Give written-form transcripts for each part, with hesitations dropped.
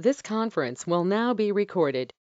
This conference will now be recorded.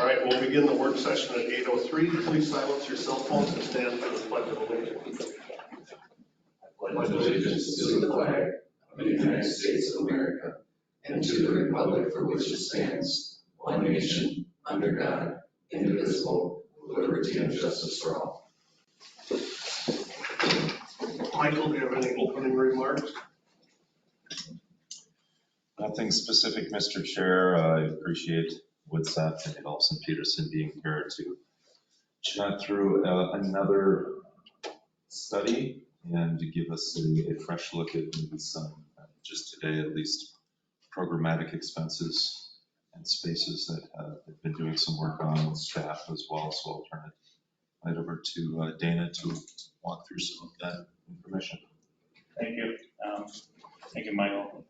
All right, we'll begin the work session at 8:03. Please silence your cell phones and stand for the pledge of allegiance. I pledge allegiance to the flag of the United States of America and to the republic for which it stands, one nation, under God, indivisible, with liberty and justice for all. Michael, do you have any opening remarks? Nothing specific, Mr. Chair. I appreciate Woodseth and Olson Peterson being here to chat through another study and to give us a fresh look at maybe some, just today at least, programmatic expenses and spaces that they've been doing some work on with staff as well. So I'll turn it right over to Dana to walk through some of that information. Thank you. Thank you, Michael.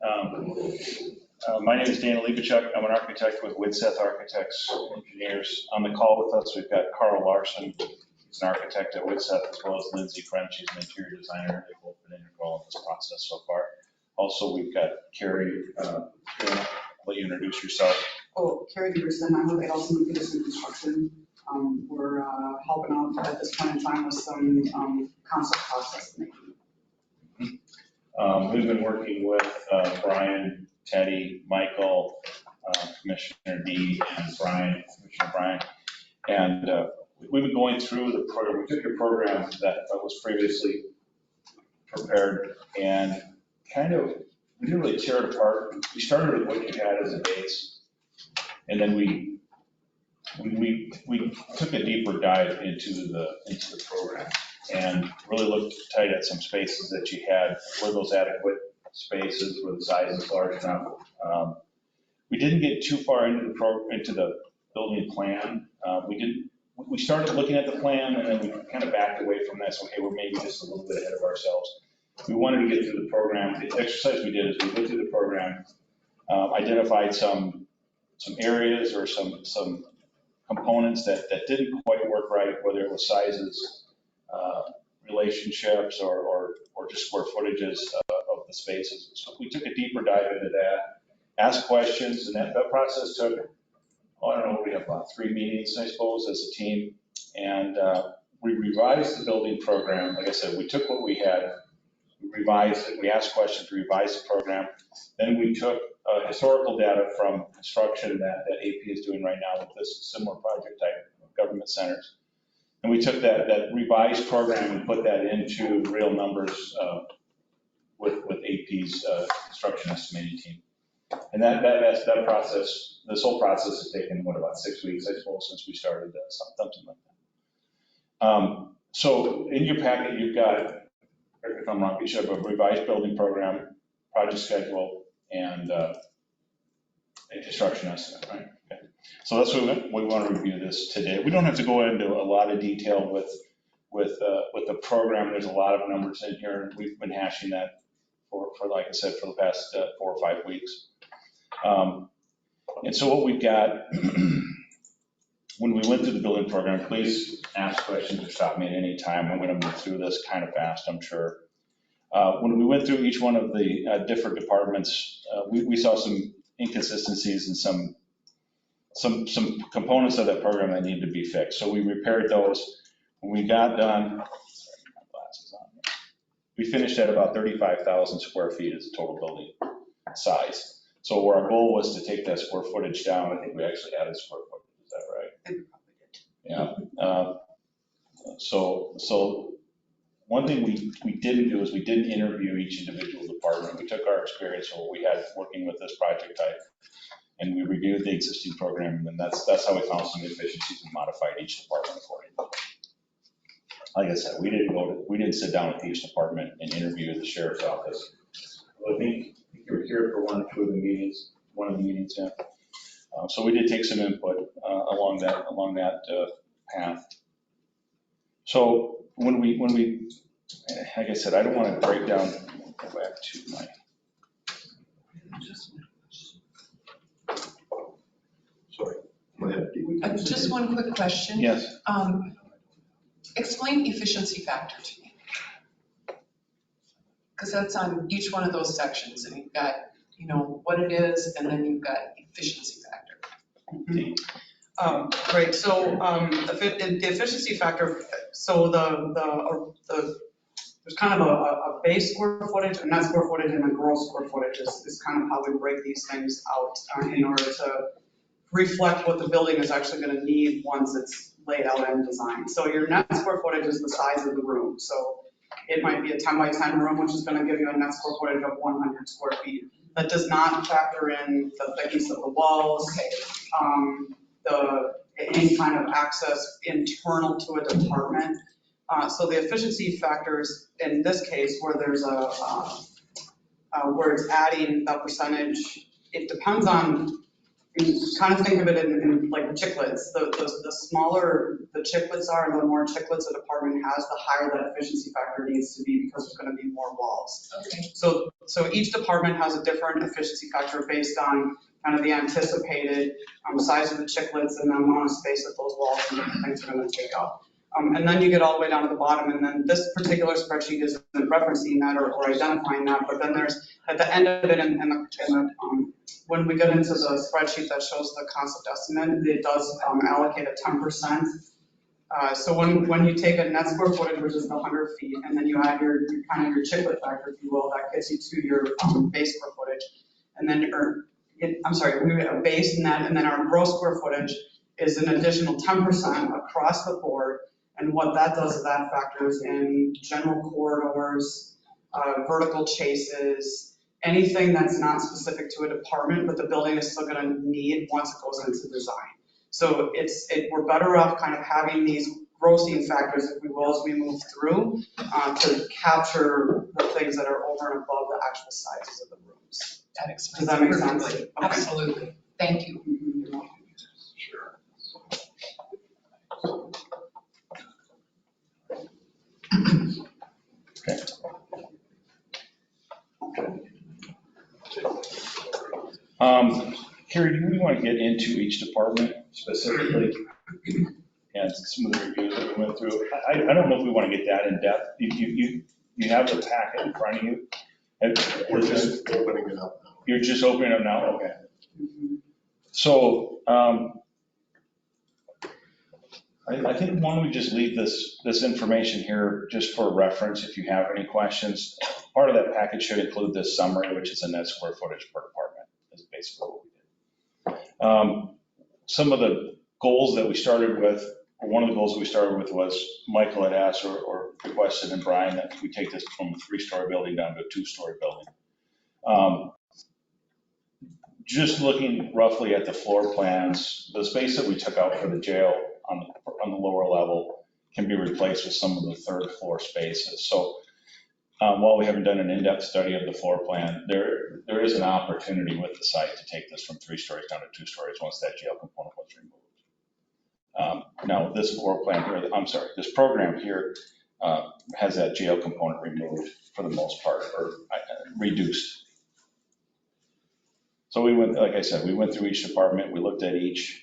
My name is Dana Liebachuk. I'm an architect with Woodseth Architects Engineers. On the call with us, we've got Carl Larson. He's an architect at Woodseth, as well as Lindsay French. She's an interior designer. They've both been integral in this process so far. Also, we've got Carrie. I'll let you introduce yourself. Oh, Carrie Peterson, I'm with Olson Peterson Construction. We're helping out at this point in time with some concept process making. We've been working with Brian, Teddy, Michael, Commissioner D, and Commissioner Brian. And we've been going through the program. We took a program that was previously prepared and we didn't really tear it apart. We started with what you had as a base, and then we took a deeper dive into the program and really looked tight at some spaces that you had. Were those adequate spaces? Were the sizes large enough? We didn't get too far into the building plan. We started looking at the plan, and then we kind of backed away from that. So, okay, we're maybe just a little bit ahead of ourselves. We wanted to get through the program. The exercise we did is we went through the program, identified some areas or some components that didn't quite work right, whether it was sizes, relationships, or just square footages of the spaces. So we took a deeper dive into that, asked questions, and that process took, I don't know, we have about 3 meetings, I suppose, as a team. And we revised the building program. Like I said, we took what we had, we revised it, we asked questions, we revised the program. Then we took historical data from construction that AP is doing right now with this similar project type of government centers. And we took that revised program and put that into real numbers with AP's construction estimating team. And that process, this whole process has taken, about 6 weeks, I suppose, since we started something like that. So in your packet, you've got, if I'm wrong, you should have a revised building program, project schedule, and a construction estimate, right? Okay. So that's what we want to review this today. We don't have to go into a lot of detail with the program. There's a lot of numbers in here, and we've been hashing that for like I said, for the past 4 or 5 weeks. And so what we've got, when we went through the building program, please ask questions or stop me at any time. I'm going to move through this kind of fast, I'm sure. When we went through each one of the different departments, we saw some inconsistencies and some components of that program that needed to be fixed. So we repaired those. When we got done, we finished at about 35,000 square feet as a total building size. So where our goal was to take that square footage down, I think we actually added square footage. Is that right? I think we probably did. Yeah. So one thing we didn't do is we didn't interview each individual department. We took our experience and what we had working with this project type, and we reviewed the existing program, and that's how we found some efficiencies and modified each department accordingly. Like I said, we didn't sit down with each department and interview the sheriff's office. Well, I think you were here for one of the meetings, yeah. So we did take some input along that path. So when we, like I said, I don't want to break down, go back to my. Sorry, go ahead. Just one quick question. Yes. Explain efficiency factor to me. Because that's on each one of those sections, and you've got, what it is, and then you've got efficiency factor. Mm-hmm. Right, so the efficiency factor, so there's kind of a base square footage, and net square footage, and then gross square footage is kind of how we break these things out in order to reflect what the building is actually going to need once it's laid out and designed. So your net square footage is the size of the room. So it might be a 10 by 10 room, which is gonna give you a net square footage of 100 square feet. That does not factor in the thickness of the walls, any kind of access internal to a department. So the efficiency factors in this case, where there's where it's adding that percentage, it depends on, you kind of think of it in like chiclets. The smaller the chiclets are, and the more chiclets a department has, the higher that efficiency factor needs to be, because there's going to be more walls. Okay. So each department has a different efficiency factor based on kind of the anticipated size of the chiclets and the amount of space that those walls and different things are going to take up. And then you get all the way down to the bottom, and then this particular spreadsheet isn't referencing that or identifying that, but then there's, at the end of it, when we get into the spreadsheet that shows the concept estimate, it does allocate a 10%. So when you take a net square footage, which is the 100 feet, and then you add your kind of your chiclet factor, if you will, that gets you to your base square footage. And then, we have a base net, and then our gross square footage is an additional 10% across the board. And what that does is that factors in general corridors, vertical chases, anything that's not specific to a department, but the building is still gonna need once it goes into design. So we're better off kind of having these grossing factors, if we will, as we move through to capture the things that are over and above the actual sizes of the rooms. That explains Does that make perfectly. sense? Okay. Absolutely. Thank you. Sure. Carrie, do you want to get into each department specifically and some of the reviews that we went through? I don't know if we want to get that in depth. You have the packet in front of you. And We're just opening it up now. you're just opening it now? Okay. So I think why don't we just leave this information here just for reference if you have any questions. Part of that package should include this summary, which is a net square footage per department, is basically what we did. Some of the goals that we started with, or one of the goals that we started with was Michael had asked or requested, and Brian, that we take this from a 3-story building down to a 2-story building. Just looking roughly at the floor plans, the space that we took out for the jail on the lower level can be replaced with some of the 3rd floor spaces. So while we haven't done an in-depth study of the floor plan, there is an opportunity with the site to take this from 3 stories down to 2 stories once that jail component was removed. Now this floor plan here, this program here has that jail component removed for the most part, or reduced. So we went, like I said, we went through each department, we looked at each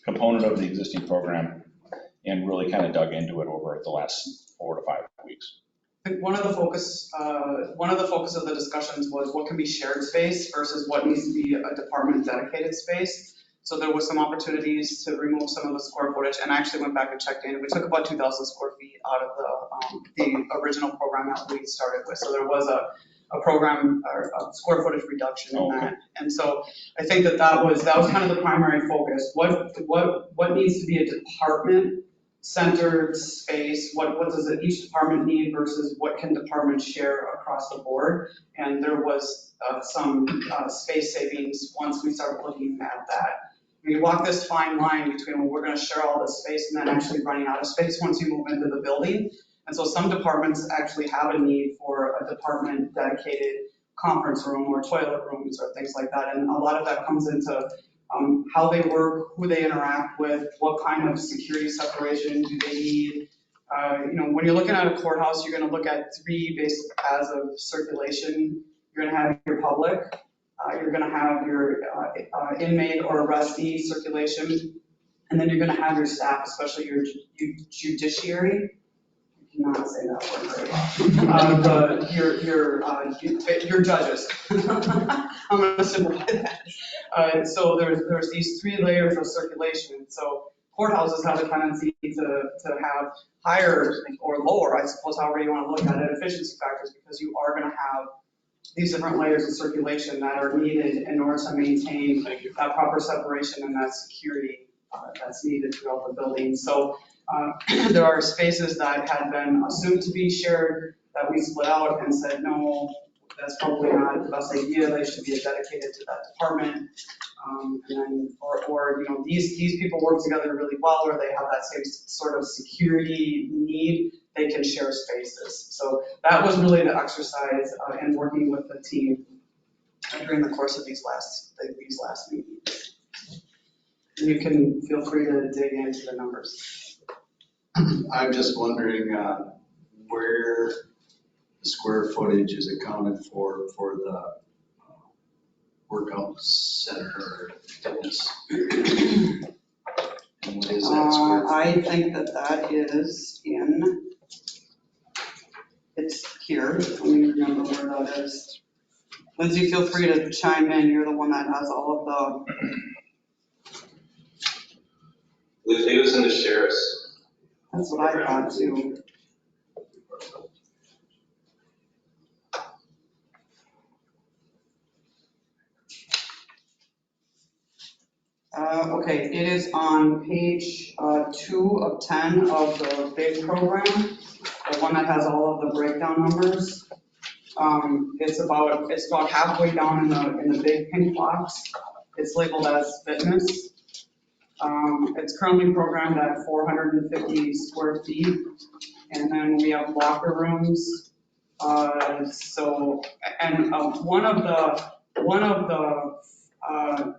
component of the existing program and really kind of dug into it over the last 4 to 5 weeks. I think one of the focus of the discussions was what can be shared space versus what needs to be a department dedicated space. So there was some opportunities to remove some of the square footage, and I actually went back and checked in. We took about 2,000 square feet out of the original program that we started with. So there was a program or a square footage reduction in that. And so I think that was kind of the primary focus. What needs to be a department centered space? What does each department need versus what can departments share across the board? And there was some space savings once we started looking at that. We walk this fine line between, well, we're going to share all this space and then actually running out of space once you move into the building. And so some departments actually have a need for a department dedicated conference room or toilet rooms or things like that. And a lot of that comes into how they work, who they interact with, what kind of security separation do they need. When you're looking at a courthouse, you're going to look at 3 basic paths of circulation. You're going to have your public, you're going to have your inmate or arrestee circulation, and then you're going to have your staff, especially your judiciary. Not say that word very well. Your judges. I'm going to simplify that. So there's these 3 layers of circulation. So courthouses have a tendency to have higher or lower, I suppose, however you want to look at it, efficiency factors, because you are going to have these different layers of circulation that are needed in order to maintain that proper separation and that security that's needed throughout the building. So There are spaces that had been assumed to be shared that we split out and said, no, that's probably not the best idea, they should be dedicated to that department. And then, or, these people work together really well, or they have that same sort of security need, they can share spaces. So that was really the exercise in working with the team during the course of these last meetings. And you can feel free to dig into the numbers. I'm just wondering where the square footage is accounted for the workout center or fitness. And what is that square I footage? think that is it's here. Let me remember where that is. Lindsay, feel free to chime in. You're the one that has all of It was in the sheriff's. that's what I thought too. Okay, it is on page 2 of 10 of the big program, the one that has all of the breakdown numbers. It's about halfway down in the big pink box. It's labeled as fitness. It's currently programmed at 450 square feet, and then we have locker rooms. One of the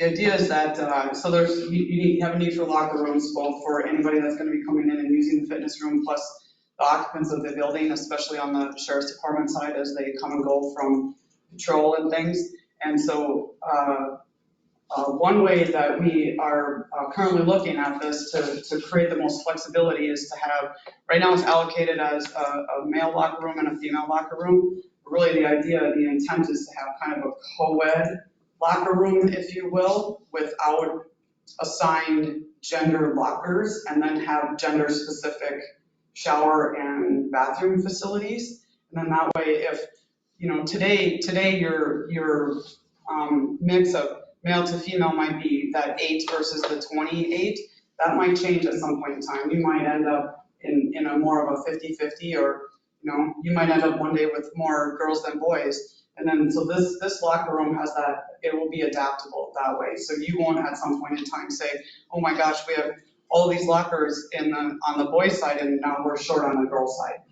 idea is that, so you have a need for locker rooms, both for anybody that's gonna be coming in and using the fitness room, plus the occupants of the building, especially on the sheriff's department side as they come and go from patrol and things. And so, one way that we are currently looking at this to create the most flexibility is to have, right now it's allocated as a male locker room and a female locker room. Really the intent is to have kind of a co-ed locker room, if you will, without assigned gender lockers, and then have gender specific shower and bathroom facilities. And then that way, if, today your mix of male to female might be that 8 versus the 28. That might change at some point in time. You might end up in a more of a 50-50, or you might end up one day with more girls than boys. And then, so this locker room has that, it will be adaptable that way. So you won't at some point in time say, oh my gosh, we have all these lockers on the boys side and now we're short on the girls side.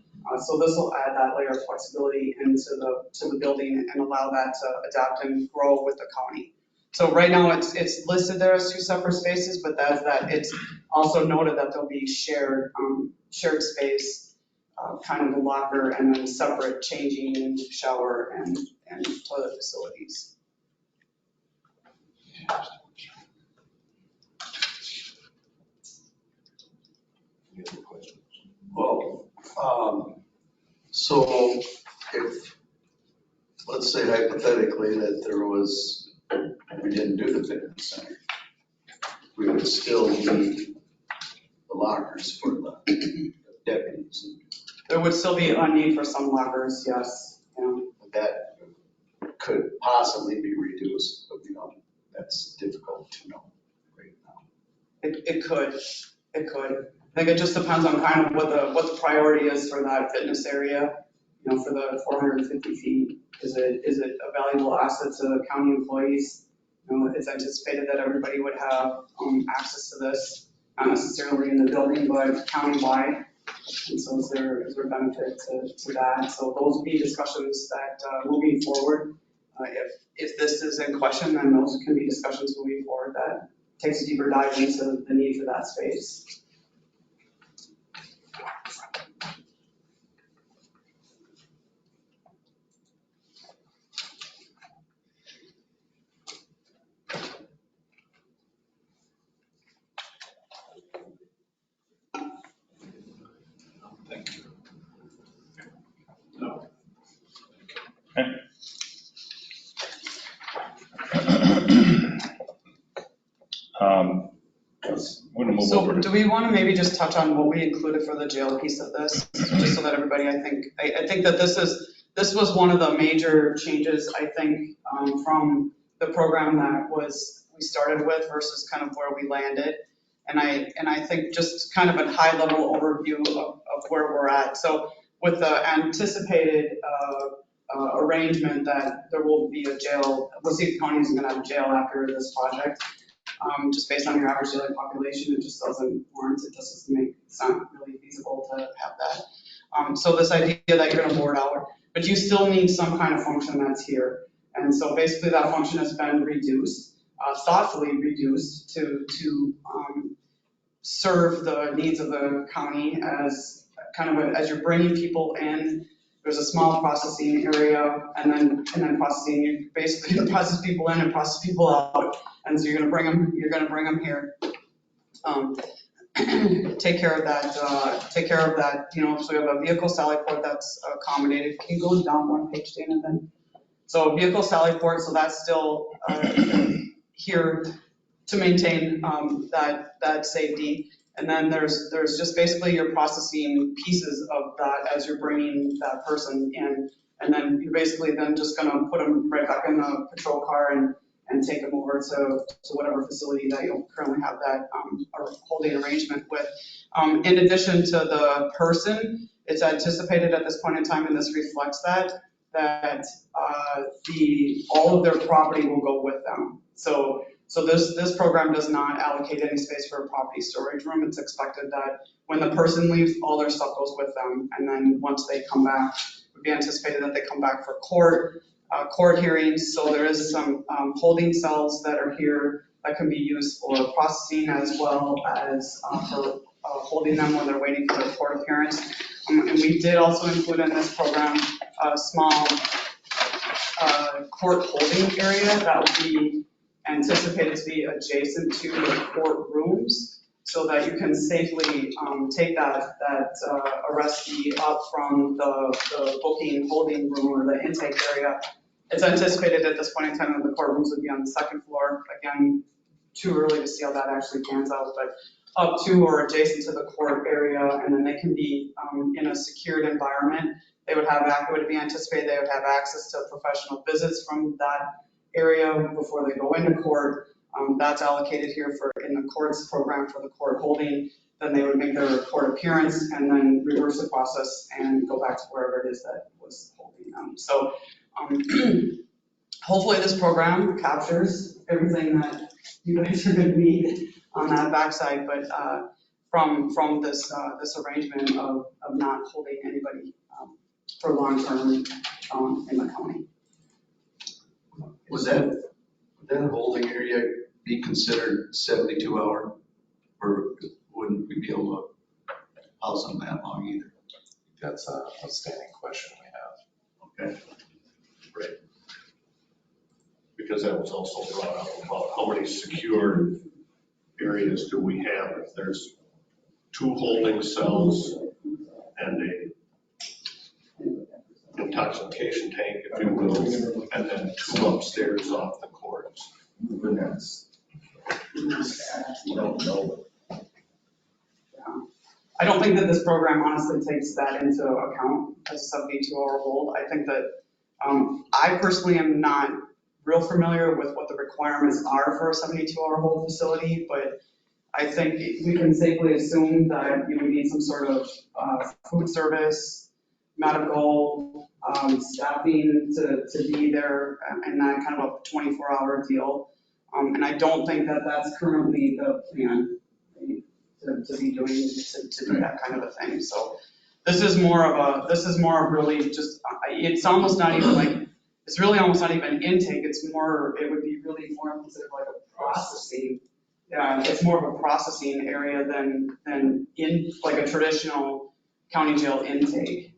So this will add that layer of flexibility into the building and allow that to adapt and grow with the county. So right now it's listed there as 2 separate spaces, but it's also noted that there'll be shared space. Kind of a locker and then separate changing, shower, and toilet facilities. Well, so if, let's say hypothetically that we didn't do the fitness center, we would still need the lockers for the deputies. There would still be a need for some lockers, yes. That could possibly be reduced, but that's difficult to know right now. It could. I think it just depends on kind of what the priority is for that fitness area, for the 450 feet. Is it a valuable asset to the county employees? It's anticipated that everybody would have access to this, not necessarily in the building, but countywide. And so is there benefit to that? So those will be discussions that moving forward, if this is in question, then those can be discussions moving forward that takes a deeper dive into the need for that space. We're gonna move So over to. do we want to maybe just touch on what we included for the jail piece of this, just so that everybody, I think that this was one of the major changes, I think, from the program that was we started with versus kind of where we landed. And I think just kind of a high level overview of where we're at. So with the anticipated arrangement that there will be a jail, Wasika County is going to have a jail after this project. Just based on your average daily population, it just doesn't warrant, it just doesn't make, it's not really feasible to have that. So this idea that you're going to board out, but you still need some kind of function that's here. And so basically that function has been reduced, thoughtfully reduced to serve the needs of the county as kind of as you're bringing people in. There's a small processing area, and then processing. You basically process people in and process people out, and so you're going to bring them here. Take care of that. You know, so we have a vehicle sally port that's accommodated. Can you go down one page, Dana? Then, so vehicle sally port. So that's still here to maintain that safety. And then there's just basically you're processing pieces of that as you're bringing that person in. And then you're basically then just gonna put them right back in the patrol car and take them over to whatever facility that you currently have that holding arrangement with. In addition to the person, it's anticipated at this point in time, and this reflects that all of their property will go with them. So this program does not allocate any space for a property storage room. It's expected that when the person leaves, all their stuff goes with them. And then once they come back, it would be anticipated that they come back for court hearings. So there is some holding cells that are here that can be used for processing as well as for holding them when they're waiting for their court appearance. And we did also include in this program a small court holding area that would be anticipated to be adjacent to the courtrooms so that you can safely take that arrestee up from the booking holding room or the intake area. It's anticipated at this point in time that the courtrooms would be on the second floor. Again, too early to see how that actually pans out, but up to or adjacent to the court area, and then they can be in a secured environment. It would be anticipated they would have access to professional visits from that area before they go into court. That's allocated here in the courts program for the court holding. Then they would make their court appearance and then reverse the process and go back to wherever it is that was holding them. So hopefully this program captures everything that you guys are going to need on that backside, but from this arrangement of not holding anybody for long term in the county. Would that holding area be considered 72-hour, or wouldn't we be able to house them that long either? That's an outstanding question we have. Okay. Right. Because that was also brought up about how many secure areas do we have if there's 2 holding cells and a intoxication tank, if you will, and then 2 upstairs off the courts. I don't think that this program honestly takes that into account as a 72-hour hold. I think that I personally am not real familiar with what the requirements are for a 72-hour hold facility, but I think we can safely assume that you would need some sort of food service, medical, staffing to be there, and that kind of a 24-hour deal. And I don't think that that's currently the plan to be doing, to do that kind of a thing. So this is more of really just, it's almost not even like, it's really almost not even intake. It would be really more considered like a processing. Yeah, it's more of a processing area than in like a traditional county jail intake.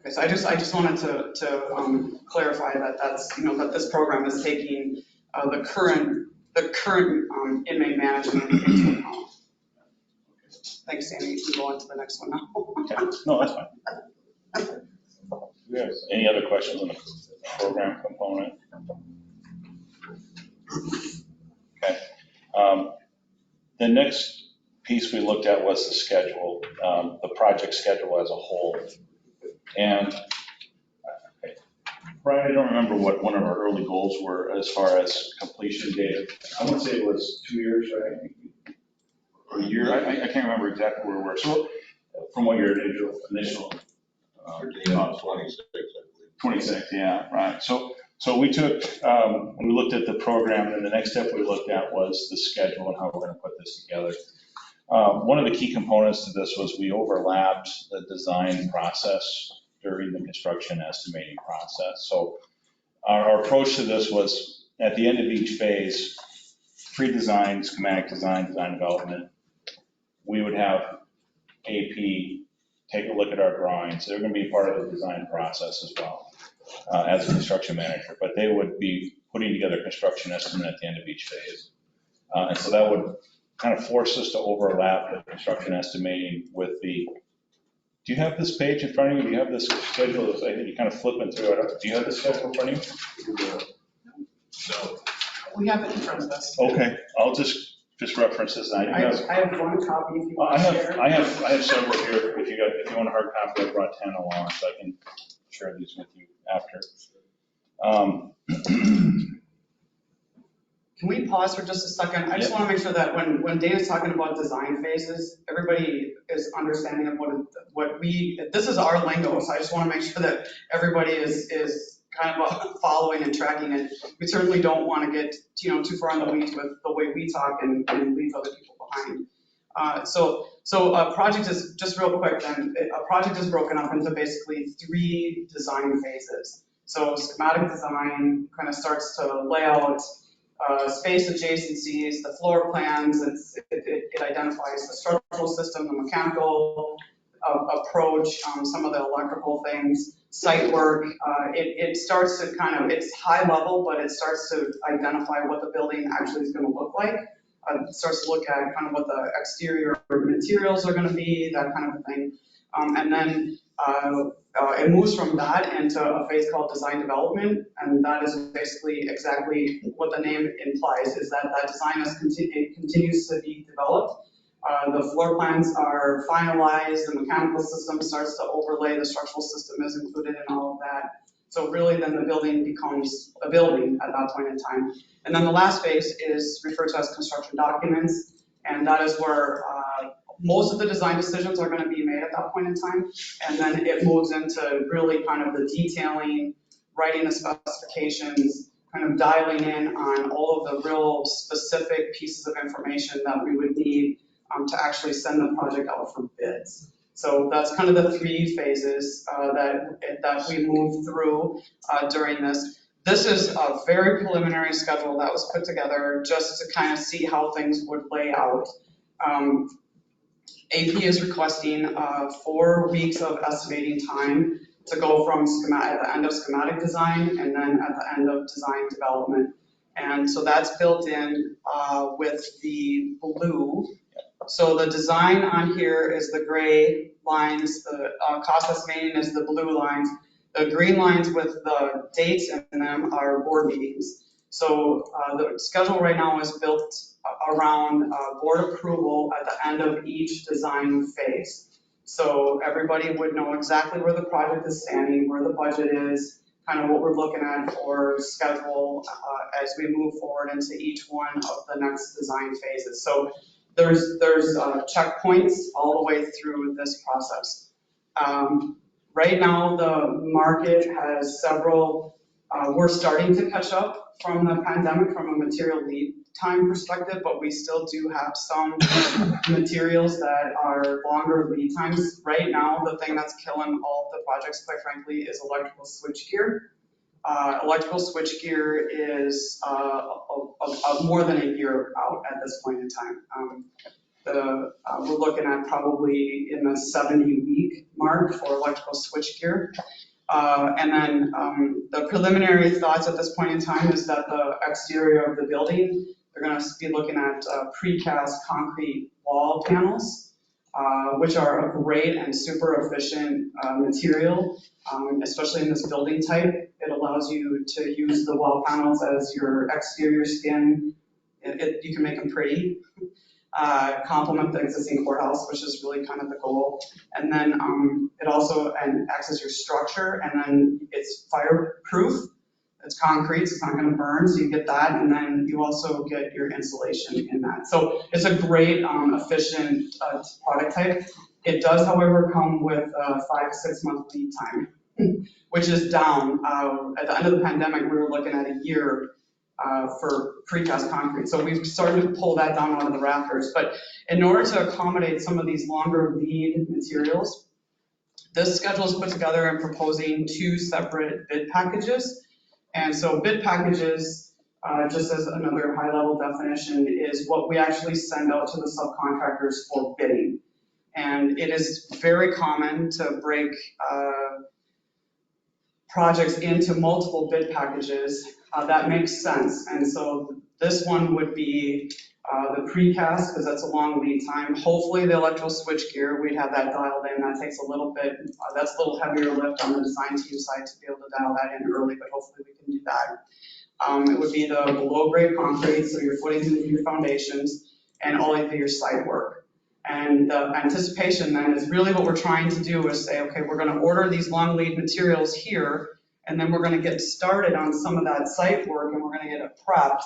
Okay, so I just wanted to clarify that that's, that this program is taking the current inmate management into account. Thanks, Sammy. You can go on to the next one now. Okay. No, that's fine. Yes. Any other questions on the program component? Okay. The next piece we looked at was the schedule, the project schedule as a whole. And Brian, I don't remember what one of our early goals were as far as completion date. I want to say it was 2 years, right? Or a year, I can't remember exactly where we were. So from what your initial. 26, I believe. 26, yeah, right. So we took, we looked at the program, and the next step we looked at was the schedule and how we're going to put this together. One of the key components to this was we overlapped the design process during the construction estimating process. So our approach to this was at the end of each phase, pre-design, schematic design, design development, we would have AP take a look at our drawings. They're going to be part of the design process as well as a construction manager, but they would be putting together a construction estimate at the end of each phase. And so that would kind of force us to overlap the construction estimating with the, do you have this page in front of you? Do you have this schedule? I think you're kind of flipping through it. Do you have this schedule in front of you? No. We have it in front of us. Okay, I'll just reference this. I have one copy if you want to share. I have several here. If you want a hard copy, I brought 10 along, so I can share these with you after. Can we pause for just a second? I just want to make sure that when Dana's talking about design phases, everybody is understanding of what we, this is our lingo, so I just want to make sure that everybody is kind of following and tracking it. We certainly don't want to get, too far in the weeds with the way we talk and leave other people behind. So a project is, just real quick then, a project is broken up into basically 3 design phases. So schematic design kind of starts to lay out space adjacencies, the floor plans, it identifies the structural system, the mechanical approach, some of the electrical things, site work. It starts to kind of, it's high level, but it starts to identify what the building actually is going to look like. It starts to look at kind of what the exterior materials are going to be, that kind of a thing. And then it moves from that into a phase called design development, and that is basically exactly what the name implies, is that design continues to be developed. The floor plans are finalized, the mechanical system starts to overlay, the structural system is included in all of that. So really then the building becomes a building at that point in time. And then the last phase is referred to as construction documents, and that is where most of the design decisions are going to be made at that point in time. And then it moves into really kind of the detailing, writing the specifications, kind of dialing in on all of the real specific pieces of information that we would need to actually send the project out for bids. So that's kind of the 3 phases that we move through during this. This is a very preliminary schedule that was put together just to kind of see how things would lay out. AP is requesting 4 weeks of estimating time to go from at the end of schematic design and then at the end of design development. And so that's built in with the blue. So the design on here is the gray lines, the cost estimating is the blue lines. The green lines with the dates in them are board meetings. So the schedule right now is built around board approval at the end of each design phase. So everybody would know exactly where the project is standing, where the budget is, kind of what we're looking at for schedule as we move forward into each one of the next design phases. So there's checkpoints all the way through this process. Right now, the market has several, we're starting to catch up from the pandemic from a material lead time perspective, but we still do have some materials that are longer lead times. Right now, the thing that's killing all of the projects, quite frankly, is electrical switchgear. Electrical switchgear is more than a year out at this point in time. We're looking at probably in the 70-week mark for electrical switchgear. And then the preliminary thoughts at this point in time is that the exterior of the building, they're going to be looking at precast concrete wall panels, which are a great and super efficient material, especially in this building type. It allows you to use the wall panels as your exterior skin. You can make them pretty. complement the existing courthouse, which is really kind of the goal. And then it also acts as your structure, and then it's fireproof. It's concrete, so it's not gonna burn, so you get that, and then you also get your insulation in that. So it's a great, efficient product type. It does, however, come with a 5 to 6 month lead time, which is down. At the end of the pandemic, we were looking at a year for precast concrete. So we've started to pull that down out of the rafters. But in order to accommodate some of these longer lead materials, this schedule is put together and proposing 2 separate bid packages. And so bid packages, just as another high level definition, is what we actually send out to the subcontractors for bidding. And it is very common to break projects into multiple bid packages. That makes sense. And so this one would be the precast, because that's a long lead time. Hopefully the electrical switch gear, we'd have that dialed in. That takes a little bit, that's a little heavier lift on the design team side to be able to dial that in early, but hopefully we can do that. It would be the below grade concrete, so your footings and your foundations, and all of your site work. And the anticipation then is really what we're trying to do is say, okay, we're gonna order these long lead materials here, and then we're gonna get started on some of that site work, and we're gonna get it prepped.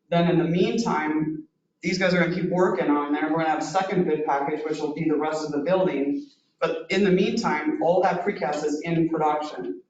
Then in the meantime, these guys are gonna keep working on there. We're gonna have a second bid package, which will be the rest of the building. But in the meantime, all that precast is in production.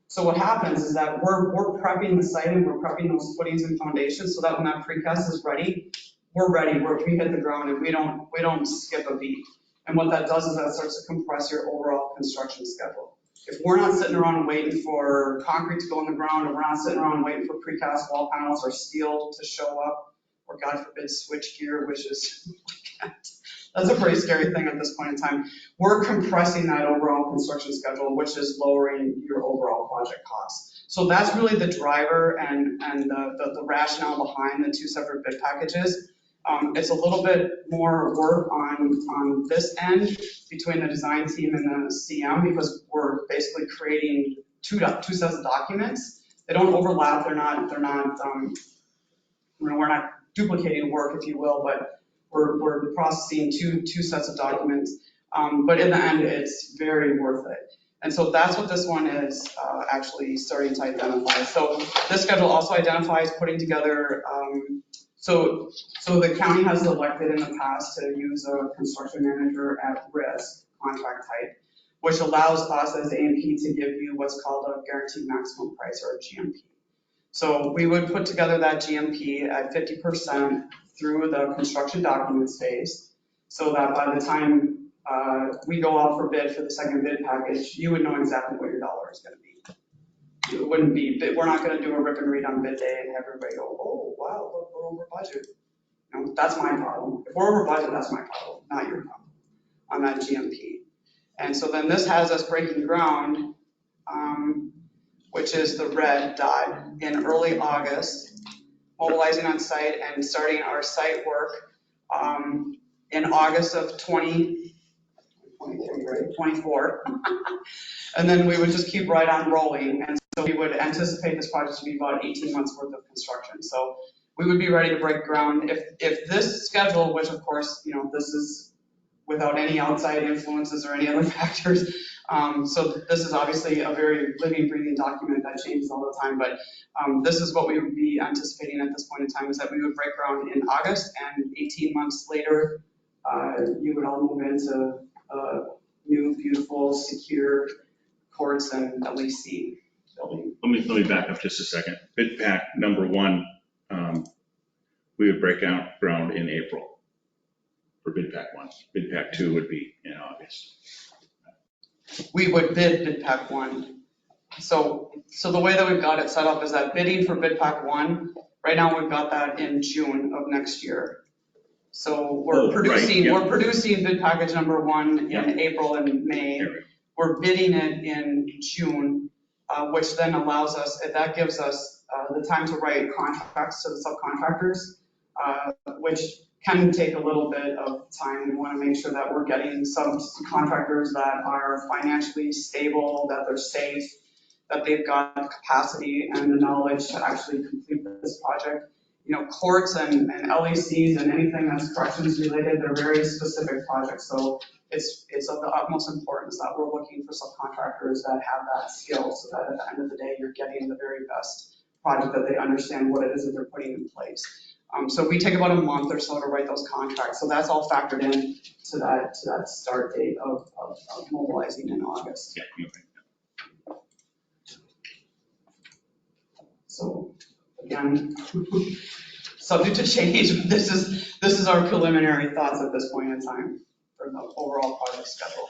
So what happens is that we're prepping the site and we're prepping those footings and foundations so that when that precast is ready, we're ready. We hit the ground and we don't skip a beat. And what that does is that starts to compress your overall construction schedule. If we're not sitting around waiting for concrete to go in the ground, or we're not sitting around waiting for precast wall panels or steel to show up, or God forbid switch gear, which is, that's a pretty scary thing at this point in time. We're compressing that overall construction schedule, which is lowering your overall project costs. So that's really the driver and the rationale behind the 2 separate bid packages. It's a little bit more work on this end between the design team and the CM, because we're basically creating two sets of documents. They don't overlap. They're not we're not duplicating work, if you will, but we're processing two sets of documents. But in the end, it's very worth it. And so that's what this one is actually starting to identify. So this schedule also identifies putting together, so the county has elected in the past to use a construction manager at risk contract type, which allows us as A&P to give you what's called a guaranteed maximum price, or a GMP. So we would put together that GMP at 50% through the construction documents phase, so that by the time we go out for bid for the second bid package, you would know exactly what your dollar is going to be. It wouldn't be, we're not going to do a rip and read on bid day and have everybody go, oh, wow, look, we're over budget. No, that's my problem. If we're over budget, that's my problem, not your problem on that GMP. And so then this has us breaking ground, which is the red dot, in early August, mobilizing on site and starting our site work in August of 24. And then we would just keep right on rolling. And so we would anticipate this project to be about 18 months worth of construction. So we would be ready to break ground if this schedule, which of course, this is without any outside influences or any other factors. So this is obviously a very living, breathing document that changes all the time, but this is what we would be anticipating at this point in time, is that we would break ground in August, and 18 months later, you would all move into new, beautiful, secure courts and LEC building. Let me back up just a second. Bid pack number 1, we would break out ground in April for bid pack 1. Bid pack 2 would be in August. We would bid pack 1. So the way that we've got it set up is that bidding for bid pack 1, right now we've got that in June of next year. So we're producing bid package number 1 in April and May. We're bidding it in June, which then allows us, that gives us the time to write contracts to the subcontractors, which can take a little bit of time. We want to make sure that we're getting subcontractors that are financially stable, that they're safe, that they've got the capacity and the knowledge to actually complete this project. courts and LECs and anything that's corrections related, they're very specific projects. So it's of the utmost importance that we're looking for subcontractors that have that skill, so that at the end of the day, you're getting the very best project, that they understand what it is that they're putting in place. So we take about a month or so to write those contracts. So that's all factored in to that start date of mobilizing in August. Yeah, okay. So again, subject to change, but this is our preliminary thoughts at this point in time for the overall project schedule.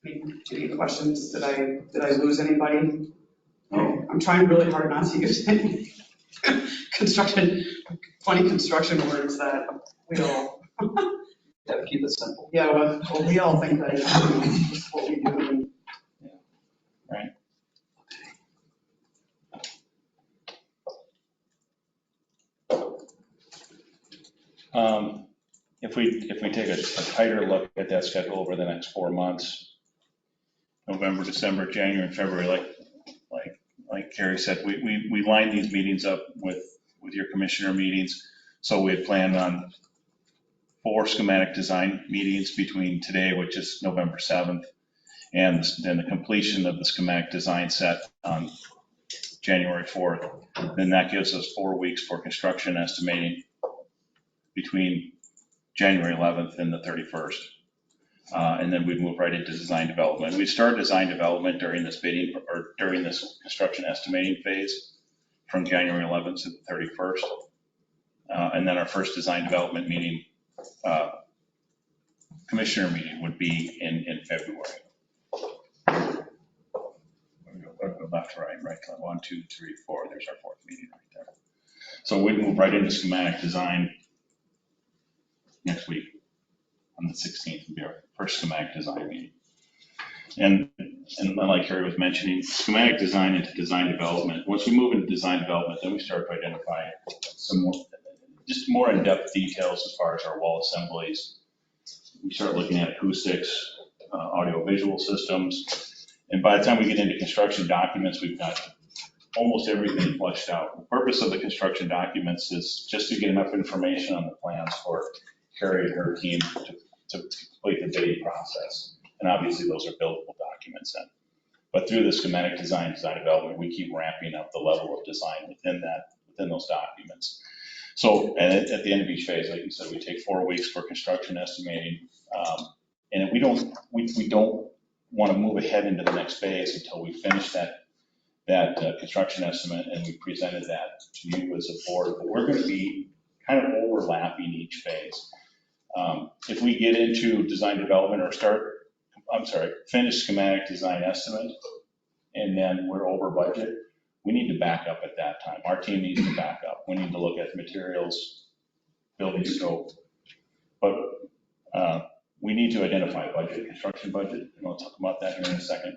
Any questions? Did I lose anybody? No. I'm trying really hard not to use any funny construction words that we all, Gotta keep it simple. yeah, well, we all think that is what we do. Right. If we take a tighter look at that schedule over the next 4 months, November, December, January, and February, like Carrie said, we line these meetings up with your commissioner meetings. So we had planned on 4 schematic design meetings between today, which is November 7th, and then the completion of the schematic design set on January 4th. Then that gives us 4 weeks for construction estimating between January 11th and the 31st. And then we'd move right into design development. We'd start design development during this bidding or during this construction estimating phase from January 11th to the 31st. And then our first design development meeting, commissioner meeting, would be in February. We'll go left to right, 1, 2, 3, 4. There's our 4th meeting right there. So we'd move right into schematic design next week. On the 16th would be our first schematic design meeting. And like Carrie was mentioning, schematic design into design development. Once we move into design development, then we start to identify some more in-depth details as far as our wall assemblies. We start looking at acoustics, audio-visual systems. And by the time we get into construction documents, we've got almost everything fleshed out. The purpose of the construction documents is just to get enough information on the plans for Carrie and her team to complete the bidding process. And obviously those are buildable documents then. But through the schematic design development, we keep ramping up the level of design within those documents. So at the end of each phase, like you said, we take 4 weeks for construction estimating. And we don't want to move ahead into the next phase until we finish that construction estimate and we presented that to you as a board. But we're going to be kind of overlapping each phase. If we get into design development or finish schematic design estimate, and then we're over budget, we need to back up at that time. Our team needs to back up. We need to look at materials, building scope, but we need to identify budget, construction budget, and we'll talk about that here in a second,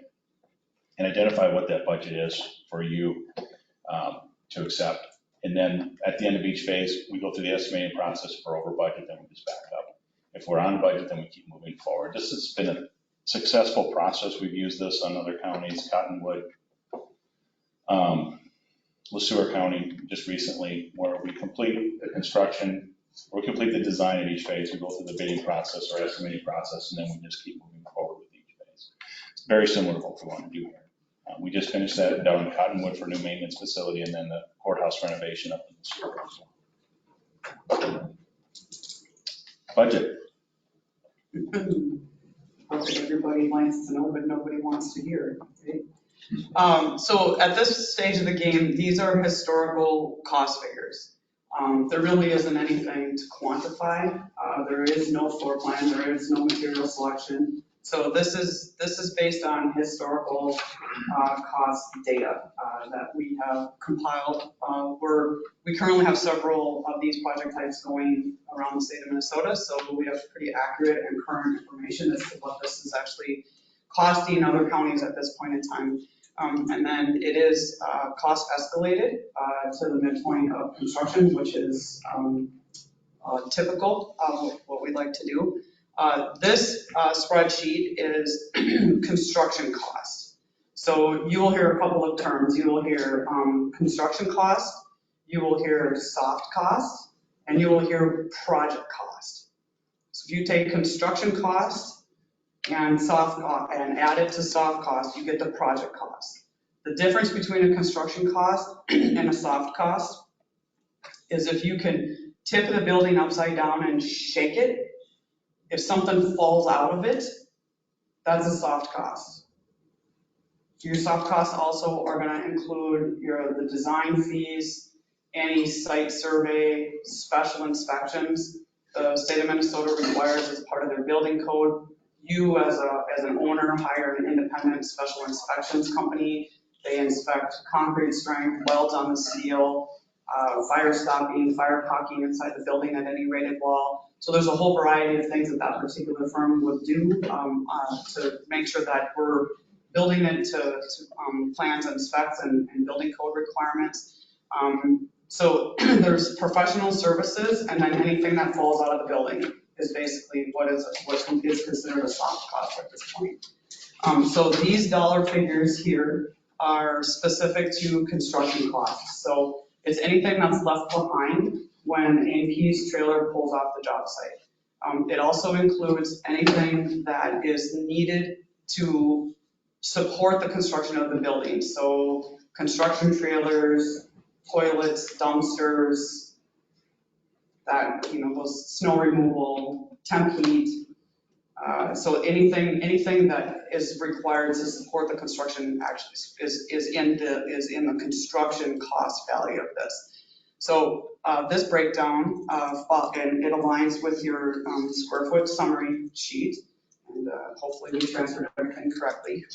and identify what that budget is for you to accept. And then at the end of each phase, we go through the estimating process. If we're over budget, then we just back up. If we're on budget, then we keep moving forward. This has been a successful process. We've used this on other counties, Cottonwood, LeSueur County just recently, where we complete the construction, we complete the design in each phase, we go through the bidding process or estimating process, and then we just keep moving forward with each phase. It's very similar to what we want to do here. We just finished that down in Cottonwood for a new maintenance facility, and then the courthouse renovation up in LeSueur. Budget. Everybody wants to know, but nobody wants to hear, right? So at this stage of the game, these are historical cost figures. There really isn't anything to quantify. There is no floor plan, there is no material selection. So this is based on historical cost data that we have compiled. We currently have several of these project types going around the state of Minnesota, so we have pretty accurate and current information as to what this is actually costing other counties at this point in time. And then it is cost escalated to the midpoint of construction, which is typical of what we'd like to do. This spreadsheet is construction cost. So you will hear a couple of terms. You will hear construction cost, you will hear soft cost, and you will hear project cost. So if you take construction cost and soft cost and add it to soft cost, you get the project cost. The difference between a construction cost and a soft cost is if you can tip the building upside down and shake it, if something falls out of it, that's a soft cost. Your soft costs also are going to include the design fees, any site survey, special inspections. The state of Minnesota requires as part of their building code, you as an owner hire an independent special inspections company. They inspect concrete strength, welds on the steel, fire stopping, fire caulking inside the building at any rated wall. So there's a whole variety of things that that particular firm would do to make sure that we're building it to plans and specs and building code requirements. So there's professional services, and then anything that falls out of the building is basically what is considered a soft cost at this point. So these dollar figures here are specific to construction costs. So it's anything that's left behind when A&P's trailer pulls off the job site. It also includes anything that is needed to support the construction of the building. So construction trailers, toilets, dumpsters, that, those snow removal, temp heat. So anything that is required to support the construction actually is in the construction cost value of this. So this breakdown, and it aligns with your square foot summary sheet. And hopefully we transferred everything correctly.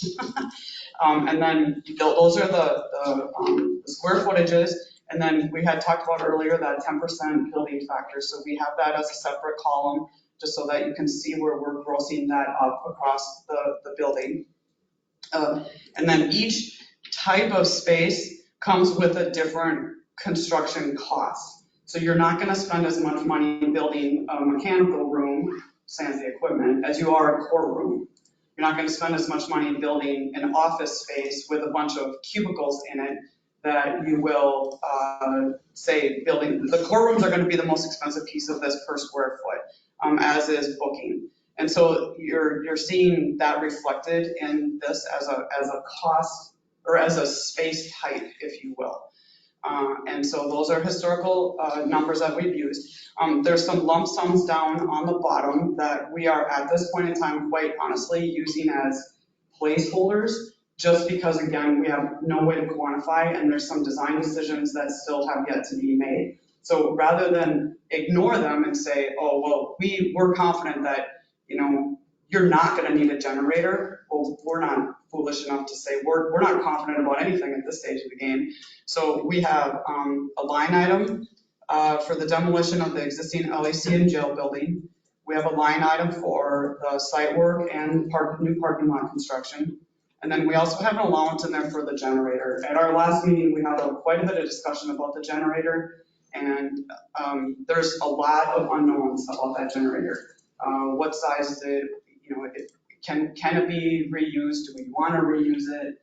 And then those are the square footages. And then we had talked about earlier that 10% building factor. So we have that as a separate column, just so that you can see where we're grossing that up across the building. And then each type of space comes with a different construction cost. So you're not going to spend as much money building a mechanical room, sans the equipment, as you are a courtroom. You're not going to spend as much money building an office space with a bunch of cubicles in it that you will, say, building. The courtrooms are going to be the most expensive piece of this per square foot, as is booking. And so you're seeing that reflected in this as a cost, or as a space type, if you will. And so those are historical numbers that we've used. There's some lump sums down on the bottom that we are at this point in time, quite honestly, using as placeholders, just because, again, we have no way to quantify, and there's some design decisions that still have yet to be made. So rather than ignore them and say, oh, well, we're confident that, you're not going to need a generator, well, we're not foolish enough to say we're not confident about anything at this stage of the game. So we have a line item for the demolition of the existing LAC and jail building. We have a line item for the site work and new parking lot construction. And then we also have an allowance in there for the generator. At our last meeting, we had quite a bit of discussion about the generator, and there's a lot of unknowns about that generator. What size is it? Can it be reused? Do we want to reuse it?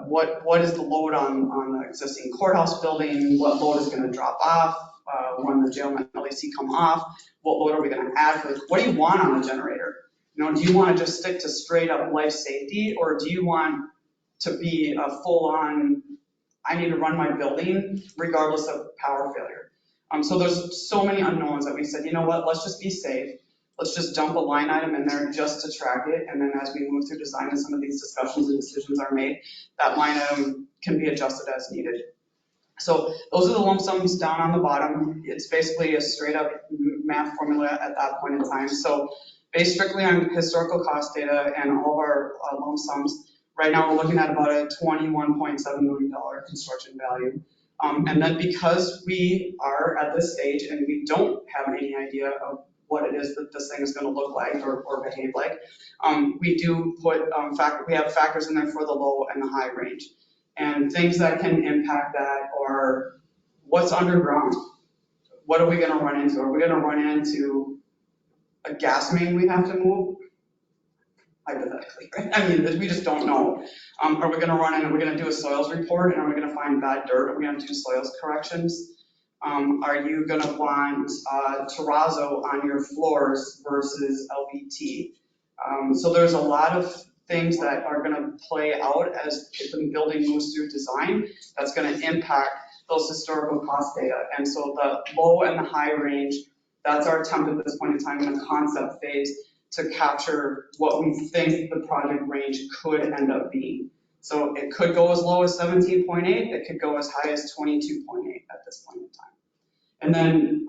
What is the load on the existing courthouse building? What load is going to drop off when the jail and LAC come off? What load are we going to add for what do you want on the generator? Do you want to just stick to straight up life safety, or do you want to be a full on, I need to run my building regardless of power failure? So there's so many unknowns that we said, you know what, let's just be safe. Let's just dump a line item in there just to track it. And then as we move through design and some of these discussions and decisions are made, that line item can be adjusted as needed. So those are the lump sums down on the bottom. It's basically a straight up math formula at that point in time. So based strictly on historical cost data and all of our lump sums, right now we're looking at about a $21.7 million construction value. And then because we are at this stage and we don't have any idea of what it is that this thing is going to look like or behave like, we do put, we have factors in there for the low and the high range. And things that can impact that are what's underground. What are we going to run into? Are we going to run into a gas main we have to move? hypothetically, right? I mean, we just don't know. Are we gonna run in, are we gonna do a soils report, and are we gonna find bad dirt? Are we gonna do soils corrections? Are you gonna want terrazzo on your floors versus LVT? So there's a lot of things that are gonna play out as the building moves through design that's gonna impact those historical cost data. And so the low and the high range, that's our attempt at this point in time in the concept phase to capture what we think the project range could end up being. So it could go as low as 17.8, it could go as high as 22.8 at this point in time. And then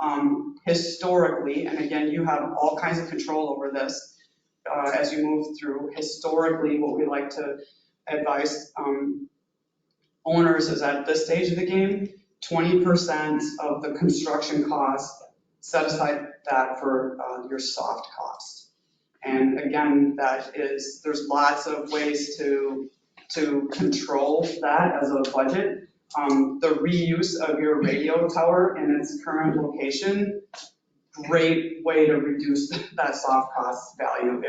historically, and again, you have all kinds of control over this as you move through, historically, what we like to advise owners is at this stage of the game, 20% of the construction cost, set aside that for your soft cost. And again, there's lots of ways to control that as a budget. The reuse of your radio tower in its current location, great way to reduce that soft cost value.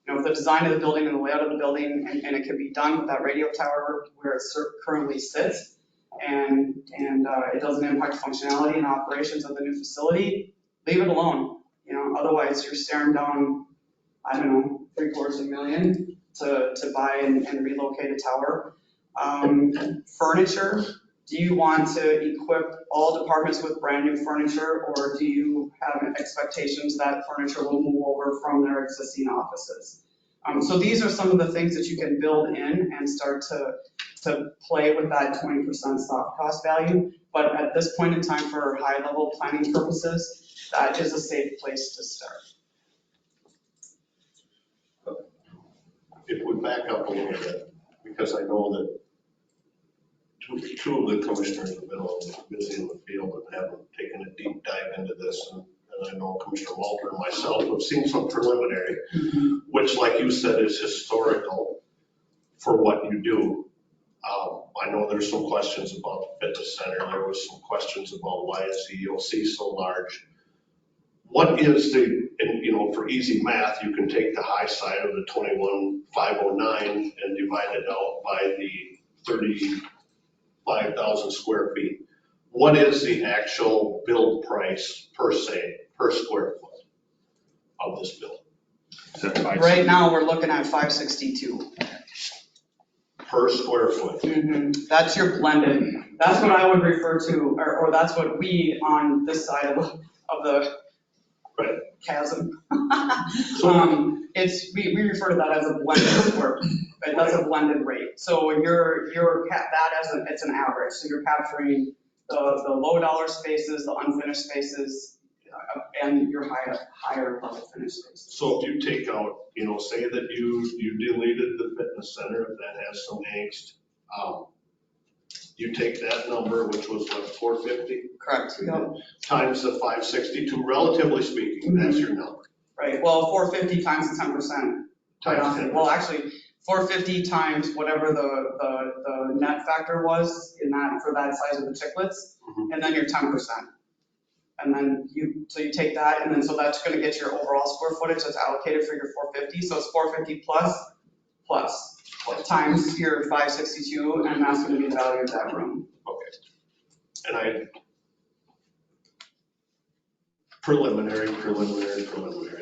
If the design of the building and the layout of the building, and it can be done with that radio tower where it currently sits, and it doesn't impact functionality and operations of the new facility, leave it alone. Otherwise you're staring down, I don't know, $750,000 to buy and relocate a tower. Furniture, do you want to equip all departments with brand new furniture, or do you have expectations that furniture will move over from their existing offices? So these are some of the things that you can build in and start to play with that 20% soft cost value. But at this point in time, for high level planning purposes, that is a safe place to start. If we back up a little bit, because I know that two of the commissioners have been busy in the field and haven't taken a deep dive into this, and I know Commissioner Walter and myself have seen some preliminary, which, like you said, is historical for what you do. I know there's some questions about the fitness center. There was some questions about why is the EOC so large. What is for easy math, you can take the high side of the 21,509 and divide it out by the 35,000 square feet. What is the actual build price per square foot of this building? Right now, we're looking at 562. Per square foot. That's your blended. That's what I would refer to, or that's what we on this side of the right. chasm. We refer to that as a blended square. Right? That's a blended rate. So it's an average. So you're capturing the low dollar spaces, the unfinished spaces, and your higher level finished spaces. So if you take out, say that you deleted the fitness center, if that has some angst, you take that number, which was what, 450? Correct. Yep. Times the 562, relatively speaking, that's your number. Right. Well, 450 times the 10%. Times 10%. Well, actually, 450 times whatever the net factor was for that size of the chiclets, and then your 10%. And then you take that, and then so that's going to get your overall square footage that's allocated for your 450. So it's 450 plus times your 562, and that's going to be the value of that room. Okay. And preliminary,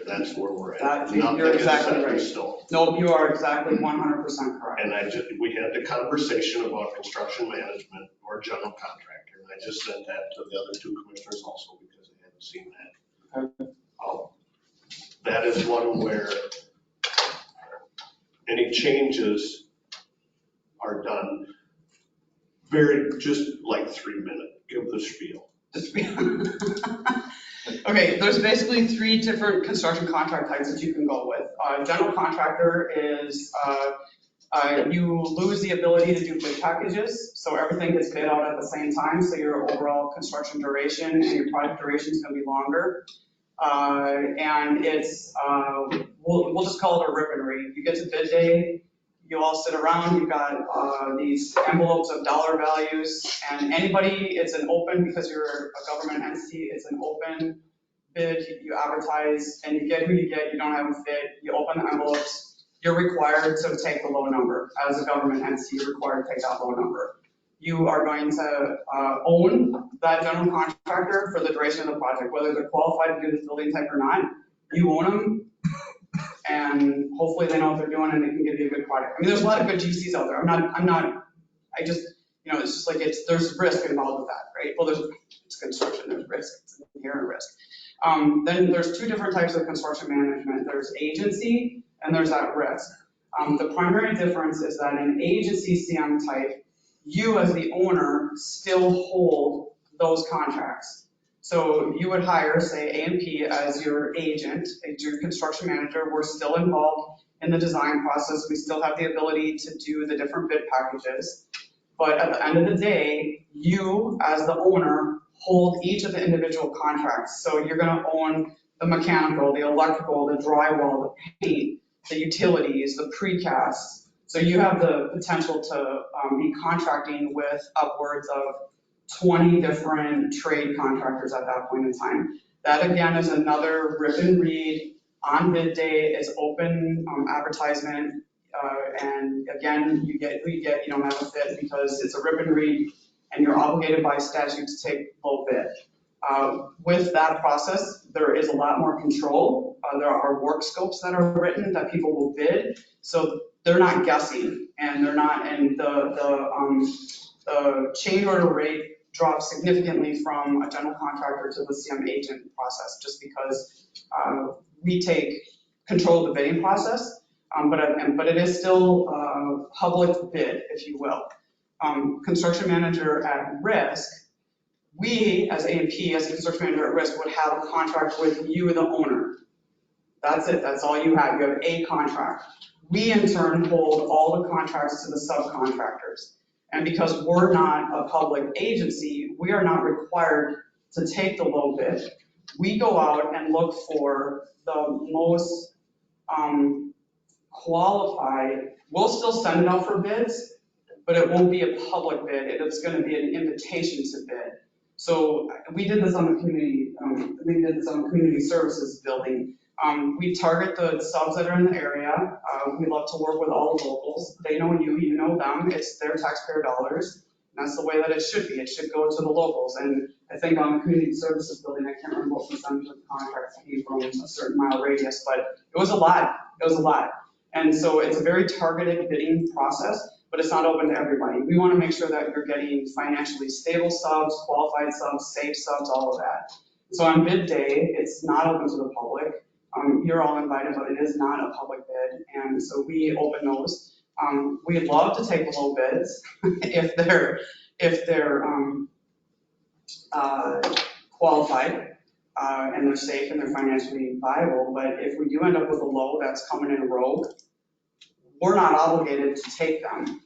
that's where we're at. You're exactly right. Still. No, you are exactly 100% correct. And we had the conversation about construction management or general contractor, and I just sent that to the other two commissioners also because they hadn't seen that. That is one where any changes are done just like 3 minutes. Give the spiel. Okay, there's basically 3 different construction contract types that you can go with. General contractor is you lose the ability to do bid packages, so everything gets bid out at the same time, so your overall construction duration and your project duration is going to be longer. And it's, we'll just call it a rip and read. You get to bid day, you all sit around, you've got these envelopes of dollar values, and anybody, it's an open, because you're a government entity, it's an open bid, you advertise, and you get who you get, you don't have a fit, you open the envelopes, you're required to take the low number. As a government entity, you're required to take that low number. You are going to own that general contractor for the duration of the project, whether they're qualified to do this building type or not. You own them, and hopefully they know what they're doing and they can give you a good product. I mean, there's a lot of good GCs out there. I just, it's just like there's risk involved with that, right? Well, it's construction, there's risk, it's inherent risk. Then there's two different types of construction management. There's agency and there's at risk. The primary difference is that in agency CM type, you as the owner still hold those contracts. So you would hire, say, A&P as your agent, as your construction manager. We're still involved in the design process. We still have the ability to do the different bid packages. But at the end of the day, you as the owner hold each of the individual contracts. So you're going to own the mechanical, the electrical, the drywall, the paint, the utilities, the precast. So you have the potential to be contracting with upwards of 20 different trade contractors at that point in time. That again is another rip and read on bid day. It's open advertisement, and again you get you don't have a fit because it's a rip and read, and you're obligated by statute to take low bid. With that process, there is a lot more control. There are work scopes that are written that people will bid, so they're not guessing, and they're not. And the change order rate drops significantly from a general contractor to the CM agent process, just because we take control of the bidding process, but it is still a public bid, if you will. Construction manager at risk, we as A&P, as a construction manager at risk, would have a contract with you, the owner. That's it, that's all you have. You have a contract. We in turn hold all the contracts to the subcontractors. And because we're not a public agency, we are not required to take the low bid. We go out and look for the most qualified. We'll still send it out for bids, but it won't be a public bid. It's going to be an invitation to bid. So we did this on the community services building. We target the subs that are in the area. We love to work with all the locals. They know you, you know them. It's their taxpayer dollars. And that's the way that it should be. It should go to the locals. And I think on the community services building, I can't remember what percentage of the contracts came from a certain mile radius, but it was a lot. It was a lot. And so it's a very targeted bidding process, but it's not open to everybody. We want to make sure that you're getting financially stable subs, qualified subs, safe subs, all of that. So on bid day, it's not open to the public. You're all invited, but it is not a public bid, and so we open those. We love to take low bids if they're qualified and they're safe and they're financially viable. But if we do end up with a low that's coming in rogue, we're not obligated to take them.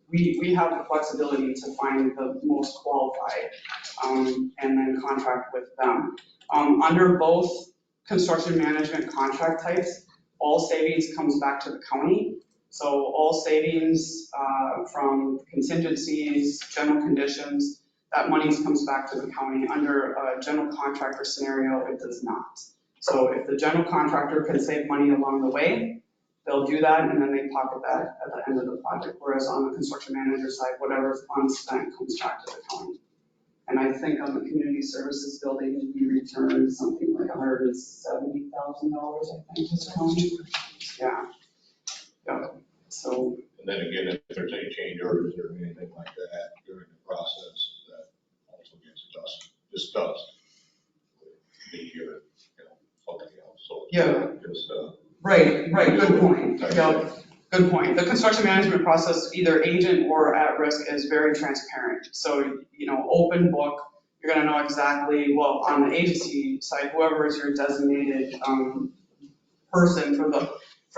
We have the flexibility to find the most qualified and then contract with them. Under both construction management contract types, all savings comes back to the county. So all savings from contingencies, general conditions, that money comes back to the county. Under a general contractor scenario, it does not. So if the general contractor can save money along the way, they'll do that, and then they pocket that at the end of the project. Whereas on the construction manager side, whatever is unspent comes back to the county. And I think on the community services building, we returned something like $170,000, I think, to the county. Yeah. Yeah. So. And then again, if there's any change orders or anything like that during the process, that also gets discussed. Me here, something else. So yeah. Just, right. Good point. Yeah. Good point. The construction management process, either agent or at risk, is very transparent. So, open book, you're going to know exactly, well, on the agency side, whoever is your designated person for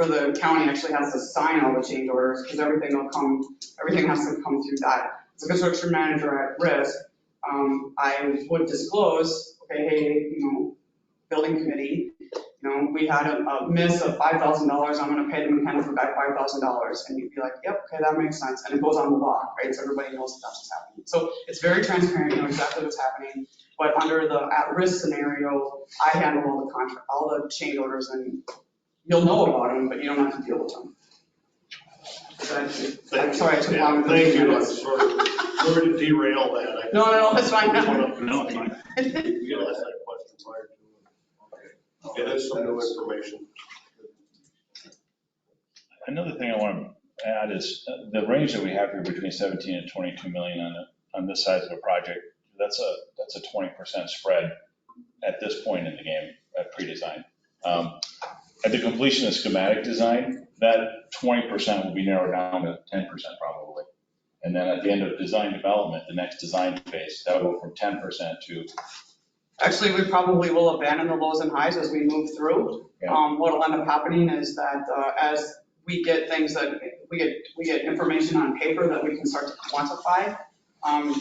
the county actually has to sign all the change orders, because everything has to come through that. As a construction manager at risk, I would disclose, okay, hey, building committee, we had a miss of $5,000, I'm going to pay the mechanic back $5,000. And you'd be like, yep, okay, that makes sense. And it goes on the log, right? So everybody knows that's what's happening. So it's very transparent, you know exactly what's happening. But under the at-risk scenario, I handle all the change orders and you'll know about them, but you don't have to deal with them. I'm sorry, I took Yeah, longer than thank 2 you. I'm minutes. sorry to derail that. No, it's fine. No, it's fine. You can ask that question prior to. It is some new information. Another thing I want to add is the range that we have here between 17 and 22 million on this size of a project, that's a 20% spread at this point in the game at pre-design. At the completion of schematic design, that 20% will be narrowed down to 10% probably. And then at the end of design development, the next design phase, that will go from 10% to. Actually, we probably will abandon the lows and highs as we move through. Yeah. What'll end up happening is that as we get things that, we get information on paper that we can start to quantify,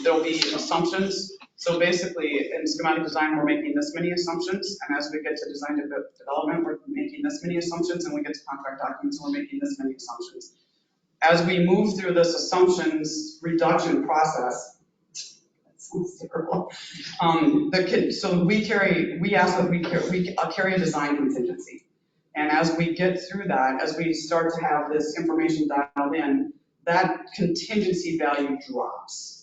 there'll be assumptions. So basically, in schematic design, we're making this many assumptions, and as we get to design development, we're making this many assumptions, and we get to contract documents, and we're making this many assumptions. As we move through this assumptions reduction process, that sounds terrible. So we carry a design contingency. And as we get through that, as we start to have this information dialed in, that contingency value drops.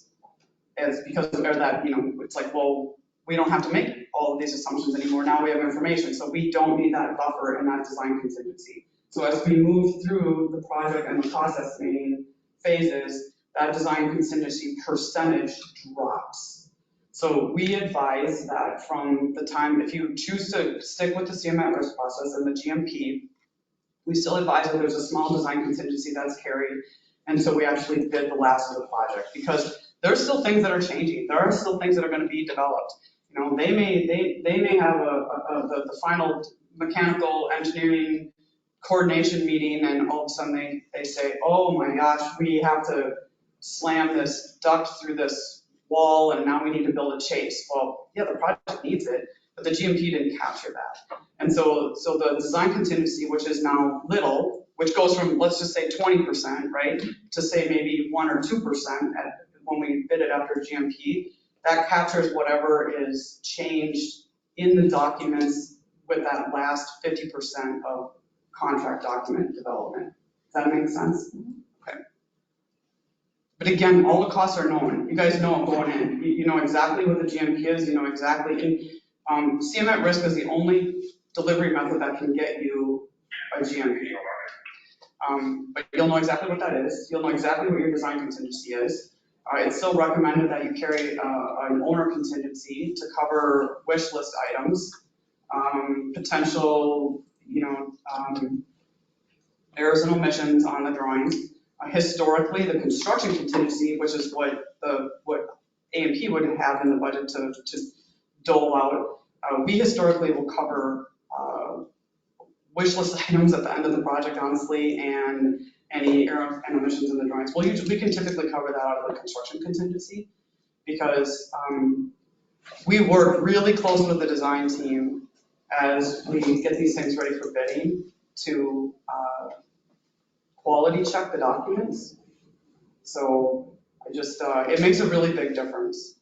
Because of that, it's like, well, we don't have to make all of these assumptions anymore. Now we have information, so we don't need that buffer and that design contingency. So as we move through the project and the process meeting phases, that design contingency percentage drops. So we advise that from the time, if you choose to stick with the CMAT risk process and the GMP, we still advise that there's a small design contingency that's carried until we actually bid the last of the project, because there's still things that are changing. There are still things that are going to be developed. They may have the final mechanical engineering coordination meeting, and all of a sudden they say, oh my gosh, we have to slam this duct through this wall, and now we need to build a chase. Well, yeah, the project needs it, but the GMP didn't capture that. And so the design contingency, which is now little, which goes from, let's just say 20%, right, to say maybe 1 or 2% when we bid it after GMP, that captures whatever is changed in the documents with that last 50% of contract document development. Does that make sense? Okay. But again, all the costs are known. You guys know it going in. You know exactly what the GMP is. You know exactly. And CMAT risk is the only delivery method that can get you a GMP. But you'll know exactly what that is. You'll know exactly what your design contingency is. It's still recommended that you carry an owner contingency to cover wish list items, potential, errors and omissions on the drawings. Historically, the construction contingency, which is what A&P would have in the budget to dole out, we historically will cover wish list items at the end of the project, honestly, and any error and omissions in the drawings. We can typically cover that out of the construction contingency, because we work really close with the design team as we get these things ready for bidding to quality check the documents. So it makes a really big difference.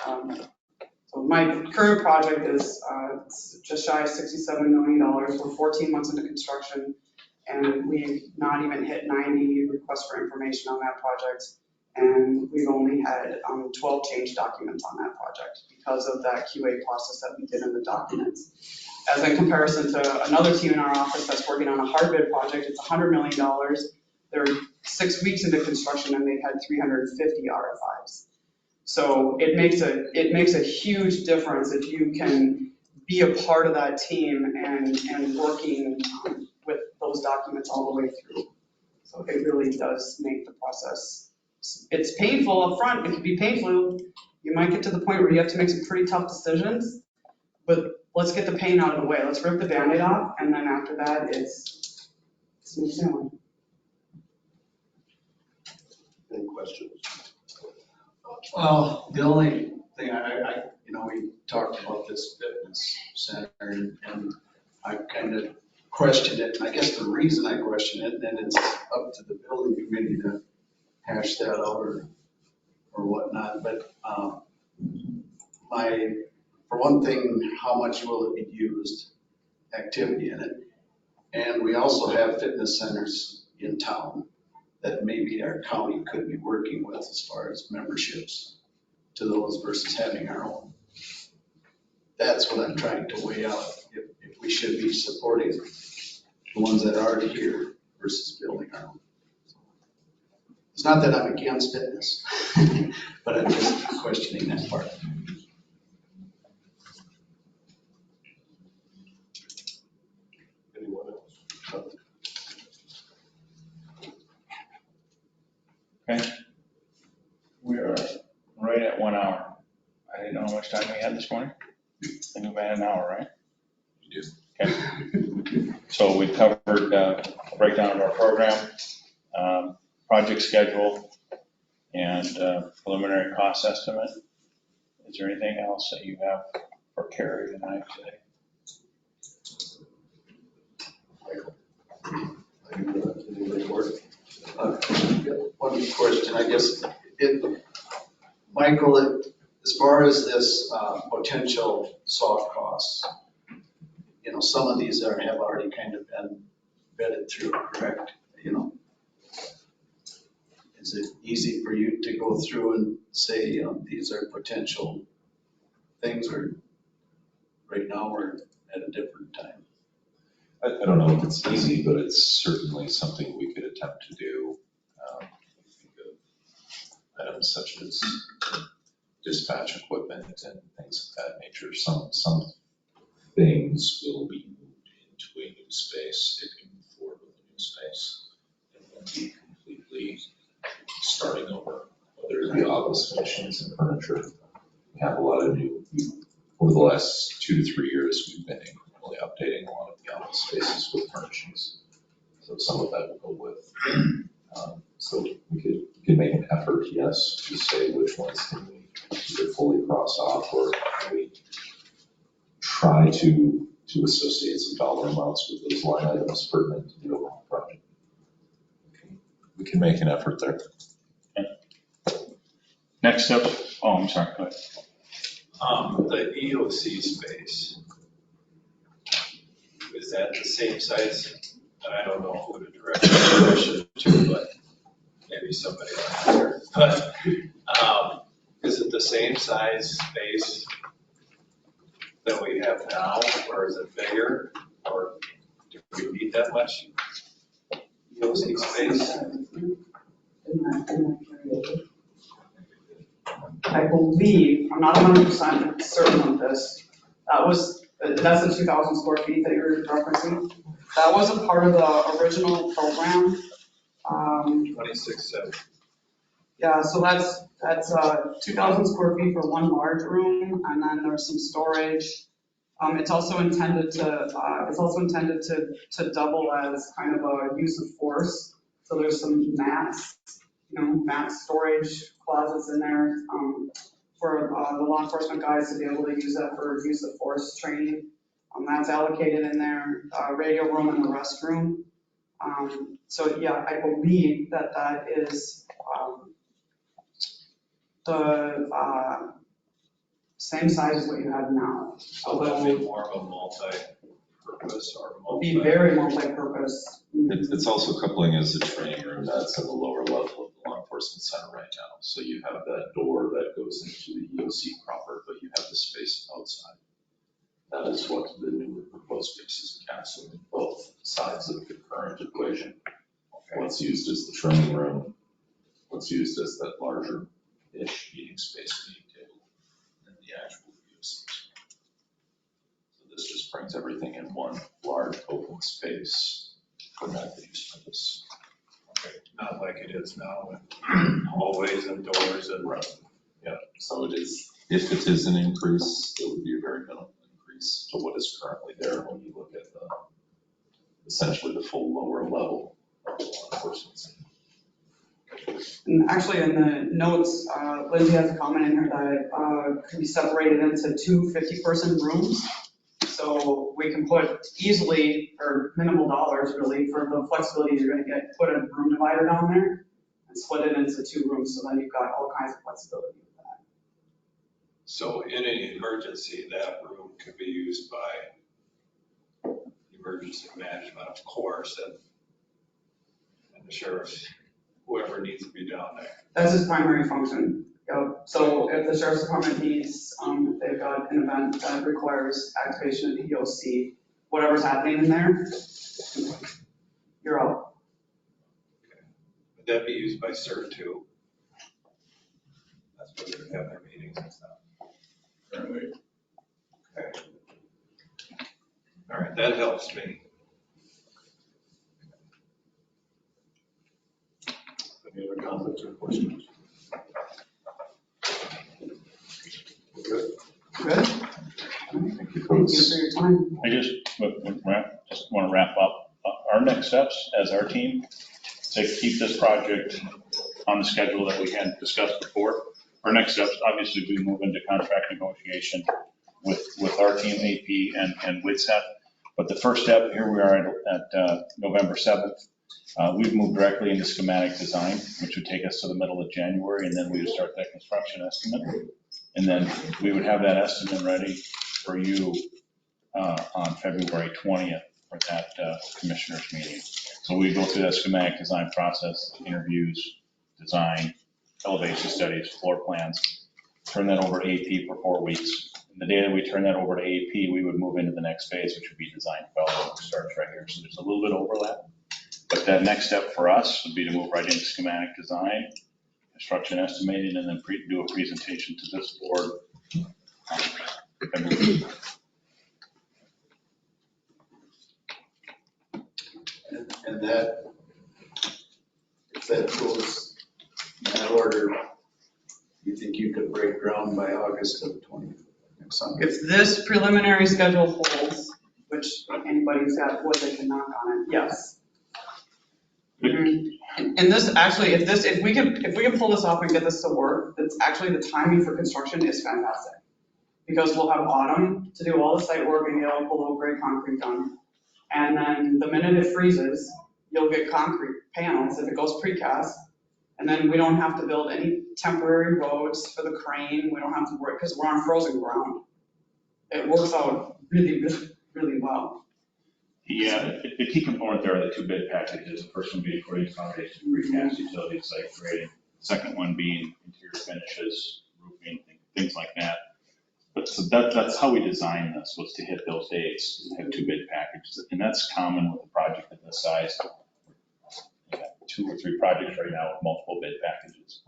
So my current project is just shy of $67 million. We're 14 months into construction, and we've not even hit 90 requests for information on that project. And we've only had 12 change documents on that project because of that QA process that we did in the documents. As in comparison to another team in our office that's working on a hard bid project, it's $100 million. They're 6 weeks into construction and they've had 350 RFIs. So it makes a huge difference if you can be a part of that team and working with those documents all the way through. So it really does make the process, it's painful up front. It can be painful. You might get to the point where you have to make some pretty tough decisions, but let's get the pain out of the way. Let's rip the Band-Aid off, and then after that, it's smooth sailing. Any questions? Well, the only thing we talked about this fitness center, and I kind of questioned it. And I guess the reason I question it, and it's up to the building committee to hash that out or whatnot. But for one thing, how much will it be used? Activity in it. And we also have fitness centers in town that maybe our county could be working with as far as memberships to those versus having our own. That's what I'm trying to weigh out, if we should be supporting the ones that are already here versus building our own. It's not that I'm against fitness, but I'm just questioning that part. Anyone else? Okay. We are right at 1 hour. I didn't know how much time we had this morning. I think we had an hour, right? You do. Okay. So we covered a breakdown of our program, project schedule, and preliminary cost estimate. Is there anything else that you have for Carrie and I today? One question, I guess, Michael, as far as this potential soft costs, some of these have already kind of been vetted through, correct? Is it easy for you to go through and say, these are potential things, or right now we're at a different time? I don't know if it's easy, but it's certainly something we could attempt to do. Think of items such as dispatch equipment and things of that nature. Some things will be moved into a new space. It can move forward with a new space. It won't be completely starting over, whether it be office machines and furniture. We have a lot of over the last 2 to 3 years, we've been incrementally updating a lot of the office spaces with furnishings. So some of that will go with. So we could make an effort, yes, to say which ones can we either fully cross off, or can we try to associate some dollar amounts with those line items pertinent to the overall project. We can make an effort there. Next up, oh, I'm sorry, go ahead. The EOC space, is that the same size? I don't know who to direct the question to, but maybe somebody will answer. But is it the same size space that we have now, or is it bigger? Or do we need that much EOC space? I believe, I'm not 100% certain of this, that's the 2,000 square feet that you're referencing. That was a part of the original program. 26.7. Yeah, so that's 2,000 square feet for one large room, and then there's some storage. It's also intended to double as kind of a use of force. So there's some mats, mat storage closets in there for the law enforcement guys to be able to use that for use of force training. That's allocated in there, radio room and the restroom. So yeah, I believe that is the same size as what you have now. So that'll be more of a multi-purpose or It'll be very multi-purpose. It's also coupling as the training room that's at the lower level of the law enforcement center right now. So you have that door that goes into the EOC proper, but you have the space outside. That is what the new proposed spaces cancel in both sides of the current equation. Okay. What's used as the training room, what's used as that larger-ish meeting space, meeting table, and the actual EOC. So this just brings everything in one large open space for method use purpose. Okay, not like it is now with hallways and doors and. Right. Yeah, so it is, if it is an increase, it would be a very minimal increase to what is currently there when you look at essentially the full lower level of the law enforcement center. And actually, in the notes, Lindsay has a comment in here that can be separated into 2 50-person rooms. So we can put easily, for minimal dollars really, for the flexibility you're going to get, put a room divider down there and split it into 2 rooms. So then you've got all kinds of flexibility with that. So in an emergency, that room could be used by emergency management, of course, and the sheriff, whoever needs to be down there. That's his primary function. Yep. So if the sheriff's department needs, if they've got an event that requires activation of the BOC, whatever's happening in there, you're out. Would that be used by CERT too? That's where they would have their meetings and stuff. Currently. Okay. All right, that helps me. Any other comments or questions? Good. Good? Thank you, Thank you folks. for your time. I just want to wrap up. Our next steps as our team to keep this project on the schedule that we had discussed before. Our next steps, obviously, we move into contract negotiation with our team, AP and WITSET. But the first step, here we are at November 7th. We've moved directly into schematic design, which would take us to the middle of January, and then we would start that construction estimate. And then we would have that estimate ready for you on February 20th for that commissioners meeting. So we go through that schematic design process, interviews, design, elevation studies, floor plans, turn that over to AP for 4 weeks. And the day that we turn that over to AP, we would move into the next phase, which would be design development, which starts right here. So there's a little bit of overlap. But that next step for us would be to move right into schematic design, construction estimating, and then do a presentation to this board. And that, if that goes in that order, you think you could break ground by August of 20 next summer? If this preliminary schedule holds, which anybody's got wood they can knock on it, yes. And this actually, if we can pull this off and get this to work, it's actually the timing for construction is fantastic. Because we'll have autumn to do all the site work and get all the low grade concrete done. And then the minute it freezes, you'll get concrete panels if it goes precast. And then we don't have to build any temporary roads for the crane. We don't have to worry because we're on frozen ground. It works out really, really, really well. Yeah, the key component there are the 2 bid packages. The first one being footing foundation, precast, utility, site grading. Second one being interior finishes, roofing, things like that. But so that's how we designed this, was to hit those dates, have 2 bid packages. And that's common with a project of this size. We got 2 or 3 projects right now with multiple bid packages.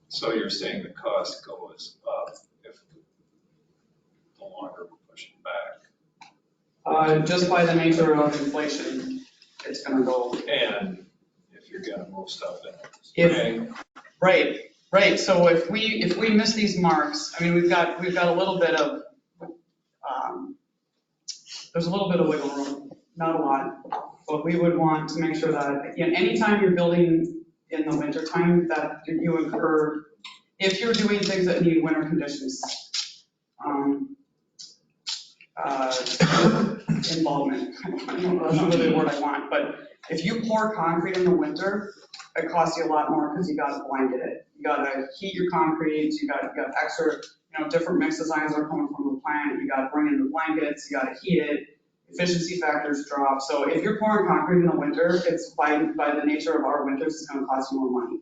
So you're saying the cost goes up if the longer we push it back? Just by the nature of inflation, it's gonna go. And if you're gonna move stuff in If- spring, Right, so if we miss these marks, I mean, we've got a little bit of, there's a little bit of wiggle room, not a lot. But we would want to make sure that, again, anytime you're building in the winter time, that you incur, if you're doing things that need winter conditions, involvement. I don't know, that's not really the word I want, but if you pour concrete in the winter, it costs you a lot more because you gotta blanket it. You gotta heat your concrete, you got extra, different mix designs are coming from the plant, you gotta bring in the blankets, you gotta heat it, efficiency factors drop. So if you're pouring concrete in the winter, it's by the nature of our winters, it's gonna cost you more money.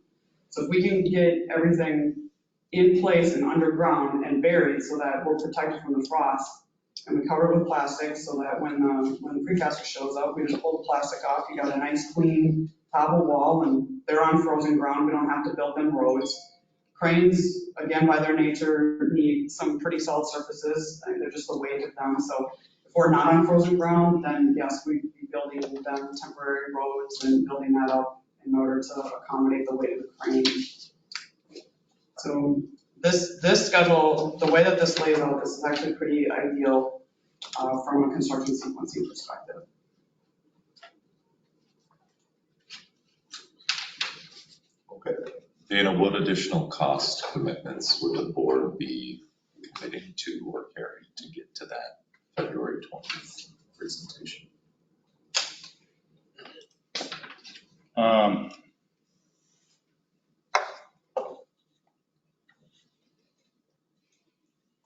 So if we can get everything in place and underground and buried so that we're protected from the frost, and we cover it with plastic so that when the precaster shows up, we just pull the plastic off, you got a nice clean top of wall, and they're on frozen ground, we don't have to build them roads. Cranes, again, by their nature, need some pretty solid surfaces, they're just the weight of them, so if we're not on frozen ground, then yes, we'd be building them temporary roads and building that up in order to accommodate the weight of the crane. So this schedule, the way that this lays out, this is actually pretty ideal from a construction sequencing perspective. Okay. Dana, what additional cost commitments would the board be committing to or carrying to get to that February 20th presentation?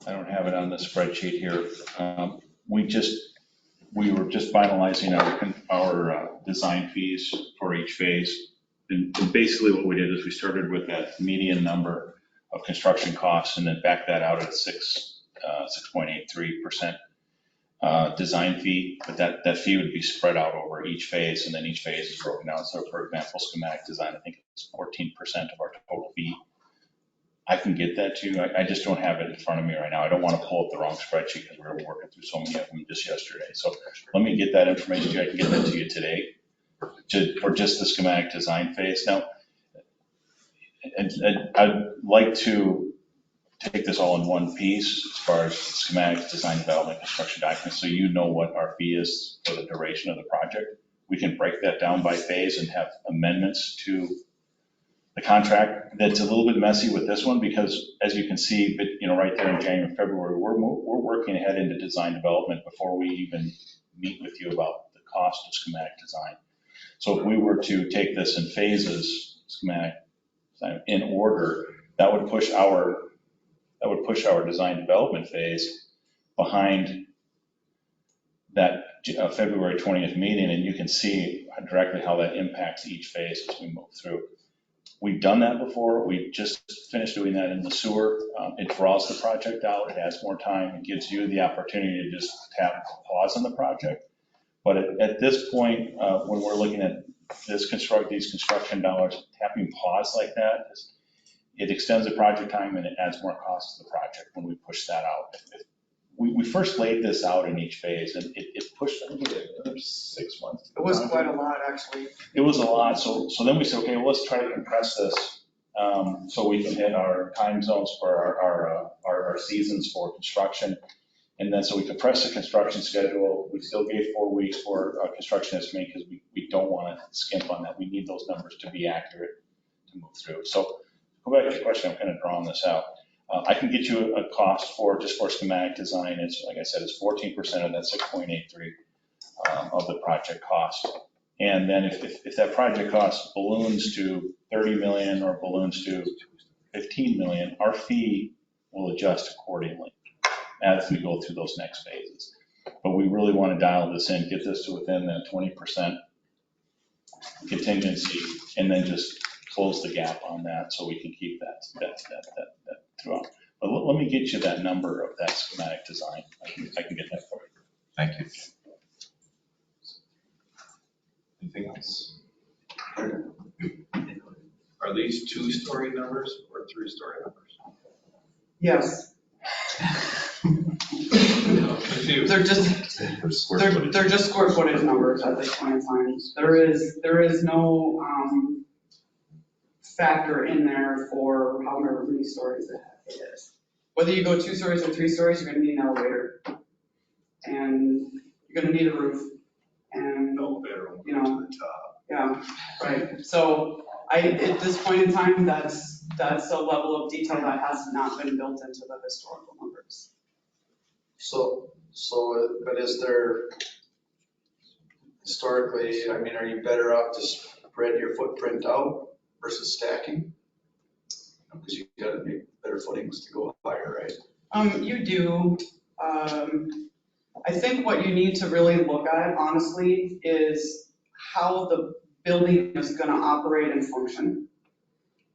I don't have it on the spreadsheet here. We were just finalizing our design fees for each phase. And basically what we did is we started with that median number of construction costs and then backed that out at 6.83% design fee, but that fee would be spread out over each phase, and then each phase is broken down. So for example, schematic design, I think it's 14% of our total fee. I can get that to you. I just don't have it in front of me right now. I don't want to pull up the wrong spreadsheet because we were working through so many of them just yesterday. So let me get that information to you. I can get that to you today for just the schematic design phase. Now, I'd like to take this all in one piece as far as schematic design development construction documents, so you know what our fee is for the duration of the project. We can break that down by phase and have amendments to the contract. That's a little bit messy with this one because, as you can see, but right there in January, February, we're working ahead into design development before we even meet with you about the cost of schematic design. So if we were to take this in phases, schematic design in order, that would push our design development phase behind that February 20th meeting, and you can see directly how that impacts each phase as we move through. We've done that before. We just finished doing that in the sewer. It draws the project out. It adds more time. It gives you the opportunity to just tap pause on the project. But at this point, when we're looking at these construction dollars, tapping pause like that, it extends the project time and it adds more cost to the project when we push that out. We first laid this out in each phase and it pushed, I think, another 6 months. It was quite a lot, actually. It was a lot. So then we said, okay, well, let's try to compress this so we can hit our time zones for our seasons for construction. And then so we compressed the construction schedule. We still gave 4 weeks for a construction estimate because we don't want to skimp on that. We need those numbers to be accurate to move through. So go back to your question. I'm kind of drawing this out. I can get you a cost for schematic design. It's, like I said, it's 14% of that 6.83 of the project cost. And then if that project cost balloons to 30 million or balloons to 15 million, our fee will adjust accordingly as we go through those next phases. But we really want to dial this in, get this to within that 20% contingency, and then just close the gap on that so we can keep that throughout. But let me get you that number of that schematic design. I can get that for you. Thank you. Anything else? Are these 2-story numbers or 3-story numbers? Yes. Confused. They're just square footage numbers at this point in time. There is no factor in there for however many stories it is. Whether you go 2 stories or 3 stories, you're gonna need an elevator. And you're gonna need a roof. And, Elevator will you go know, to the top. yeah, right. So at this point in time, that's a level of detail that has not been built into the historical numbers. But is there, historically, I mean, are you better off to spread your footprint out versus stacking? Because you gotta make better footings to go higher, right? You do. I think what you need to really look at, honestly, is how the building is gonna operate and function.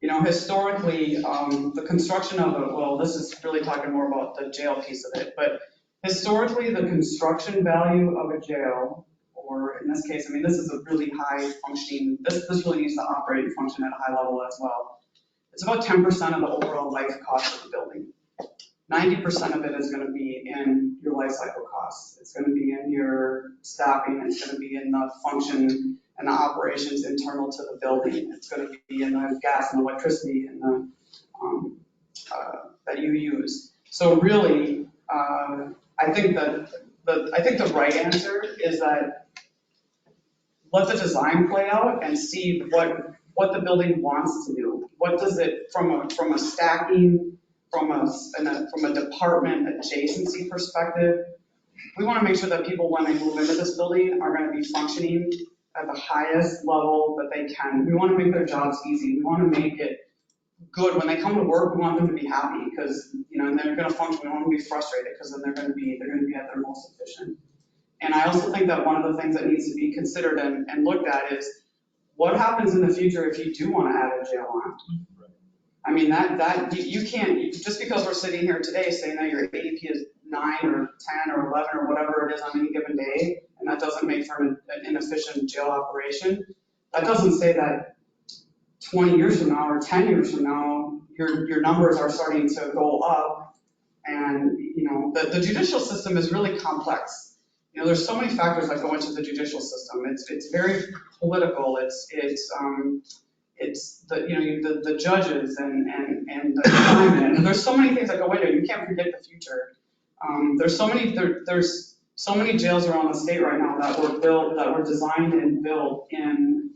Historically, the construction of it, well, this is really talking more about the jail piece of it, but historically, the construction value of a jail, or in this case, I mean, this is a really high functioning, this really needs to operate and function at a high level as well. It's about 10% of the overall life cost of the building. 90% of it is gonna be in your life cycle costs. It's gonna be in your staffing, it's gonna be in the function and the operations internal to the building. It's gonna be in the gas and electricity and the, that you use. So really, I think the right answer is that let the design play out and see what the building wants to do. What does it, from a stacking, from a department adjacency perspective, we want to make sure that people, when they move into this building, are going to be functioning at the highest level that they can. We want to make their jobs easy. We want to make it good. When they come to work, we want them to be happy because, and they're gonna function. We want them to be frustrated because then they're gonna be at their most efficient. And I also think that one of the things that needs to be considered and looked at is what happens in the future if you do want to add a jail on? I mean, you can't, just because we're sitting here today saying that your ADP is 9 or 10 or 11 or whatever it is on any given day, and that doesn't make for an inefficient jail operation, that doesn't say that 20 years from now or 10 years from now, your numbers are starting to go up. And, the judicial system is really complex. There's so many factors that go into the judicial system. It's very political. It's the judges and the climate. And there's so many things that go into it. You can't predict the future. There's so many jails around the state right now that were designed and built in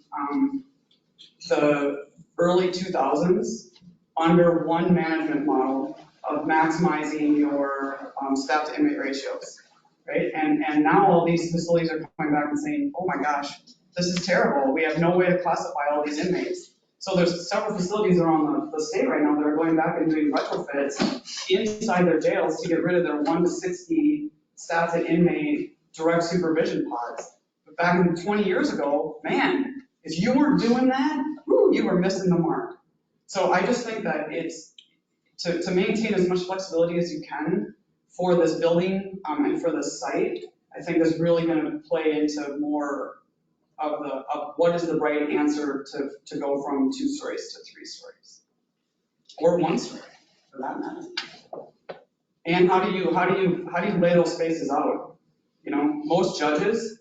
the early 2000s under one management model of maximizing your staff to inmate ratios. Right? And now all these facilities are coming back and saying, oh my gosh, this is terrible. We have no way to classify all these inmates. So there's several facilities around the state right now that are going back and doing retrofits inside their jails to get rid of their 1 to 60 staff to inmate direct supervision pods. But back in 20 years ago, man, if you weren't doing that, you were missing the mark. So I just think that it's to maintain as much flexibility as you can for this building and for this site, I think is really going to play into more of what is the right answer to go from 2 stories to 3 stories, or 1 story for that matter. And how do you lay those spaces out? Most judges,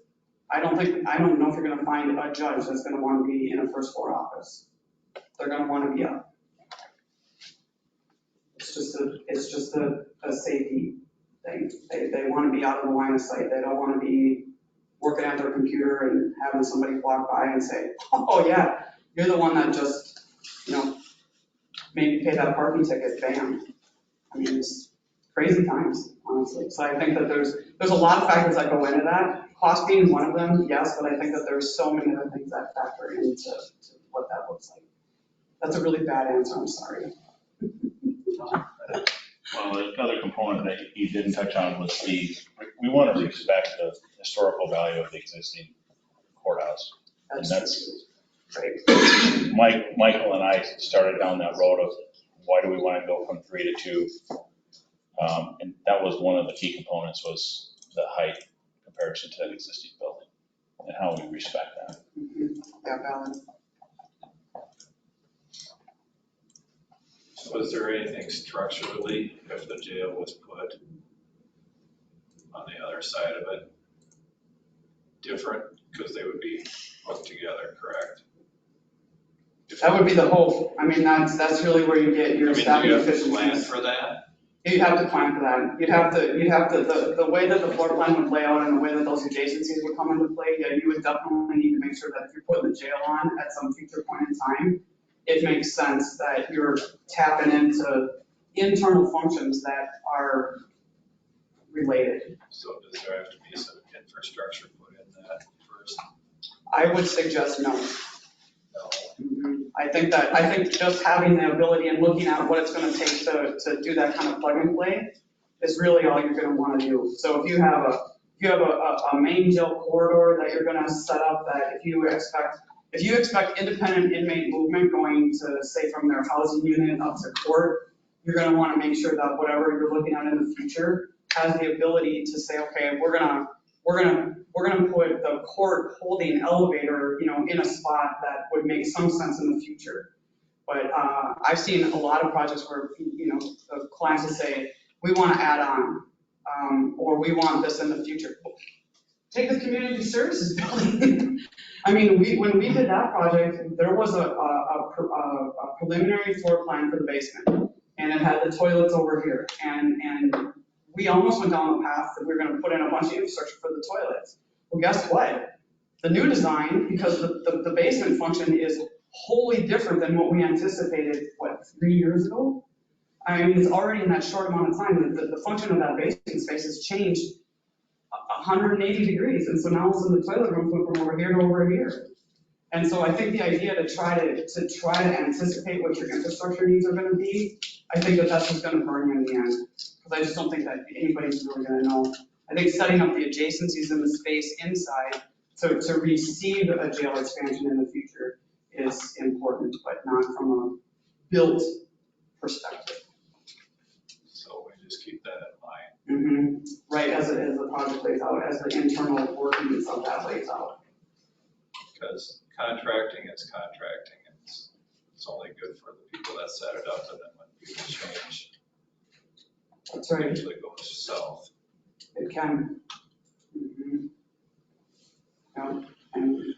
I don't know if you're going to find a judge that's going to want to be in a first floor office. They're going to want to be up. It's just a safety thing. They want to be out of the line of sight. They don't want to be working at their computer and having somebody walk by and say, oh yeah, you're the one that just, made me pay that parking ticket, bam. I mean, it's crazy times, honestly. So I think that there's a lot of factors that go into that. Cost being one of them, yes, but I think that there's so many other things that factor into what that looks like. That's a really bad answer, I'm sorry. Well, another component that you didn't touch on was we want to respect the historical value of the existing courthouse. And that's great. Michael and I started down that road of why do we want to go from 3 to 2? And that was one of the key components was the height comparison to that existing building and how we respect that. Yeah, valid. Was there anything structurally, if the jail was put on the other side of it, different? Because they would be hooked together, correct? That would be the hope. I mean, that's really where you get your staffing efficiencies. Do you have to plan for that? You'd have to plan for that. You'd have to, the way that the floor plan would lay out and the way that those adjacencies would come into play, yeah, you would definitely need to make sure that if you're putting the jail on at some future point in time, it makes sense that you're tapping into internal functions that are related. So does there have to be some infrastructure put in that first? I would suggest no. No. I think just having the ability and looking at what it's going to take to do that kind of plug and play is really all you're going to want to do. So if you have a main jail corridor that you're going to set up, that if you expect independent inmate movement going to, say, from their housing unit up to court, you're going to want to make sure that whatever you're looking at in the future has the ability to say, okay, we're gonna put the court holding elevator, in a spot that would make some sense in the future. But I've seen a lot of projects where, the clients will say, we want to add on, or we want this in the future. Take the community services building. I mean, when we did that project, there was a preliminary floor plan for the basement, and it had the toilets over here, and we almost went down the path that we were going to put in a bunch of infrastructure for the toilets. Well, guess what? The new design, because the basement function is wholly different than what we anticipated, 3 years ago? I mean, it's already in that short amount of time, the function of that basement space has changed 180 degrees. And so now all of a sudden the toilet rooms went from over here to over here. And so I think the idea to try to anticipate what your infrastructure needs are gonna be, I think that that's what's gonna burn you in the end. Because I just don't think that anybody's really gonna know. I think setting up the adjacencies in the space inside to receive a jail expansion in the future is important, but not from a built perspective. So we just keep that in mind. Right, as the project lays out, as the internal workings of that lays out. Because contracting is contracting, and it's only good for the people that set it up, and then when people change, That's right, it usually goes south. it can. Yeah, and we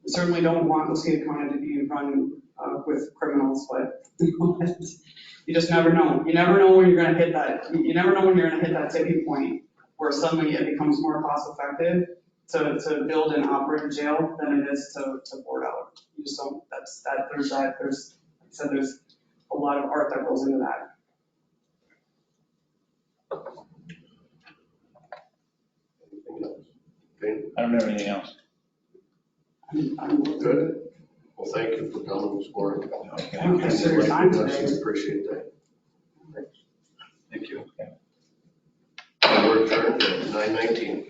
certainly don't want Osceola County to be run with criminals, but you just never know. You never know when you're gonna hit that, you never know when you're gonna hit that tipping point where suddenly it becomes more cost effective to build and operate a jail than it is to board out. You just don't, there's, like I said, there's a lot of art that goes into that. Anything else? Okay, I don't have anything else. I'm good. Well, thank you for coming this morning. Thanks for your time today. Appreciate that. Thank you. We're adjourned at 9:19.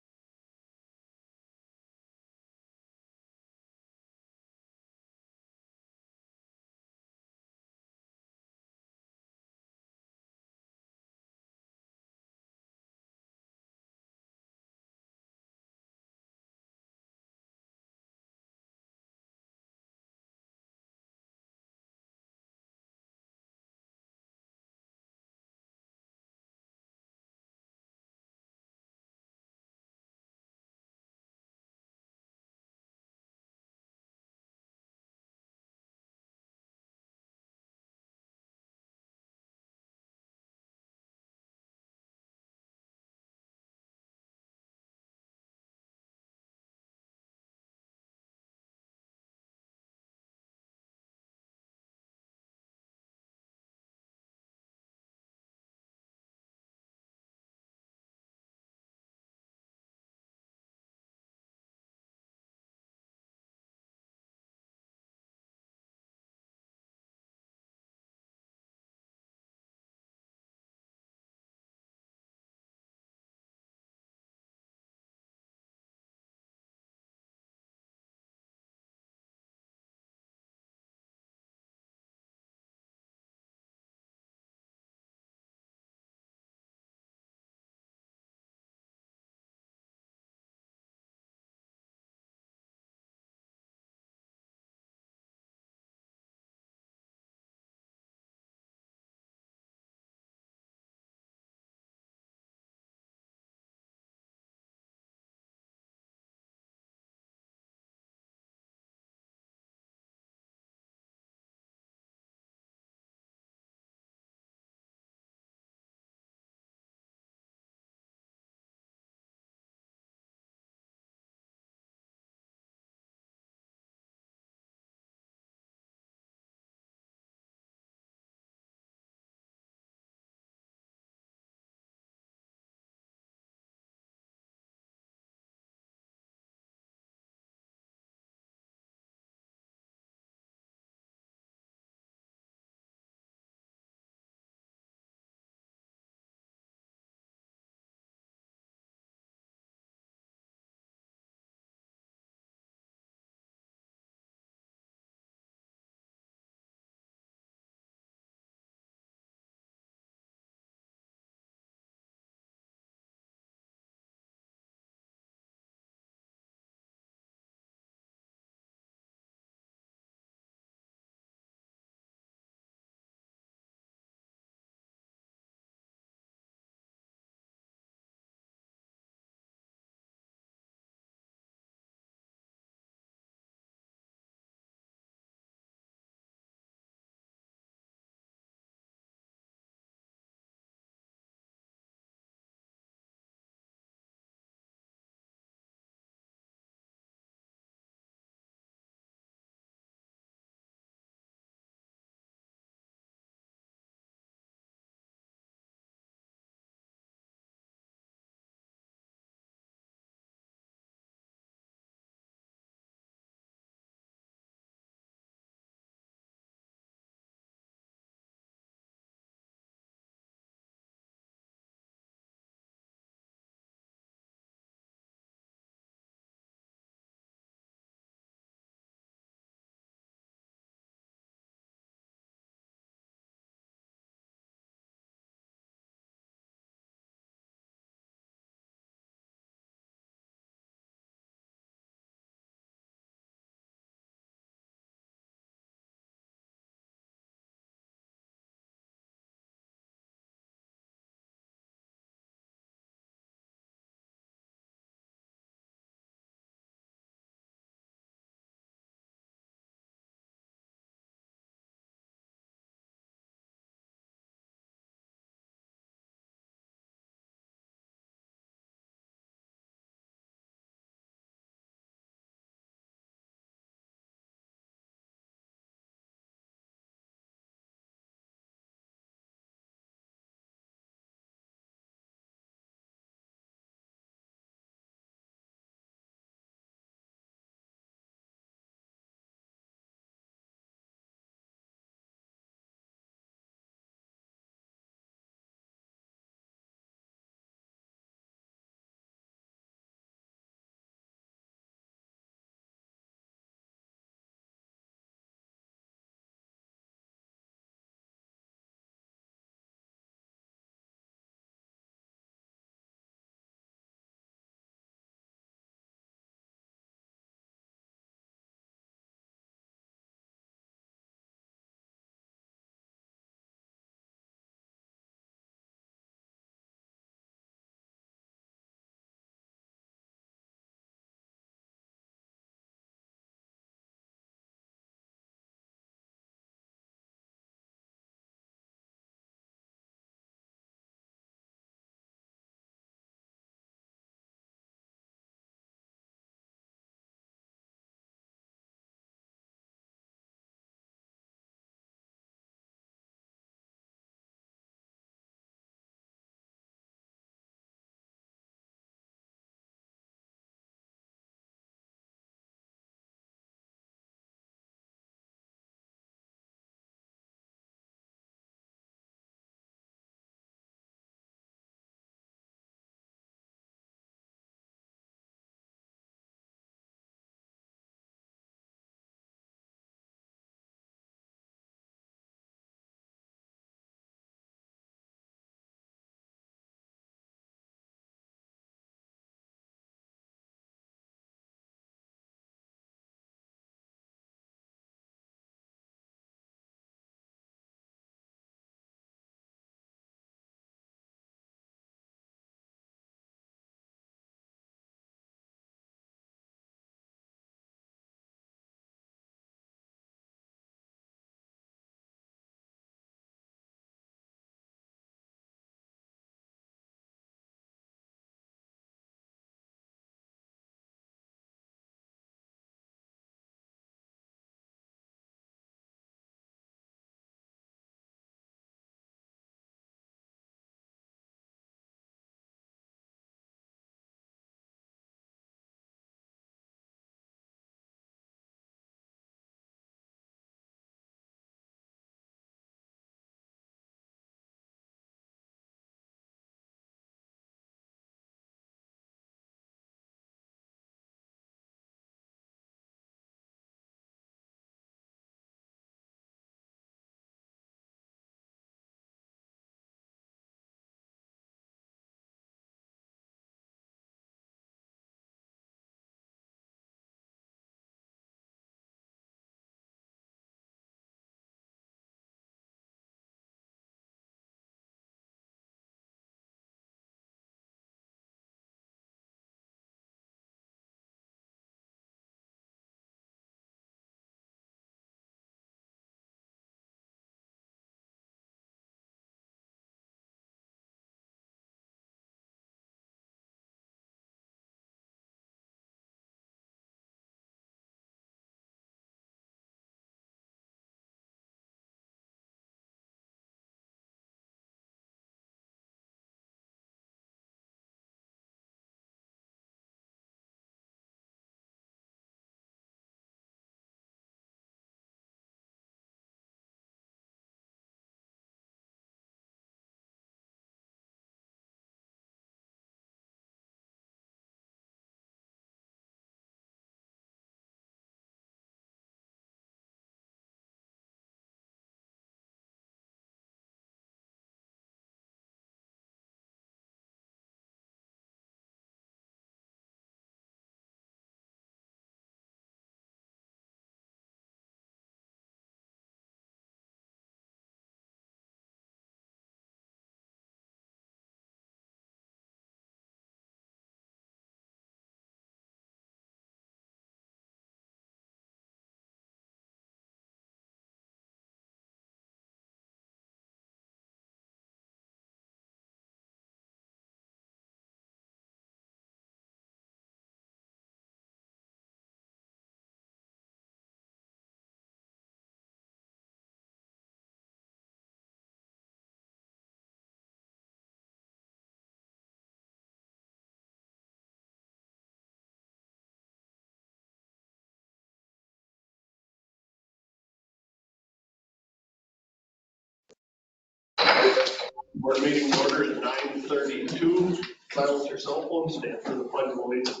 Board meeting order at 9:32. Silence your cell phone, stand for the pledge of allegiance.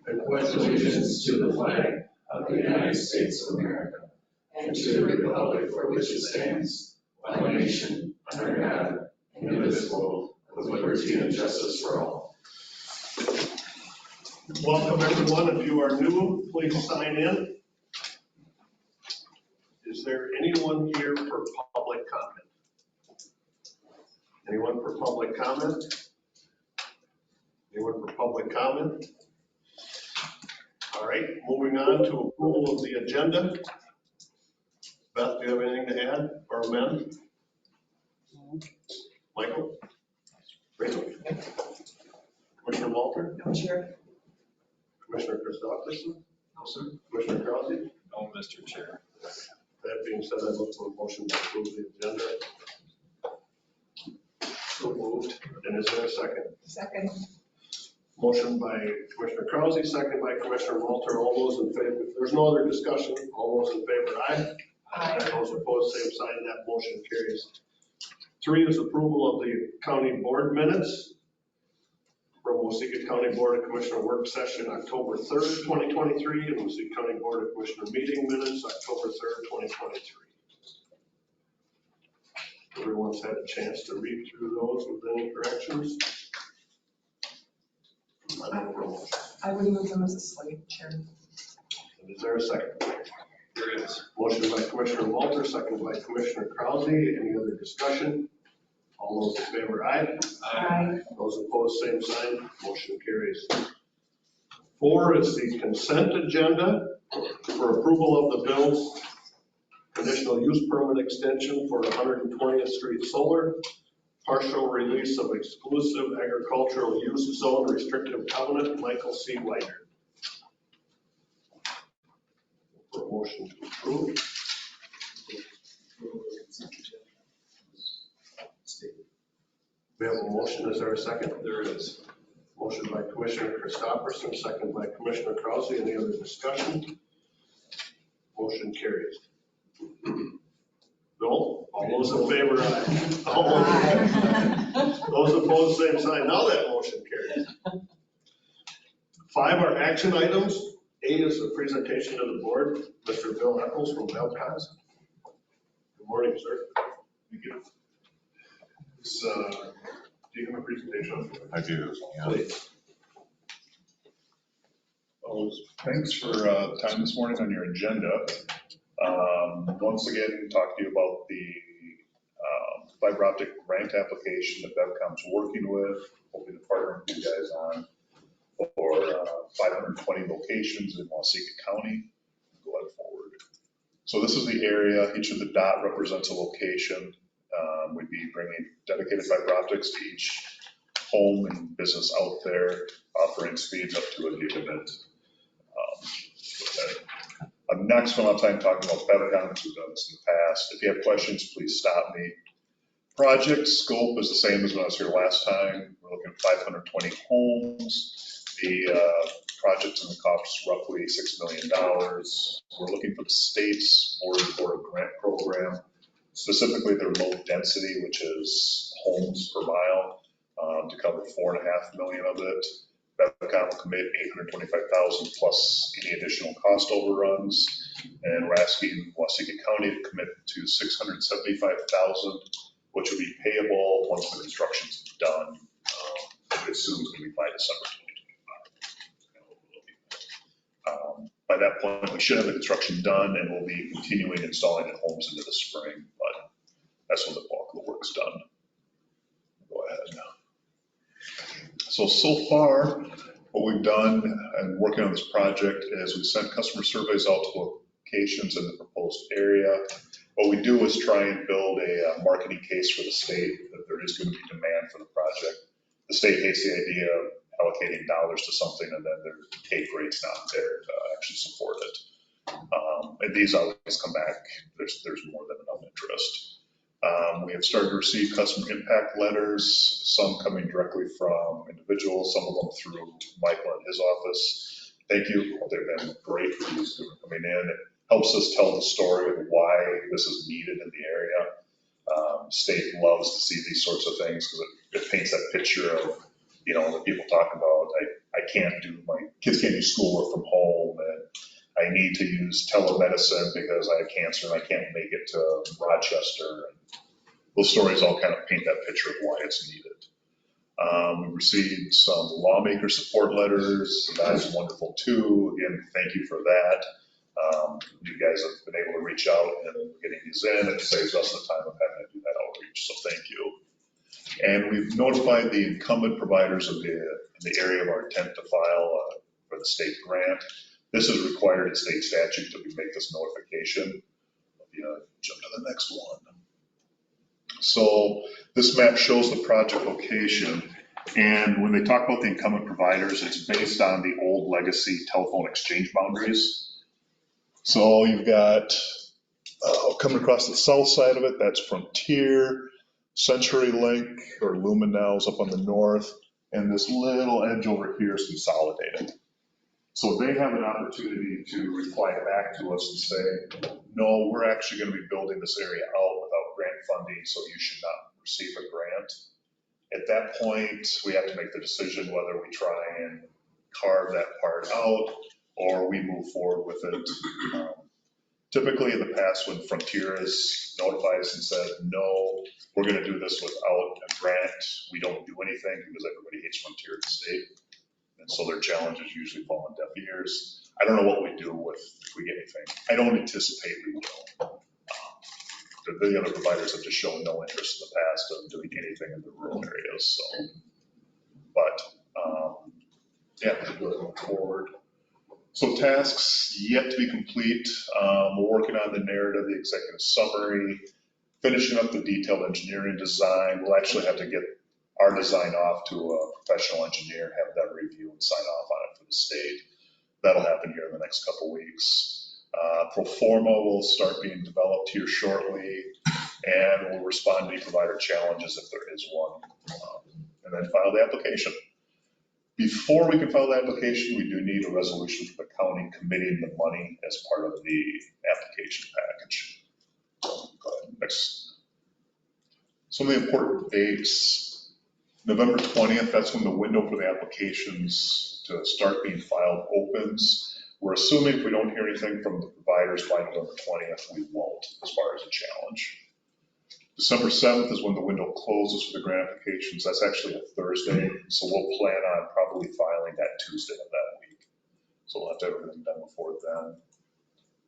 I pledge allegiance to the flag of the United States of America and to the republic for which it stands, one nation, under God, indivisible, with liberty and justice for all. Welcome, everyone. If you are new, please sign in. Is there anyone here for public comment? Anyone for public comment? Anyone for public comment? All right, moving on to approval of the agenda. Beth, do you have anything to add or amend? Michael? Rachel? Commissioner Walter? No, Chair. Commissioner Christopherson? No, sir. Commissioner Krause? No, Mr. Chair. That being said, I look for a motion to approve the agenda. So moved. And is there a second? Second. Motion by Commissioner Krause, second by Commissioner Walter. All those in favor, if there's no other discussion, all those in favor, aye. Aye. Those opposed, same sign. That motion carries. 3 is approval of the county board minutes from Waseca County Board of Commissioner work session October 3rd, 2023, and Waseca County Board of Commissioner meeting minutes October 3rd, 2023. Everyone's had a chance to read through those with any corrections? I would move them as a slate, Chair. And is there a second? There is. Motion by Commissioner Walter, second by Commissioner Krause. Any other discussion? All those in favor, aye. Aye. Those opposed, same sign. Motion carries. 4 is the consent agenda for approval of the bills. Conditional use permit extension for 120th Street Solar. Partial release of exclusive agricultural use zone restrictive covenant, Michael C. Whiter. For a motion to approve. We have a motion, is there a second? There is. Motion by Commissioner Christopherson, second by Commissioner Krause. Any other discussion? Motion carries. Bill, all those in favor, aye. Those opposed, same sign. Now that motion carries. 5 are action items. A is the presentation to the board. Mr. Bill Eccles from BOC. Good morning, sir. Thank you. Do you have a presentation? I do, yeah. Please. Thanks for time this morning on your agenda. Once again, talk to you about the fiber optic grant application that BevCom's working with, hoping to partner with you guys on for 520 locations in Waseca County going forward. So this is the area, each of the dot represents a location. We'd be bringing dedicated fiber optics to each home and business out there, offering speeds up to a gigabit. I'm not spending a lot of time talking about BevCom, we've done this in the past. If you have questions, please stop me. Project scope is the same as when I was here last time. We're looking at 520 homes. The project's going to cost roughly $6 million. We're looking for the state's board grant program, specifically their low density, which is homes per mile, to cover 4.5 million of it. BevCom will commit $825,000 plus any additional cost overruns, and we're asking Waseca County to commit to $675,000, which will be payable once the construction's done. I assume it's going to be by December 2025. By that point, we should have the construction done, and we'll be continuing installing in homes into the spring, but that's when the bulk of the work's done. Go ahead now. So far, what we've done and working on this project is we sent customer surveys out to locations in the proposed area. What we do is try and build a marketing case for the state that there is going to be demand for the project. The state hates the idea of allocating dollars to something and then their take rate's not there to actually support it. And these always come back, there's more than enough interest. We have started to receive customer impact letters, some coming directly from individuals, some of them through Michael and his office. Thank you, they've been great for these who are coming in. It helps us tell the story of why this is needed in the area. State loves to see these sorts of things because it paints that picture of, that people talk about, my kids can't do schoolwork from home, and I need to use telemedicine because I have cancer and I can't make it to Rochester. And those stories all kind of paint that picture of why it's needed. We received some lawmaker support letters. That is wonderful too. Again, thank you for that. You guys have been able to reach out and getting these in. It saves us the time of having to do that outreach, so thank you. And we've notified the incumbent providers in the area of our intent to file for the state grant. This is required in state statute that we make this notification. Jump to the next one. So this map shows the project location, and when they talk about the incumbent providers, it's based on the old legacy telephone exchange boundaries. So you've got, coming across the south side of it, that's Frontier, CenturyLink, or Lumen now is up on the north, and this little edge over here is Consolidated. So they have an opportunity to reply back to us and say, no, we're actually going to be building this area out without grant funding, so you should not receive a grant. At that point, we have to make the decision whether we try and carve that part out or we move forward with it. Typically in the past, when Frontier has notified us and said, no, we're going to do this without a grant, we don't do anything because everybody hates Frontier at the state. And so their challenges usually fall on deaf ears. I don't know what we do if we get anything. I don't anticipate we will. The other providers have just shown no interest in the past of doing anything in the rural areas. So, but yeah, we're going forward. So tasks yet to be complete. We're working on the narrative, the executive summary, finishing up the detailed engineering design. We'll actually have to get our design off to a professional engineer, have them review and sign off on it for the state. That'll happen here in the next couple weeks. Pro forma will start being developed here shortly, and we'll respond to any provider challenges if there is one, and then file the application. Before we can file the application, we do need a resolution from the county committing the money as part of the application package. Go ahead, next. Some of the important dates. November 20th, that's when the window for the applications to start being filed opens. We're assuming if we don't hear anything from the providers by November 20th, we won't as far as a challenge. December 7th is when the window closes for the grant applications. That's actually a Thursday, so we'll plan on probably filing that Tuesday of that week. So we'll have to have everything done before then.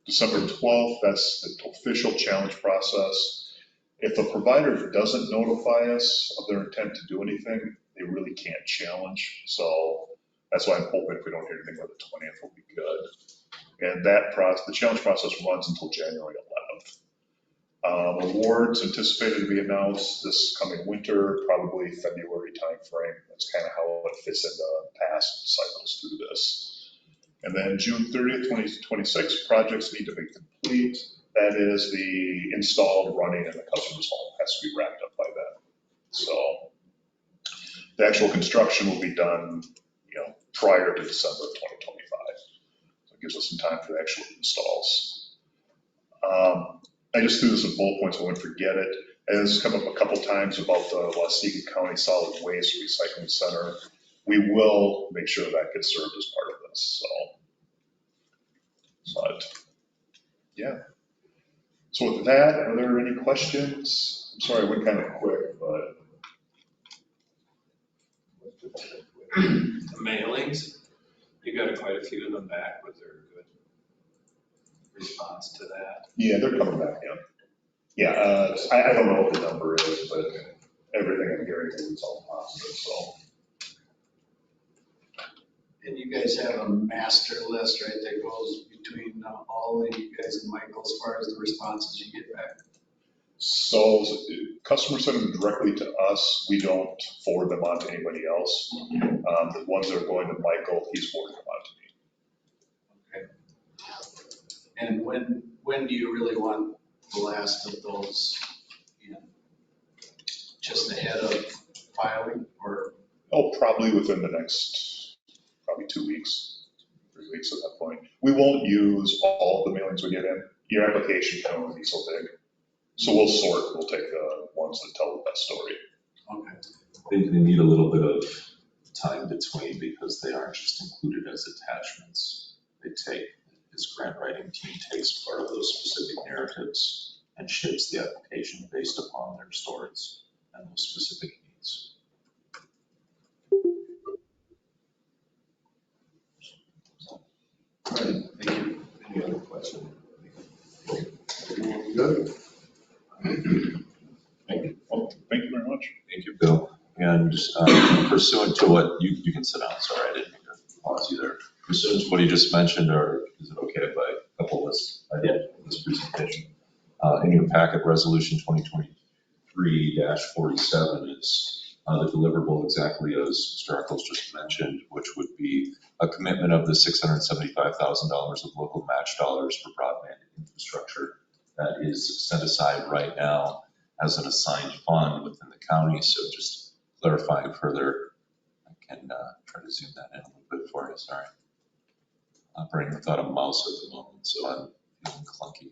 December 12th, that's the official challenge process. If a provider doesn't notify us of their intent to do anything, they really can't challenge. So that's why I'm hoping if we don't hear anything by the 20th, we'll be good. And that process, the challenge process runs until January 11th. Awards anticipated to be announced this coming winter, probably February timeframe. That's kind of how it fits into past cycles through this. And then June 30th, 2026, projects need to be complete. That is the installed, running, and the customer's home has to be wrapped up by then. So the actual construction will be done, prior to December of 2025. So it gives us some time for the actual installs. I just threw this in bullet points, so I wouldn't forget it. And this has come up a couple times about the Waukegan County Solid Waste Recycling Center. We will make sure that gets served as part of this. But yeah. So with that, are there any questions? I'm sorry, I went kind of quick, but. The mailings, you got quite a few of them back. Was there a good response to that? Yeah, they're coming back in. Yeah, I don't know what the number is, but everything I'm hearing is all positive, so. And you guys have a master list, right, that goes between all of you guys and Michael as far as the responses you get back? So customers send them directly to us. We don't forward them on to anybody else. The ones that are going to Michael, he's forwarding them on to me. Okay. And when do you really want the last of those in? Just ahead of filing, or? Oh, probably within the next, 2 weeks, 3 weeks at that point. We won't use all the mailings we get in. Your application can only be so big. So we'll sort, we'll take the ones that tell the best story. Okay. They need a little bit of time between because they aren't just included as attachments. His grant writing team takes part of those specific narratives and shapes the application based upon their stories and those specific needs. All right, thank you. Any other questions? Good. Well, thank you very much. Thank you, Bill. And pursuant to what, you can sit down, sorry, I didn't mean to pause you there. Pursuant to what you just mentioned, or is it okay if I couple this, this presentation? In your packet, resolution 2023-47 is the deliverable exactly as Mr. Eccles just mentioned, which would be a commitment of the $675,000 of local match dollars for broadband infrastructure that is set aside right now as an assigned fund within the county. So just clarifying further, I can try to zoom that in a little bit for you, sorry. Operating without a mouse at the moment, so I'm feeling clunky.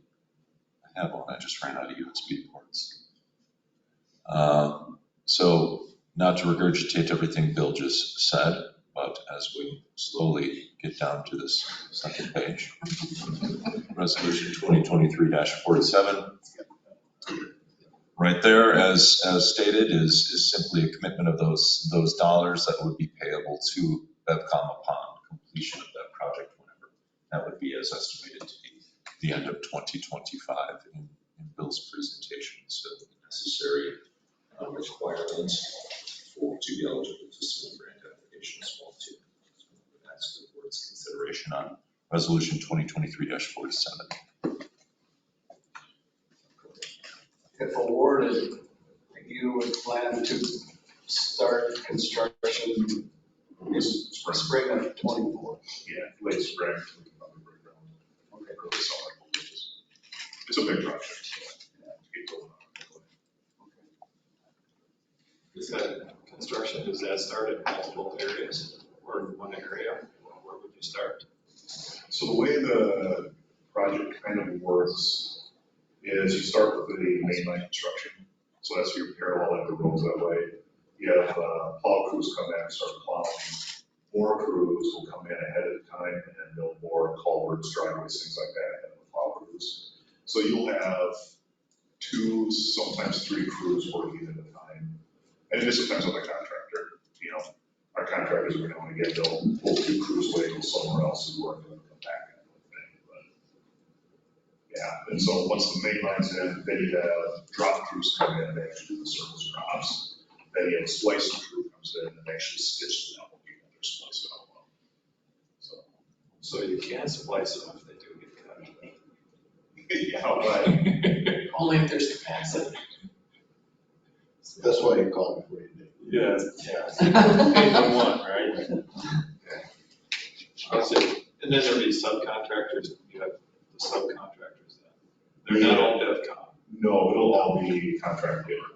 I have one, I just ran out of USB ports. So not to regurgitate everything Bill just said, but as we slowly get down to this second page, resolution 2023-47. Right there, as stated, is simply a commitment of those dollars that would be payable to BevCom upon completion of that project, whenever that would be, as estimated to be the end of 2025 in Bill's presentation. So the necessary requirements to be eligible to submit grant application as well too. So that's the board's consideration on resolution 2023-47. If awarded, you would plan to start construction in spring of 24. Yeah, late spring. Okay, early summer. It's a big project. So keep going on. Is that construction, does that start in multiple areas or in one area? Where would you start? So the way the project kind of works is you start with the main line construction. So that's your paralleling the roads that way. You have plow crews come in and start plowing. More crews will come in ahead of time and build more culverts, driveways, things like that, ahead of the plow crews. So you'll have 2, sometimes 3 crews working at a time. And it just depends on the contractor. You know, our contractors are going to get, they'll pull 2 crews away, go somewhere else and work and come back. Yeah, and so once the main line's in, then you have drop crews come in and actually do the surface drops. Then you have a splicing crew comes in and actually stitches it out, looking at their splice it out well. So you can't splice them if they do get cut. Yeah, right. Only if there's capacity. That's why you call it free. Yeah. Pay for one, right? And then there'll be subcontractors, you have the subcontractors then. They're not all DevCom. No, it'll all be contract labor.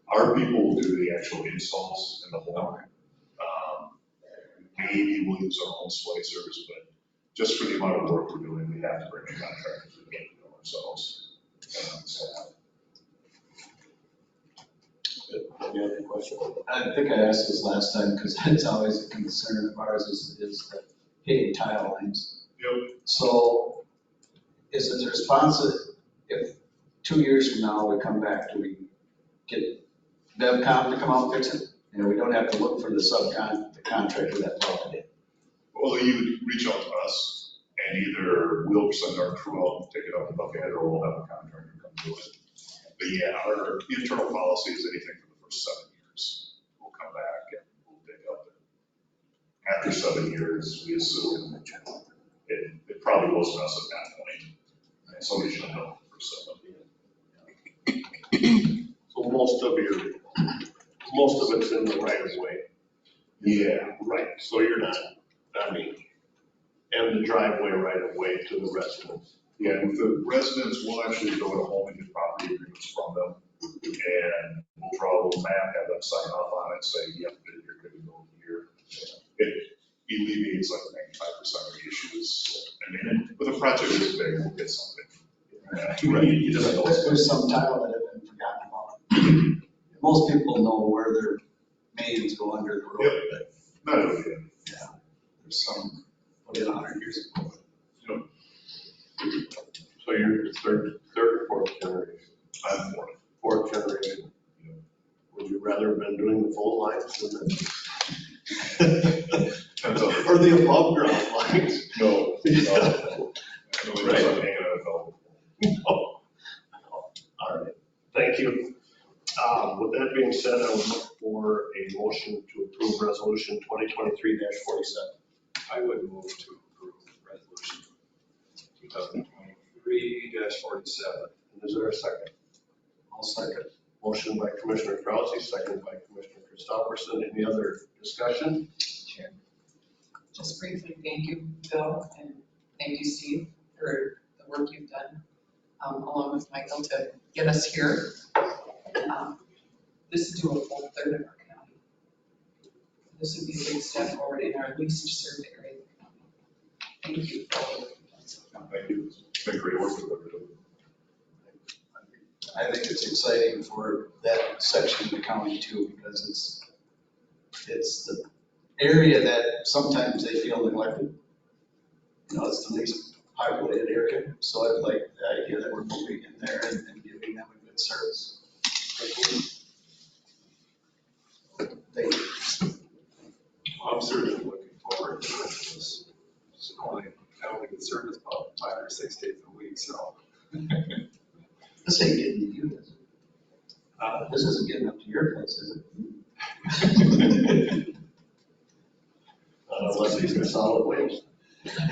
Our people will do the actual installs in the home. Maybe we'll use our own splicers, but just for the amount of work we're doing, we have to bring in contractors to do it ourselves. Any other questions? I think I asked this last time because it's always a concern of ours is the hitting tile lines. Yep. So is it the response if 2 years from now we come back, do we get BevCom to come out and fix it? And we don't have to look for the contractor that brought it Well, you would reach out to us and either we'll send our crew out and take it up the bucket or we'll have a contractor come do it. But yeah, our internal policy is anything for the first 7 years. We'll come back and we'll dig up it. After 7 years, we assume it probably wasn't us at that point. And somebody should know for 7 years. So most of it's in the right of way. Yeah, right. So you're not, and the driveway right of way to the residents. Yeah, and with the residents, we'll actually go to home and get property agreements from them. And we'll draw a little map, have them sign off on it, say, yep, you're good to go here. It alleviates like 95% of the issues. I mean, with a project this big, we'll get something. There's some tile that most people know where their mains go under the road, but Not really. there's some put in 100 years ago. So you're third or fourth generation? I'm for it. Fourth generation. Would you rather have been doing the full lines than this? Depends on- Or the above ground lines? No, no. Right. I'm hanging on a belt. All right, thank you. With that being said, I would look for a motion to approve resolution 2023-47. I would move to approve resolution 2023-47. Is there a second? I'll second. Motion by Commissioner Krause, second by Commissioner Christopherson. Any other discussion? Chair. Just briefly, thank you, Bill, and thank you, Steve, for the work you've done, along with Michael, to get us here. This is doable for a third of our county. This would be a big step forward in our least served area of the county. Thank you for all the work you've done. Thank you. It's been great working with you. I think it's exciting for that section of the county too, because it's the area that sometimes they feel neglected. It's the least populated area, so I like the idea that we're moving in there and giving them a good service. Thank you. I'm certainly looking forward to this. I only get service about 5 or 6 days a week, so. This ain't getting to you, is it? This isn't getting up to your place, is it? Unless these are solid waste.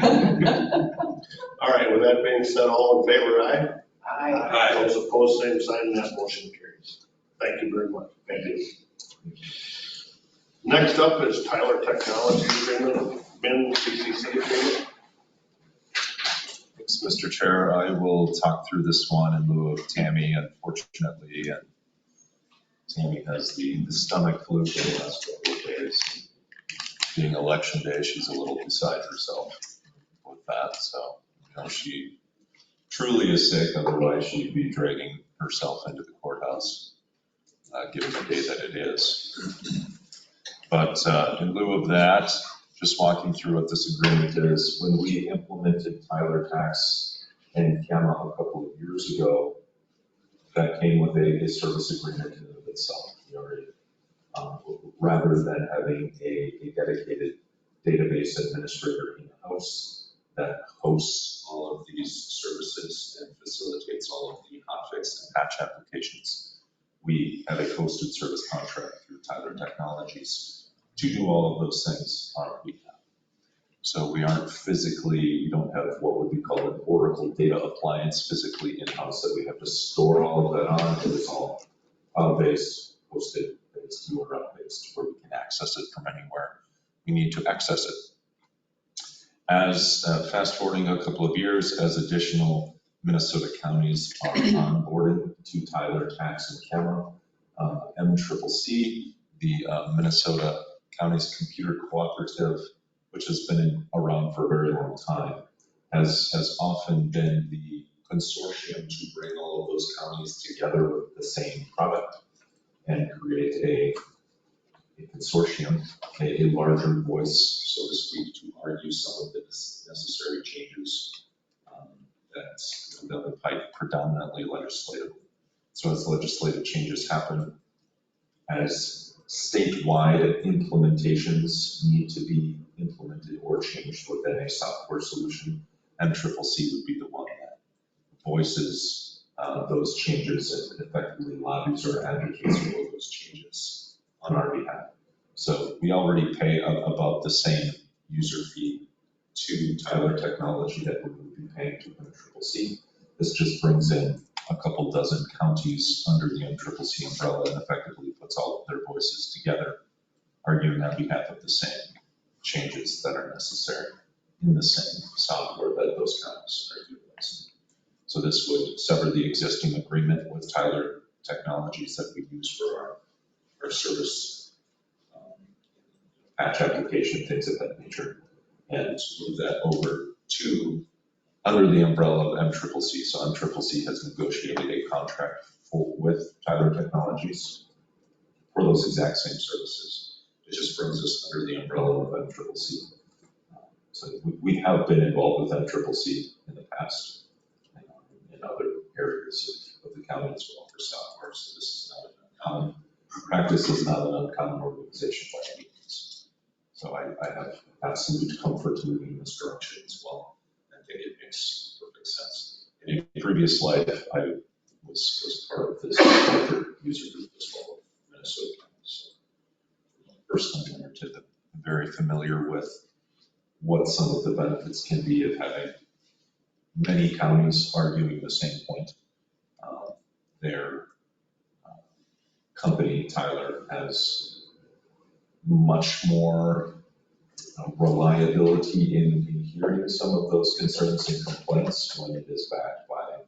All right, with that being said, all in favor, aye? Aye. Those opposed, same sign, that motion carries. Thank you very much. Thank you. Next up is Tyler Technology Agreement, BIN CCC agreement. Thanks, Mr. Chair. I will talk through this one in lieu of Tammy, unfortunately, and Tammy has the stomach flu for the last couple of days. Being election day, she's a little beside herself with that, so, she truly is sick, otherwise she'd be dragging herself into the courthouse, given the day that it is. But in lieu of that, just walking through what this agreement is, when we implemented Tyler Tax and CAMA a couple of years ago, that came with a service agreement in and of itself. We already, rather than having a dedicated database administrator in-house that hosts all of these services and facilitates all of the hotfix and patch applications, we have a hosted service contract through Tyler Technologies to do all of those things on our behalf. So we aren't physically, we don't have what would be called an Oracle data appliance physically in-house that we have to store all of that on. It is all cloud-based, hosted based, URL-based, where we can access it from anywhere we need to access it. As fast forwarding a couple of years, as additional Minnesota counties are onboarded to Tyler Tax and CAMA, MCCC, the Minnesota Counties Computer Cooperative, which has been around for a very long time, has often been the consortium to bring all of those counties together with the same product and create a consortium, a larger voice, so to speak, to argue some of the necessary changes that would pipe predominantly legislatively. So as legislative changes happen, as statewide implementations need to be implemented or changed within a software solution, MCCC would be the one that voices those changes and effectively lobbies or advocates for those changes on our behalf. So we already pay about the same user fee to Tyler Technology that we would be paying to MCCC. This just brings in a couple dozen counties under the MCCC umbrella and effectively puts all of their voices together, arguing on behalf of the same changes that are necessary in the same software that those counties are utilizing. So this would sever the existing agreement with Tyler Technologies that we use for our service patch application, things of that nature, and move that over to under the umbrella of MCCC. So MCCC has negotiated a contract with Tyler Technologies for those exact same services. It just brings us under the umbrella of MCCC. So we have been involved with MCCC in the past, in other areas of the county as well for South Park. So this is not an uncommon practice, is not an uncommon organization by any means. So I have absolute comfort moving in this direction as well. I think it makes perfect sense. In a previous life, I was part of this user group as well, Minnesota County. So personally, I'm very familiar with what some of the benefits can be of having many counties arguing the same point. Their company, Tyler, has much more reliability in hearing some of those concerns and complaints when it is backed by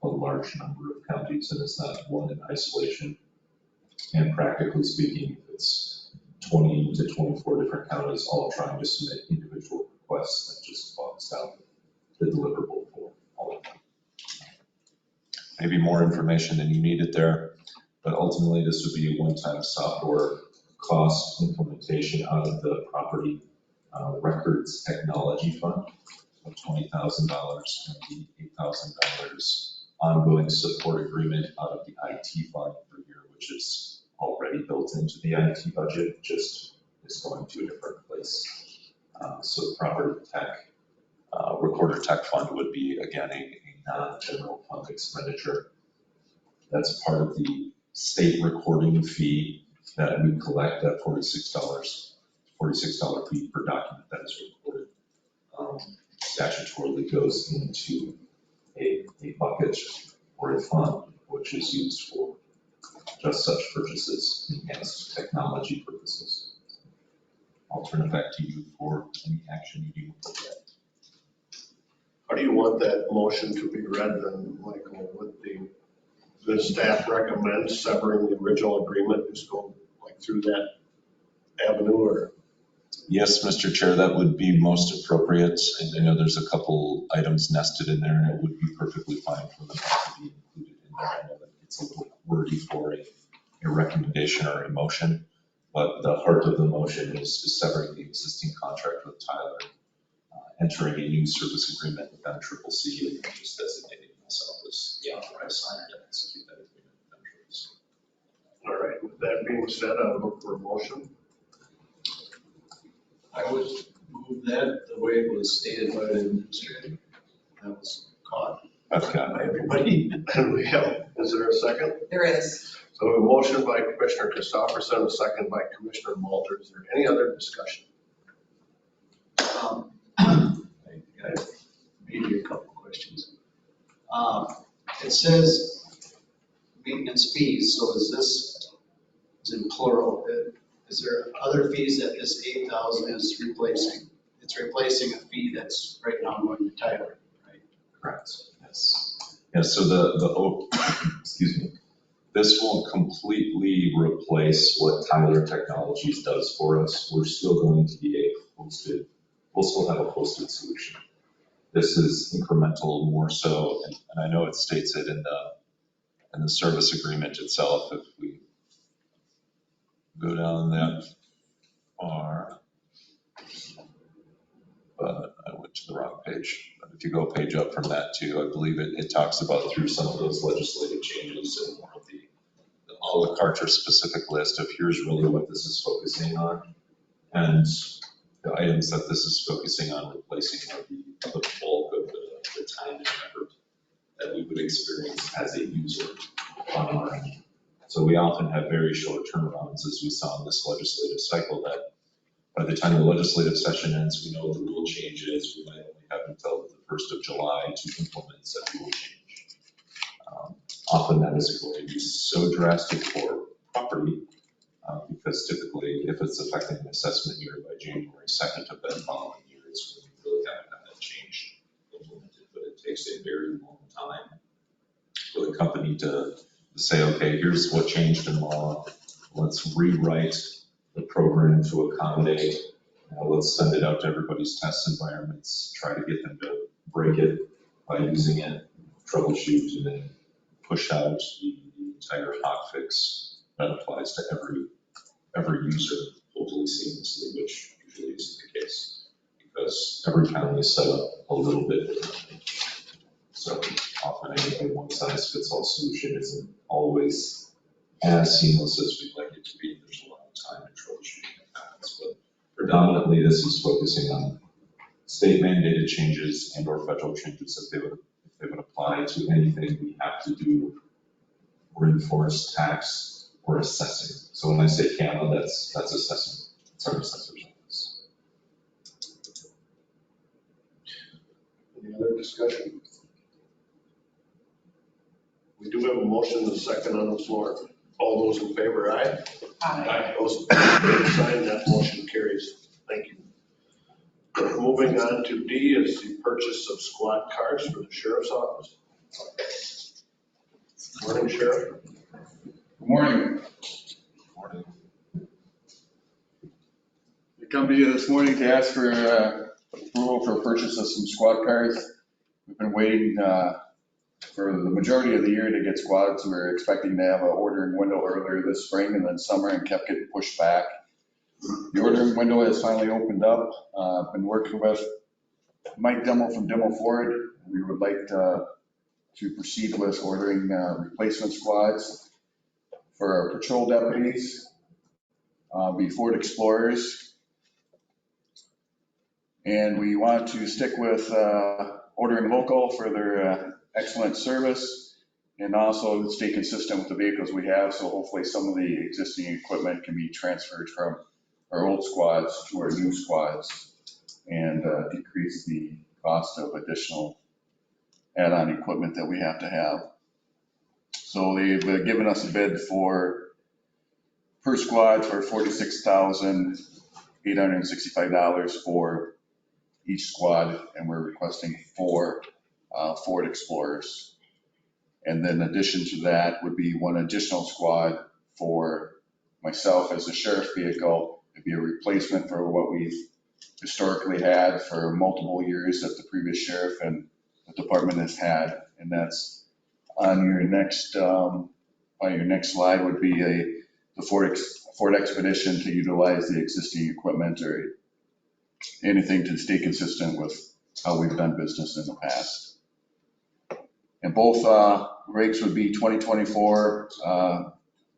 a large number of counties, and it's not one in isolation. And practically speaking, it's 20 to 24 different counties all trying to submit individual requests that just bogs down the deliverable for all of them. Maybe more information than you needed there, but ultimately this would be a one-time software cost implementation out of the property records technology fund of $20,000 and the $8,000 ongoing support agreement out of the IT fund per year, which is already built into the IT budget, just is going to a different place. So the property tech, recorder tech fund would be, again, a non-general fund expenditure. That's part of the state recording fee that we collect at $46 fee per document that is recorded. Statutorily goes into a bucket or a fund, which is used for just such purchases, enhanced technology purposes. I'll turn it back to you for any action you do with that. How do you want that motion to be read then, Michael? Would the staff recommend severing the original agreement, just go like through that avenue, or? Yes, Mr. Chair, that would be most appropriate. And I know there's a couple items nested in there, and it would be perfectly fine for them to be included in there. I know that it's a little wordy for a recommendation or a motion, but the heart of the motion is severing the existing contract with Tyler, entering a new service agreement with MCCC, and just designating myself as the authorized signer to execute that agreement with MCCC. All right, with that being said, I'll look for a motion. I would move that the way it was stated by the administrator. That was caught I've got by everybody. And we have, is there a second? There is. So a motion by Commissioner Christopherson, a second by Commissioner Malter. Is there any other discussion? I got maybe a couple questions. It says maintenance fees, so is in plural? Is there other fees that this 8,000 is replacing? It's replacing a fee that's right now going to Tyler, right? Correct, yes. Yeah, so excuse me, this won't completely replace what Tyler Technologies does for us. We're still going to be we'll still have a hosted solution. This is incremental more so, and I know it states it in the service agreement itself. If we go down that far, but I went to the wrong page. But if you go a page up from that too, I believe it talks about through some of those legislative changes and more of the a la carte or specific list of here's really what this is focusing on. And the items that this is focusing on replacing are the bulk of the time and effort that we would experience as a user on our end. So we often have very short turnarounds, as we saw in this legislative cycle, that by the time the legislative session ends, we know the rule changes. We might only have until the 1st of July to implement said rule change. Often that is going to be so drastic for property, because typically if it's affecting an assessment year by January 2nd of that following year, it's when we really haven't had that change implemented, but it takes a very long time for the company to say, okay, here's what changed in law. Let's rewrite the program to accommodate. Let's send it out to everybody's test environments, try to get them to break it by using it, troubleshoot, and then push out the entire hotfix that applies to every user hopefully seamlessly, which usually isn't the case, because every county is set up a little bit differently. So often a one-size-fits-all solution isn't always as seamless as we'd like it to be. There's a lot of time and troubleshooting that happens, but predominantly this is focusing on state mandated changes and or federal changes if they would apply to anything we have to do or enforce, tax, or assessing. So when I say CAMA, that's assessing. It's our assessor's office. Any other discussion? We do have a motion and a second on the floor. All those in favor, aye? Aye. Those opposed, sign, that motion carries. Thank you. Moving on to D is the purchase of squad cars for the sheriff's office. Morning, Sheriff. Good morning. Morning. I come to you this morning to ask for approval for purchase of some squad cars. We've been waiting for the majority of the year to get squads. We were expecting to have an ordering window earlier this spring and then summer and kept getting pushed back. The ordering window has finally opened up. I've been working with Mike Demo from Demo Ford. We would like to proceed with ordering replacement squads for our patrol deputies, be Ford Explorers. And we want to stick with ordering local for their excellent service and also stay consistent with the vehicles we have. So hopefully some of the existing equipment can be transferred from our old squads to our new squads and decrease the cost of additional add-on equipment that we have to have. So they've given us a bid per squad for $46,865 for each squad, and we're requesting 4 Ford Explorers. And then in addition to that would be 1 additional squad for myself as a sheriff vehicle. It'd be a replacement for what we've historically had for multiple years that the previous sheriff and the department has had. And that's on your next slide would be the Ford Expedition to utilize the existing equipment or anything to stay consistent with how we've done business in the past. And both rigs would be 2024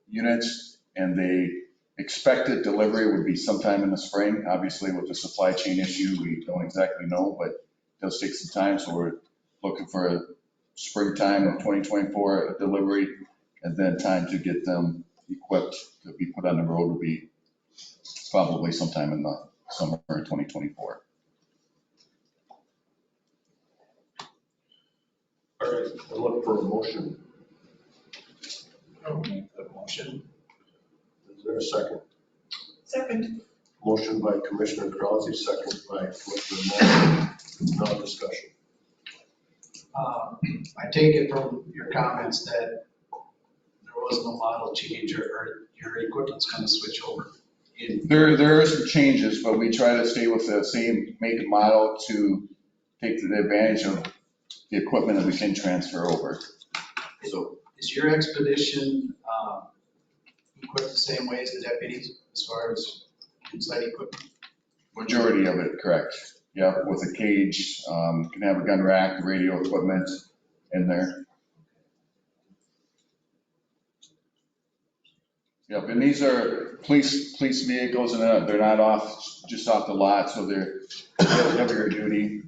units, and the expected delivery would be sometime in the spring. Obviously, with the supply chain issue, we don't exactly know, but it does take some time. So we're looking for a springtime of 2024 delivery, and then time to get them equipped to be put on the road will be probably sometime in the summer of 2024. All right, I look for a motion. I'll make the motion. Is there a second? Second. Motion by Commissioner Krause, second by Commissioner Moore. No discussion. I take it from your comments that there was no model change or your equipment's gonna switch over. There are some changes, but we try to stay with the same make and model to take the advantage of the equipment that we can transfer over. So is your Expedition equipped the same way as the deputies as far as inside equipment? Majority of it, correct. Yeah, with a cage, can have a gun rack, radio equipment in there. Yep, and these are police vehicles, and they're not just off the lot, so they're heavier duty,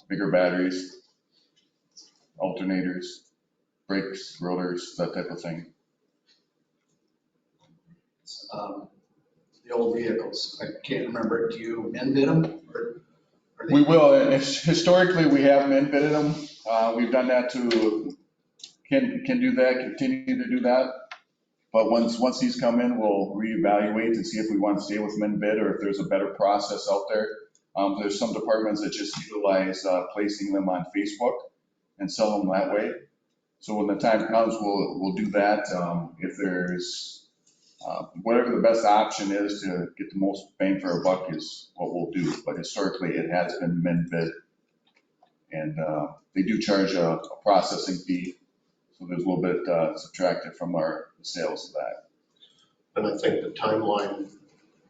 bigger batteries, alternators, brakes, rotors, that type of thing. The old vehicles, I can't remember, do you min bid them? Or are they- We will, and historically, we have min bidded them. We've done that can do that, continue to do that. But once these come in, we'll reevaluate and see if we want to stay with min bid or if there's a better process out there. There's some departments that just utilize placing them on Facebook and sell them that way. So when the time comes, we'll do that. If there's whatever the best option is to get the most bang for our buck is what we'll do. But historically, it has been min bid, and they do charge a processing fee. So there's a little bit subtracted from our sales of that. And I think the timeline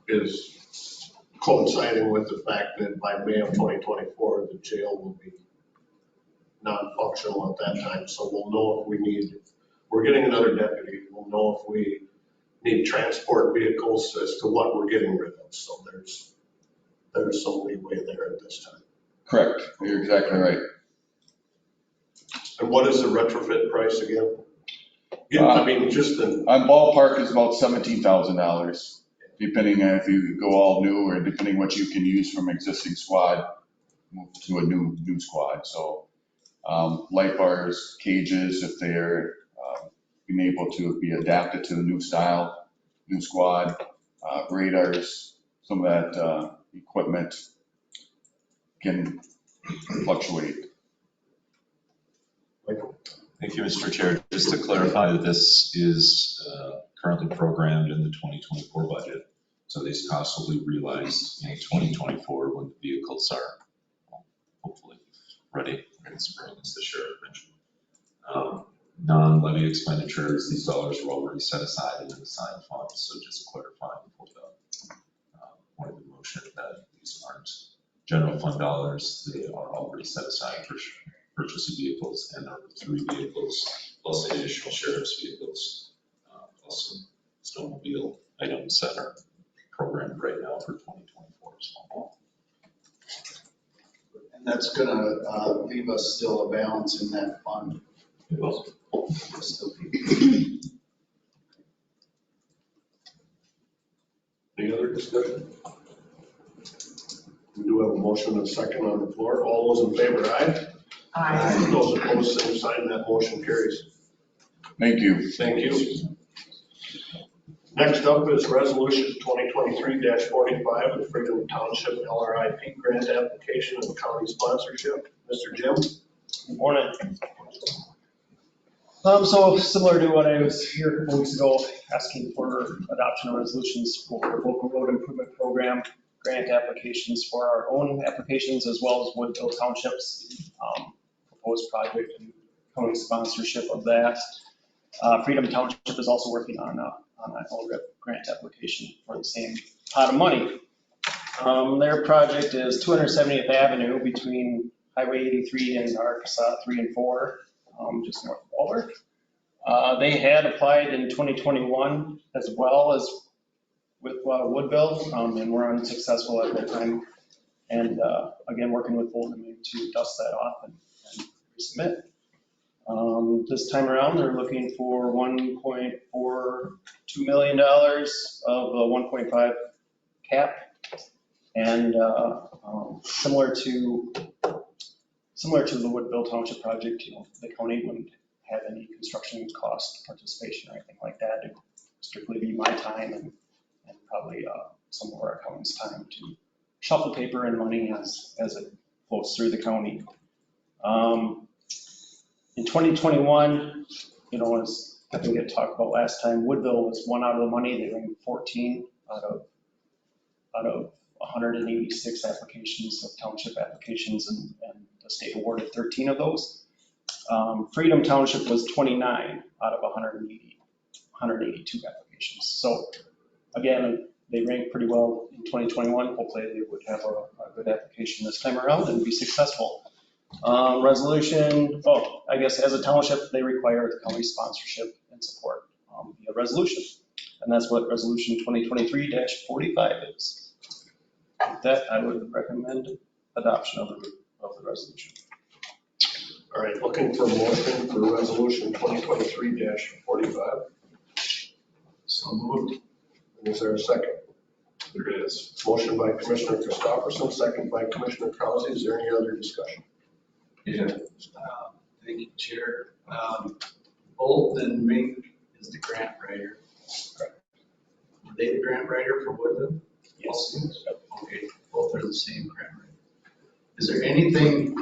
is coinciding with the fact that by May of 2024, the jail will be non-functional at that time. So we'll know if we need, we're getting another deputy. We'll know if we need transport vehicles as to what we're getting rid of. So there's some leeway there at this time. Correct, you're exactly right. And what is the retrofit price again? Yeah, I mean, just the, On ballpark is about $17,000, depending on if you go all new or depending what you can use from existing squad, move to a new squad. So light bars, cages, if they're being able to be adapted to the new style, new squad, radars, some of that equipment can fluctuate. Thank you, Mr. Chair. Just to clarify that this is currently programmed in the 2024 budget. So these costs will be realized in 2024 when the vehicles are hopefully ready in spring, as the sheriff mentioned. Non-levy expenditures, these dollars were already set aside in the assigned funds. So just clarifying for the point of the motion that these aren't general fund dollars. They are already set aside for purchase of vehicles, and there are 3 vehicles plus additional sheriff's vehicles, plus some snowmobile items that are programmed right now for 2024 as well. And that's gonna leave us still a balance in that fund. It will. any other discussion? We do have a motion and a second on the floor. All those in favor, aye? Aye. Those opposed, same sign. That motion carries. Thank you. Thank you. Next up is resolution 2023-45, the Freedom Township LRIP grant application and county sponsorship. Mr. Jim? Good morning. So similar to what I was here a couple weeks ago, asking for adoption of resolutions for local road improvement program, grant applications for our own applications, as well as Woodville Township's proposed project and county sponsorship of that. Freedom Township is also working on an LRIP grant application for the same pot of money. Their project is 270th Avenue between Highway 83 and Arkansas 3 and 4, just north of Waller. They had applied in 2021 as well as with Woodville, and were unsuccessful at that time. And again, working with Oldham to dust that off and resubmit. This time around, they're looking for $1.42 million of a 1.5 cap. And similar to the Woodville Township project, the county wouldn't have any construction cost participation or anything like that. It would strictly be my time and probably some of our accountants' time to shuffle paper and money as it flows through the county. In 2021, as I think I talked about last time, Woodville was 1 out of the money. They ranked 14 out of 186 applications of township applications, and the state awarded 13 of those. Freedom Township was 29 out of 182 applications. So again, they ranked pretty well in 2021. Hopefully they would have a good application this time around and be successful. Resolution, I guess as a township, they require the county sponsorship and support via resolution. And that's what resolution 2023-45 is. With that, I would recommend adoption of the resolution. All right, looking for a motion for resolution 2023-45. So moved. Is there a second? There is. Motion by Commissioner Christopherson, second by Commissioner Krause. Is there any other discussion? Yeah. Thank you, Chair. Bolt and Mink is the grant writer. Are they the grant writer for Woodville? Yes. Okay, both are the same grant writer. Is there anything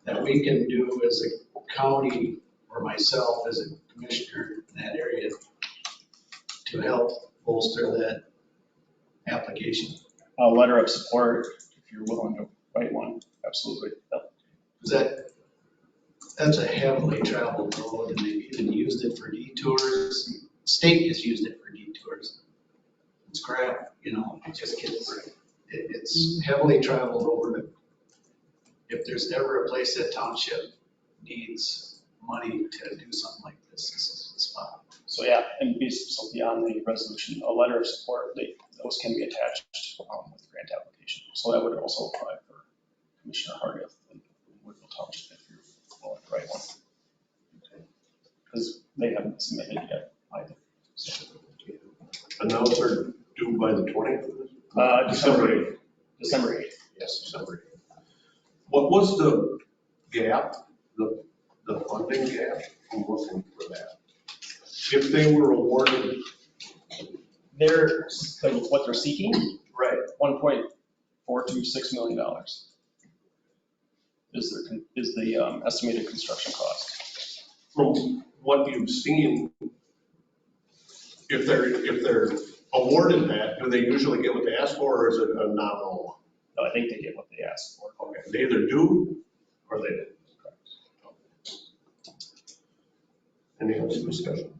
that we can do as a county or myself as a commissioner in that area to help bolster that application? A letter of support, if you're willing to write one, absolutely. Yep. Is that That's a heavily traveled road, and they've even used it for detours. State has used it for detours. It's gravel, you know, it just gets, it's heavily traveled over to, if there's ever a place that township needs money to do something like this is the spot. So yeah, and so beyond the resolution, a letter of support, those can be attached with grant application. So that would also apply for Commissioner Hardeth and Woodville Township if you're willing to write one. Because they haven't submitted yet either. So, And now they're due by the 20th? December 8th. December 8th. Yes, December 8th. What was the gap, the funding gap? I'm looking for that. If they were awarded. They're, what they're seeking, Right. $1.426 million is the estimated construction cost. From what you've seen, if they're awarded that, do they usually get what they ask for, or is it a nominal? No, I think they get what they asked for. Okay, they either do or they didn't. Any other discussion?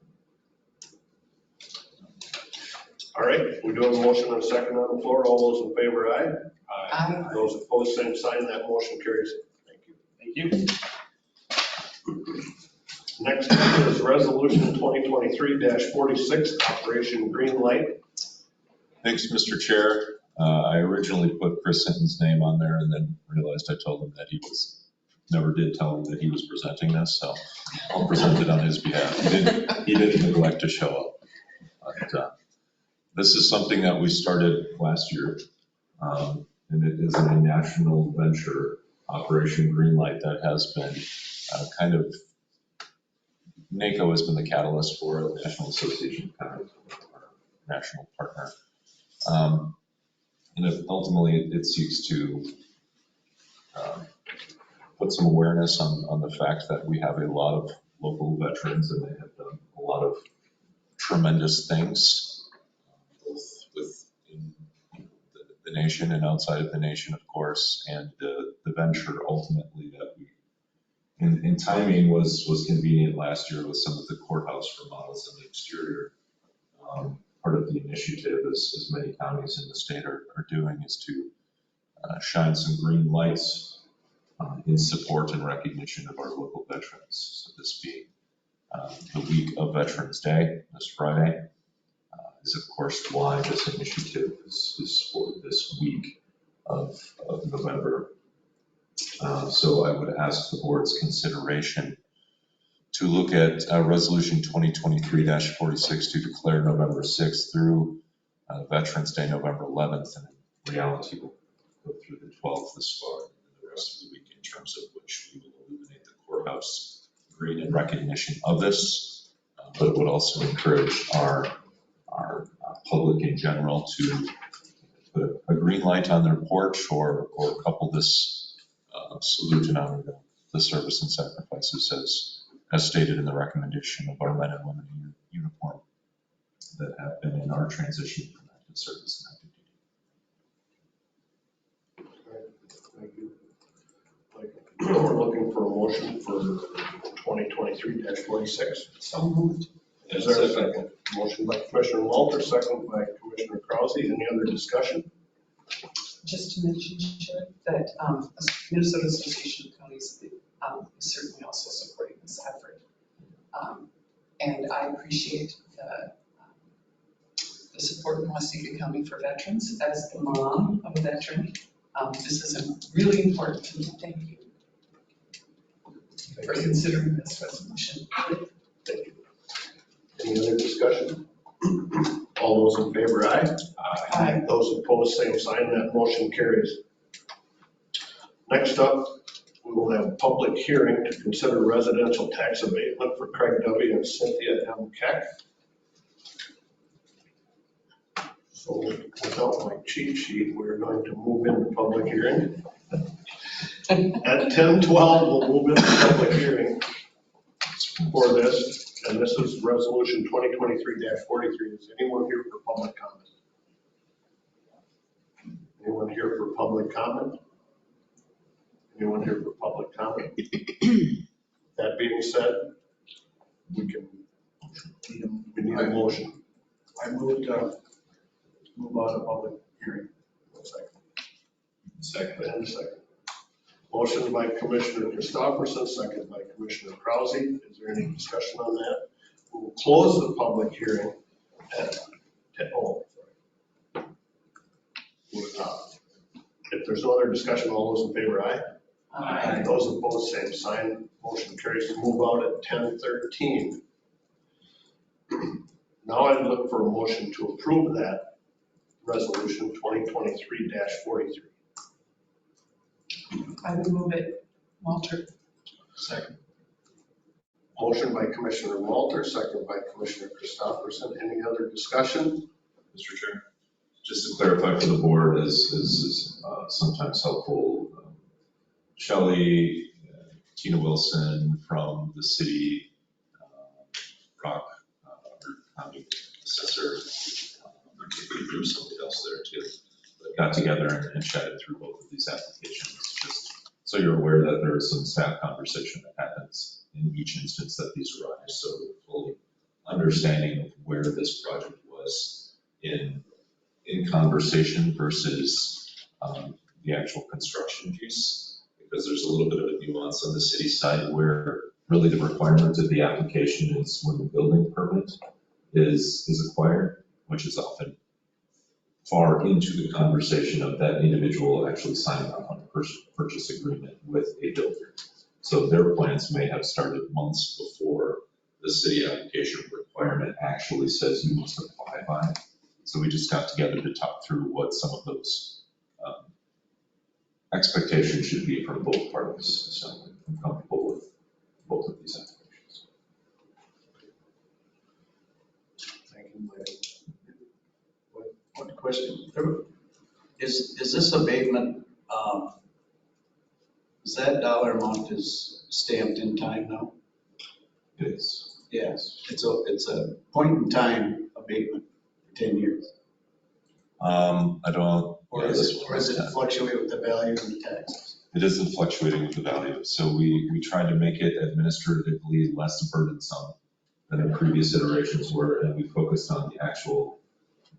All right, we do have a motion and a second on the floor. All those in favor, aye. Aye. Those opposed, same sign. That motion carries. Thank you. Thank you. Next up is Resolution 2023-46, Operation Green Light. Thanks, Mr. Chair. I originally put Chris Hinton's name on there and then realized I told him that never did tell him that he was presenting this, so I'll present it on his behalf. He didn't neglect to show up. But, this is something that we started last year, and it is a national venture, Operation Greenlight, that has been kind of, NACO has been the catalyst for it, the National Association of Counties, our national partner. And ultimately, it seeks to put some awareness on the fact that we have a lot of local veterans, and they have done a lot of tremendous things, both within the nation and outside of the nation, of course. And the venture ultimately that we, in timing, was convenient last year with some of the courthouse remodels in the exterior. Part of the initiative, as many counties in the state are doing, is to shine some green lights in support and recognition of our local veterans. So this being the week of Veterans Day, this Friday, is of course why this initiative is for this week of November. So I would ask the board's consideration to look at Resolution 2023-46 to declare November 6th through Veterans Day, November 11th, and in reality we'll go through the 12th this far, and the rest of the week in terms of which we will illuminate the courthouse green in recognition of this, but it would also encourage our public in general to put a green light on their porch or couple this salute and honor the service and sacrifices as stated in the recommendation of our men and women in uniform that have been in our transition from active service and active duty. Thank you. We're looking for a motion for 2023-46. So moved. Is there a second? Motion by Commissioner Walter, second by Commissioner Krause. Any other discussion? Just to mention, Chair, that Minnesota Association of Counties is certainly also supporting this effort. And I appreciate the support in Waukegan County for veterans. As the mom of a veteran, this is really important to me. Thank you for considering this resolution. Thank you. Any other discussion? All those in favor, aye. Aye. Those opposed, same sign. That motion carries. Next up, we will have a public hearing to consider residential tax abatement for Craig W. and Cynthia M. Keck. So without my cheat sheet, we're going to move into public hearing. At 10:12, we'll move into public hearing for this. And this is resolution 2023-43. Is anyone here for public comment? Anyone here for public comment? Anyone here for public comment? That being said, we need a motion. I moved, move out of public hearing. Second. And a second. Motion by Commissioner Christopherson, second by Commissioner Krause. Is there any discussion on that? We'll close the public hearing at 10. If there's no other discussion, all those in favor, aye? Aye. Those opposed, same sign. Motion carries to move out at 10:13. Now I'd look for a motion to approve that resolution 2023-43. I would move it. Walter? Second. Motion by Commissioner Walter, second by Commissioner Christopherson. Any other discussion? Mr. Chair, just to clarify for the board is sometimes helpful. Shelley, Tina Wilson from the city, Rock, our county assessor, there was somebody else there too, but got together and chatted through both of these applications, just so you're aware that there is some staff conversation that happens in each instance that these arise, so fully understanding of where this project was in conversation versus the actual construction piece, because there's a little bit of a nuance on the city side where really the requirement of the application is when the building permit is acquired, which is often far into the conversation of that individual actually signing off on a purchase agreement with a builder. So their plans may have started months before the city application requirement actually says you must apply by. So we just got together to talk through what some of those expectations should be from both parties. So I'm comfortable with both of these applications. Thank you, Mike. One question. Is this abatement, is that dollar amount is stamped in time now? It is. Yes. It's a point in time abatement for 10 years. I don't. Or is it fluctuate with the value of the taxes? It isn't fluctuating with the value. So we tried to make it administratively less burdensome than the previous iterations were, and we focused on the actual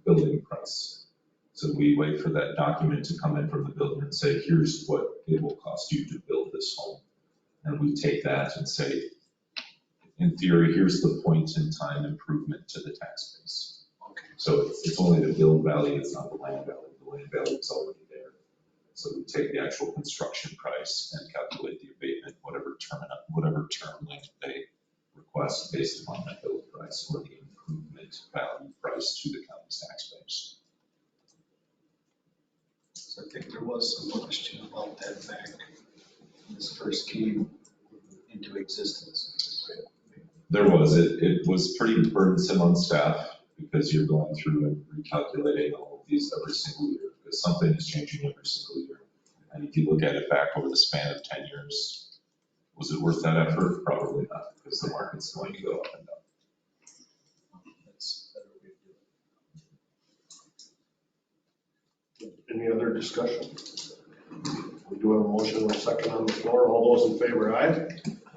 building price. So we wait for that document to come in from the builder and say, here's what it will cost you to build this home. And we take that and say, in theory, here's the point in time improvement to the tax base. Okay. So it's only the build value, it's not the land value. The land value is already there. So we take the actual construction price and calculate the abatement, whatever term length they request based upon that build price or the improvement value price to the county's tax base. So I think there was some question about that back when this first came into existence. There was, it was pretty burdensome on staff because you're going through and recalculating all of these every single year because something is changing every single year. And if you look at it back over the span of 10 years, was it worth that effort? Probably not, because the market's going to go up and down. That's a better way to do it. Any other discussion? We do have a motion and a second on the floor. All those in favor, aye?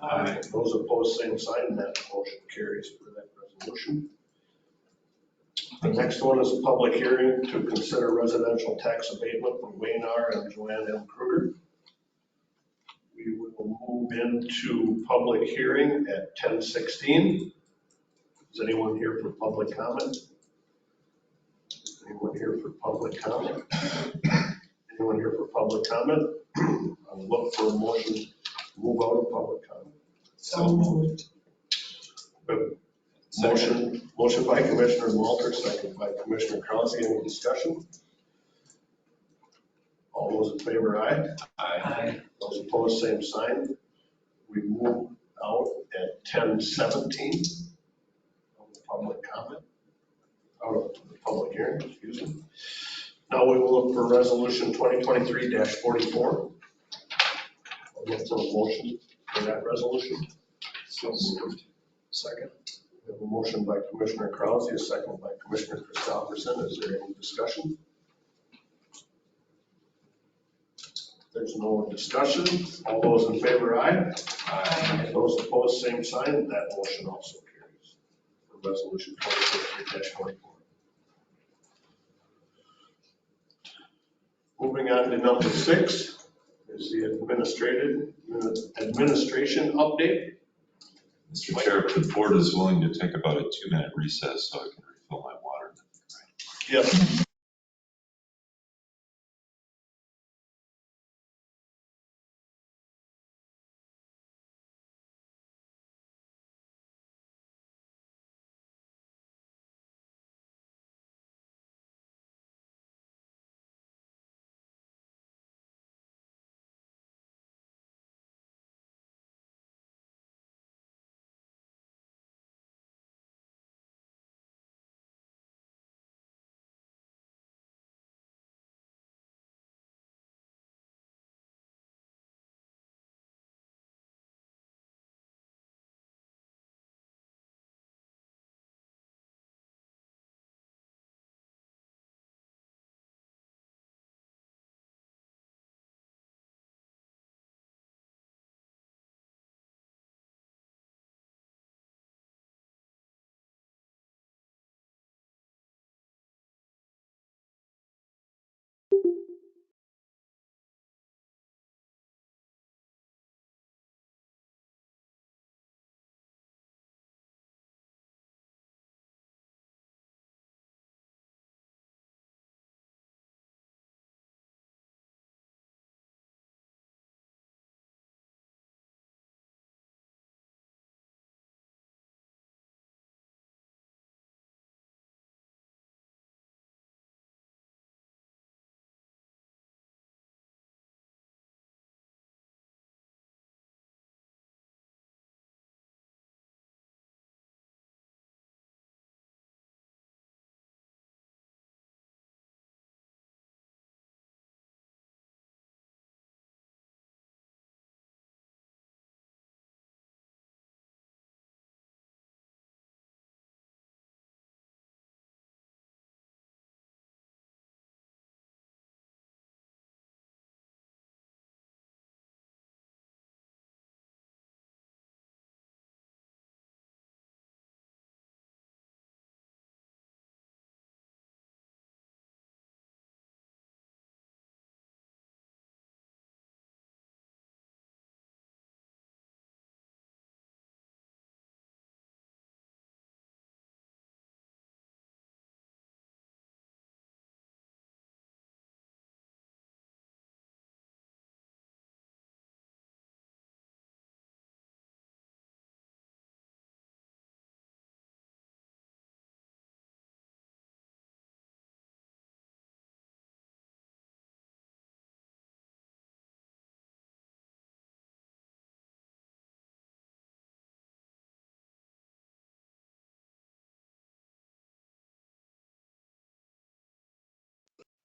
Aye. Those opposed, same sign. That motion carries for that resolution. The next one is a public hearing to consider residential tax abatement from Wayne R. and Joanne M. Kruger. We will move into public hearing at 10:16. Is anyone here for public comment? Anyone here for public comment? Anyone here for public comment? I'll look for a motion to move out of public comment. So moved. Motion by Commissioner Walter, second by Commissioner Krause. Any discussion? All those in favor, aye? Aye. Those opposed, same sign. We move out at 10:17 of the public comment, out of the public hearing, excuse me. Now we will look for resolution 2023-44. I'll look for a motion for that resolution. So moved. Second. We have a motion by Commissioner Krause, a second by Commissioner Christopherson. Is there any discussion? There's no discussion. All those in favor, aye. Aye. Those opposed, same sign. That motion also carries for resolution 2023-24. Moving on to number 6 is the administration update. Mr. Chair, if the board is willing to take about a 2-minute recess so I can refill my water. Yes.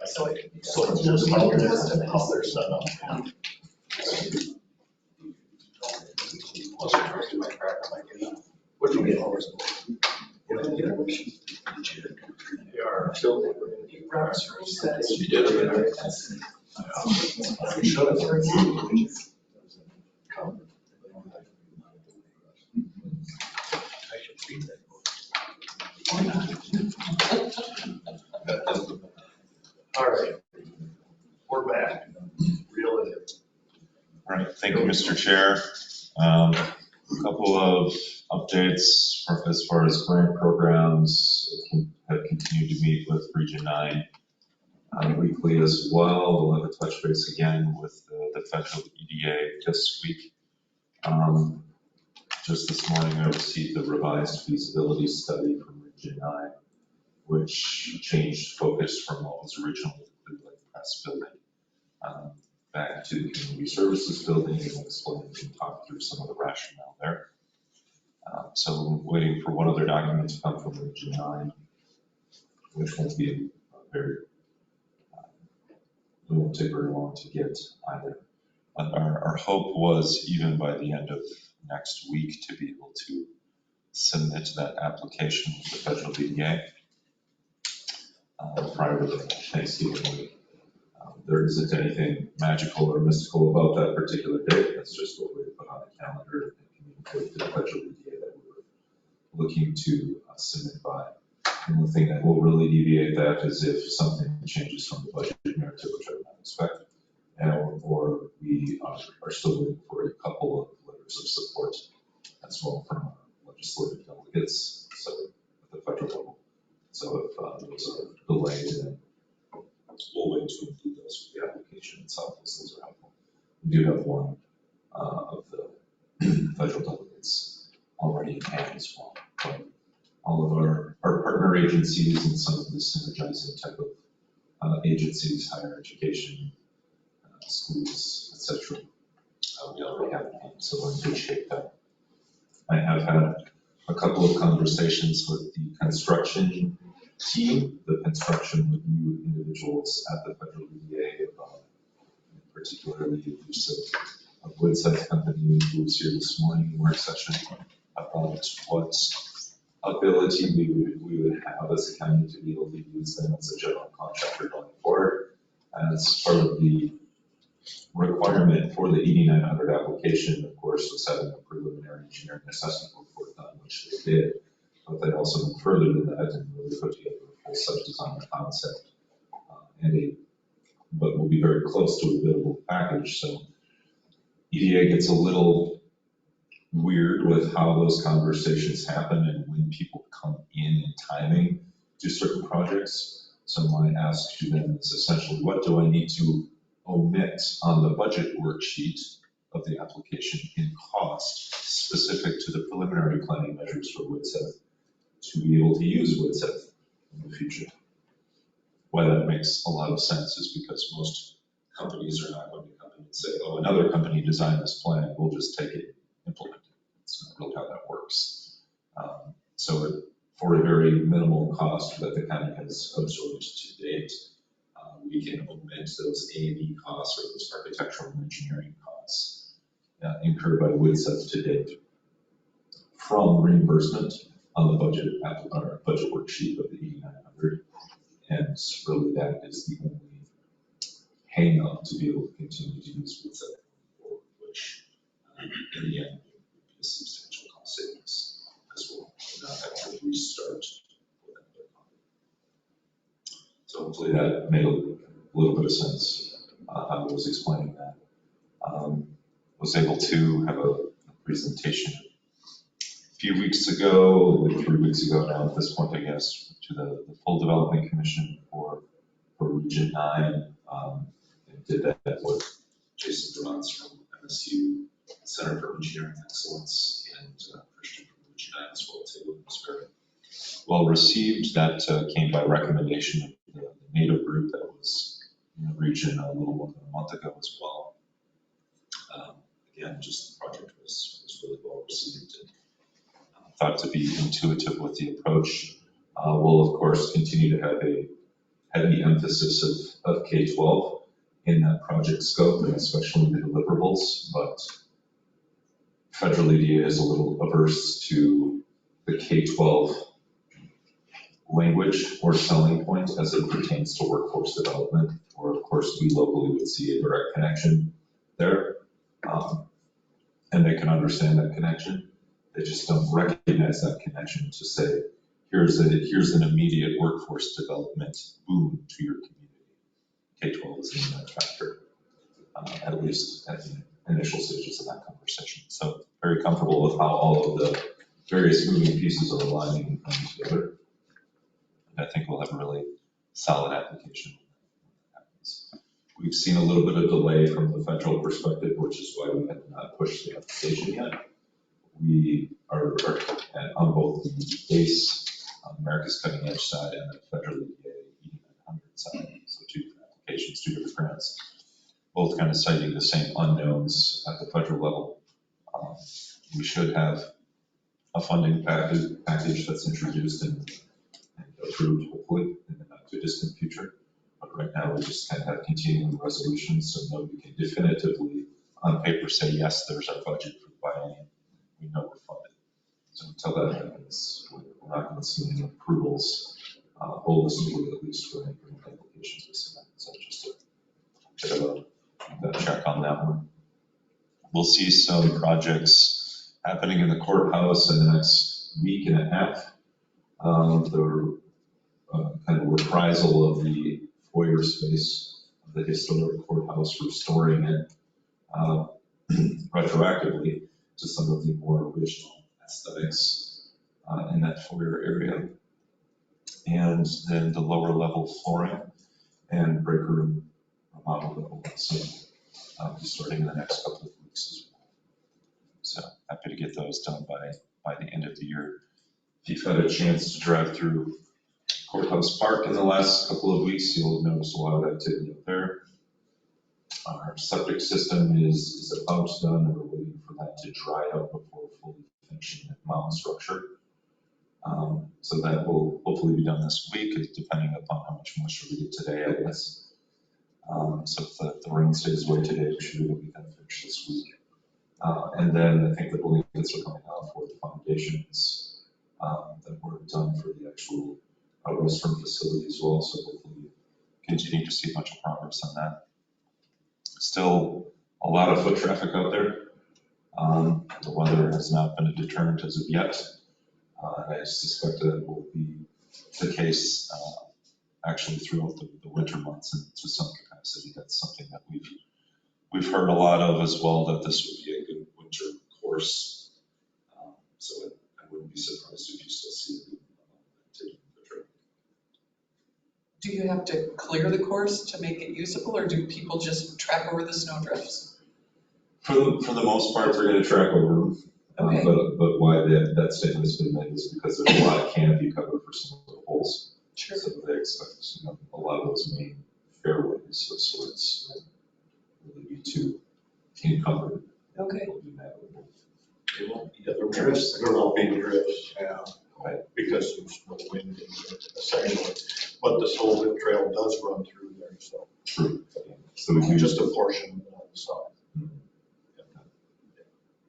So it's just how they're set up. What do you get? They are still. You did it. Shut it. All right, we're back. Reel it in. All right, thank you, Mr. Chair. A couple of updates as far as grant programs have continued to meet with Region 9 weekly as well. We'll have a touch base again with the federal EDA this week. Just this morning, I received the revised feasibility study from Region 9, which changed focus from what was originally the Clear Lake Press building back to the Community Services building and explain and talk through some of the rationale there. So I'm waiting for one other document to come from Region 9, which won't be very, it won't take very long to get either. Our hope was even by the end of next week to be able to submit that application to the federal DDA prior to the Thanksgiving week. There isn't anything magical or mystical about that particular date. That's just what we put on the calendar and communicate to the federal EDA that we were looking to submit by. And the thing that will really deviate that is if something changes from the budget narrative, which I would not expect, or we are still waiting for a couple of letters of support as well from legislative delegates, so at the federal level. So if those are delayed, then we'll wait to include those with the application itself, as those are helpful. We do have one of the federal delegates already in hand as well. But all of our partner agencies and some of the synergizing type of agencies, higher education, schools, etc. We already have them, so we're in good shape there. I have had a couple of conversations with the construction team, the construction review individuals at the federal EDA, particularly the use of Woodside Company, who was here this morning in work session, about what ability we would have as a county to be able to use them as a general contractor going forward. As part of the requirement for the 8900 application, of course, was having a preliminary engineering assessment report done, which they did. But they also went further than that and really put together a full site design concept and but will be very close to a buildable package. So EDA gets a little weird with how those conversations happen and when people come in timing to certain projects. So my ask to them is essentially, what do I need to omit on the budget worksheet of the application in cost specific to the preliminary planning measures for Woodside to be able to use Woodside in the future? Why that makes a lot of sense is because most companies are not going to come in and say, oh, another company designed this plan, we'll just take it and implement it. It's not really how that works. So for a very minimal cost that the county has absorbed to date, we can omit those A&E costs or those architectural and engineering costs incurred by Woodside to date from reimbursement on the budget worksheet of the 8900. And really that is the only hang up to be able to continue to use Woodside, which in the end would be a substantial cost savings as well. Not have to restart with another company. So hopefully that made a little bit of sense. I was explaining that. Was able to have a presentation a few weeks ago, like 3 weeks ago now at this point, I guess, to the full development commission for Region 9. And did that with Jason Durantz from MSU Center for Engineering Excellence and Christian from Region 9 as well too. It was very well received. That came by recommendation of the NATO group that was in the region a little more than a month ago as well. Again, just the project was really well received and thought to be intuitive with the approach. We'll of course continue to have a heavy emphasis of K-12 in that project scope and especially the deliverables, but federal EDA is a little averse to the K-12 language or selling point as it pertains to workforce development, or of course we locally would see a direct connection there. And they can understand that connection. They just don't recognize that connection to say, here's an immediate workforce development boon to your community. K-12 is in that factor, at least at the initial stages of that conversation. So very comfortable with how all of the various moving pieces are aligning and coming together. And I think we'll have a really solid application when that happens. We've seen a little bit of delay from the federal perspective, which is why we have not pushed the application yet. We are on both the BASE, America's Cutting Edge side, and the federal EDA 8900 side. So two different applications, two different grants, both kind of citing the same unknowns at the federal level. We should have a funding package that's introduced and approved, hopefully, in the not too distant future. But right now, we just kind of have continuing resolutions, so nobody can definitively, on paper, say, yes, there's our budget for the biennium. We know we're funded. So until that happens, we're not going to see any approvals holistically, at least for any grant applications. So just we'll see some projects happening in the courthouse in the next week and a half. The kind of reprisal of the foyer space of the historic courthouse, restoring it retroactively to some of the more original aesthetics in that foyer area. And then the lower level flooring and break room remodel that will also be starting in the next couple of weeks as well. So happy to get those done by the end of the year. If you've had a chance to drive through Courthouse Park in the last couple of weeks, you'll notice a lot of activity up there. Our septic system is about done, and we're waiting for that to dry out before fully finishing the mound structure. So that will hopefully be done this week, depending upon how much moisture we get today, I guess. So if the rain stays away today, we should be able to get that finished this week. And then I think the blankets are coming out for the foundations that were done for the actual restroom facility as well. So hopefully continue to see a bunch of progress on that. Still a lot of foot traffic out there. The weather has not been a deterrent as of yet. I suspect that it will be the case actually throughout the winter months, and to some capacity. That's something that we've heard a lot of as well, that this would be a good winter course. So I wouldn't be surprised if you still see a good activity with traffic. Do you have to clear the course to make it usable, or do people just track over the snowdrifts? For the most part, they're going to track over them. Okay. But why that statement has been made is because there's a lot of canopy cover for some of the holes. Sure. So they expect a lot of those main fairways, so it's really be too encumbered. Okay. It won't be other drifts, there will be drifts, yeah, Right. because there's no wind essentially. But the Solvit Trail does run through there, so. True. So we do Just a portion of the south. Mhm.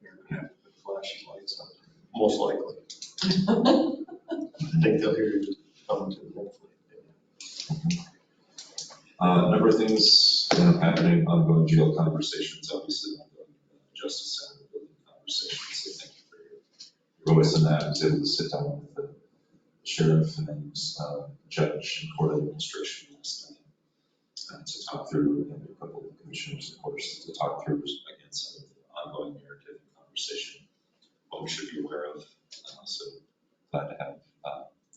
You're gonna have to put flashing lights on, most likely. I think they'll hear you coming to hopefully. A number of things happening, ongoing jail conversations, obviously, ongoing justice center building conversations. So thank you for your voice in that. I was able to sit down with the sheriff and judge and court administration last night to talk through, and a couple of the commissioners, of course, to talk through, again, some of the ongoing narrative and conversation, what we should be aware of. So glad to have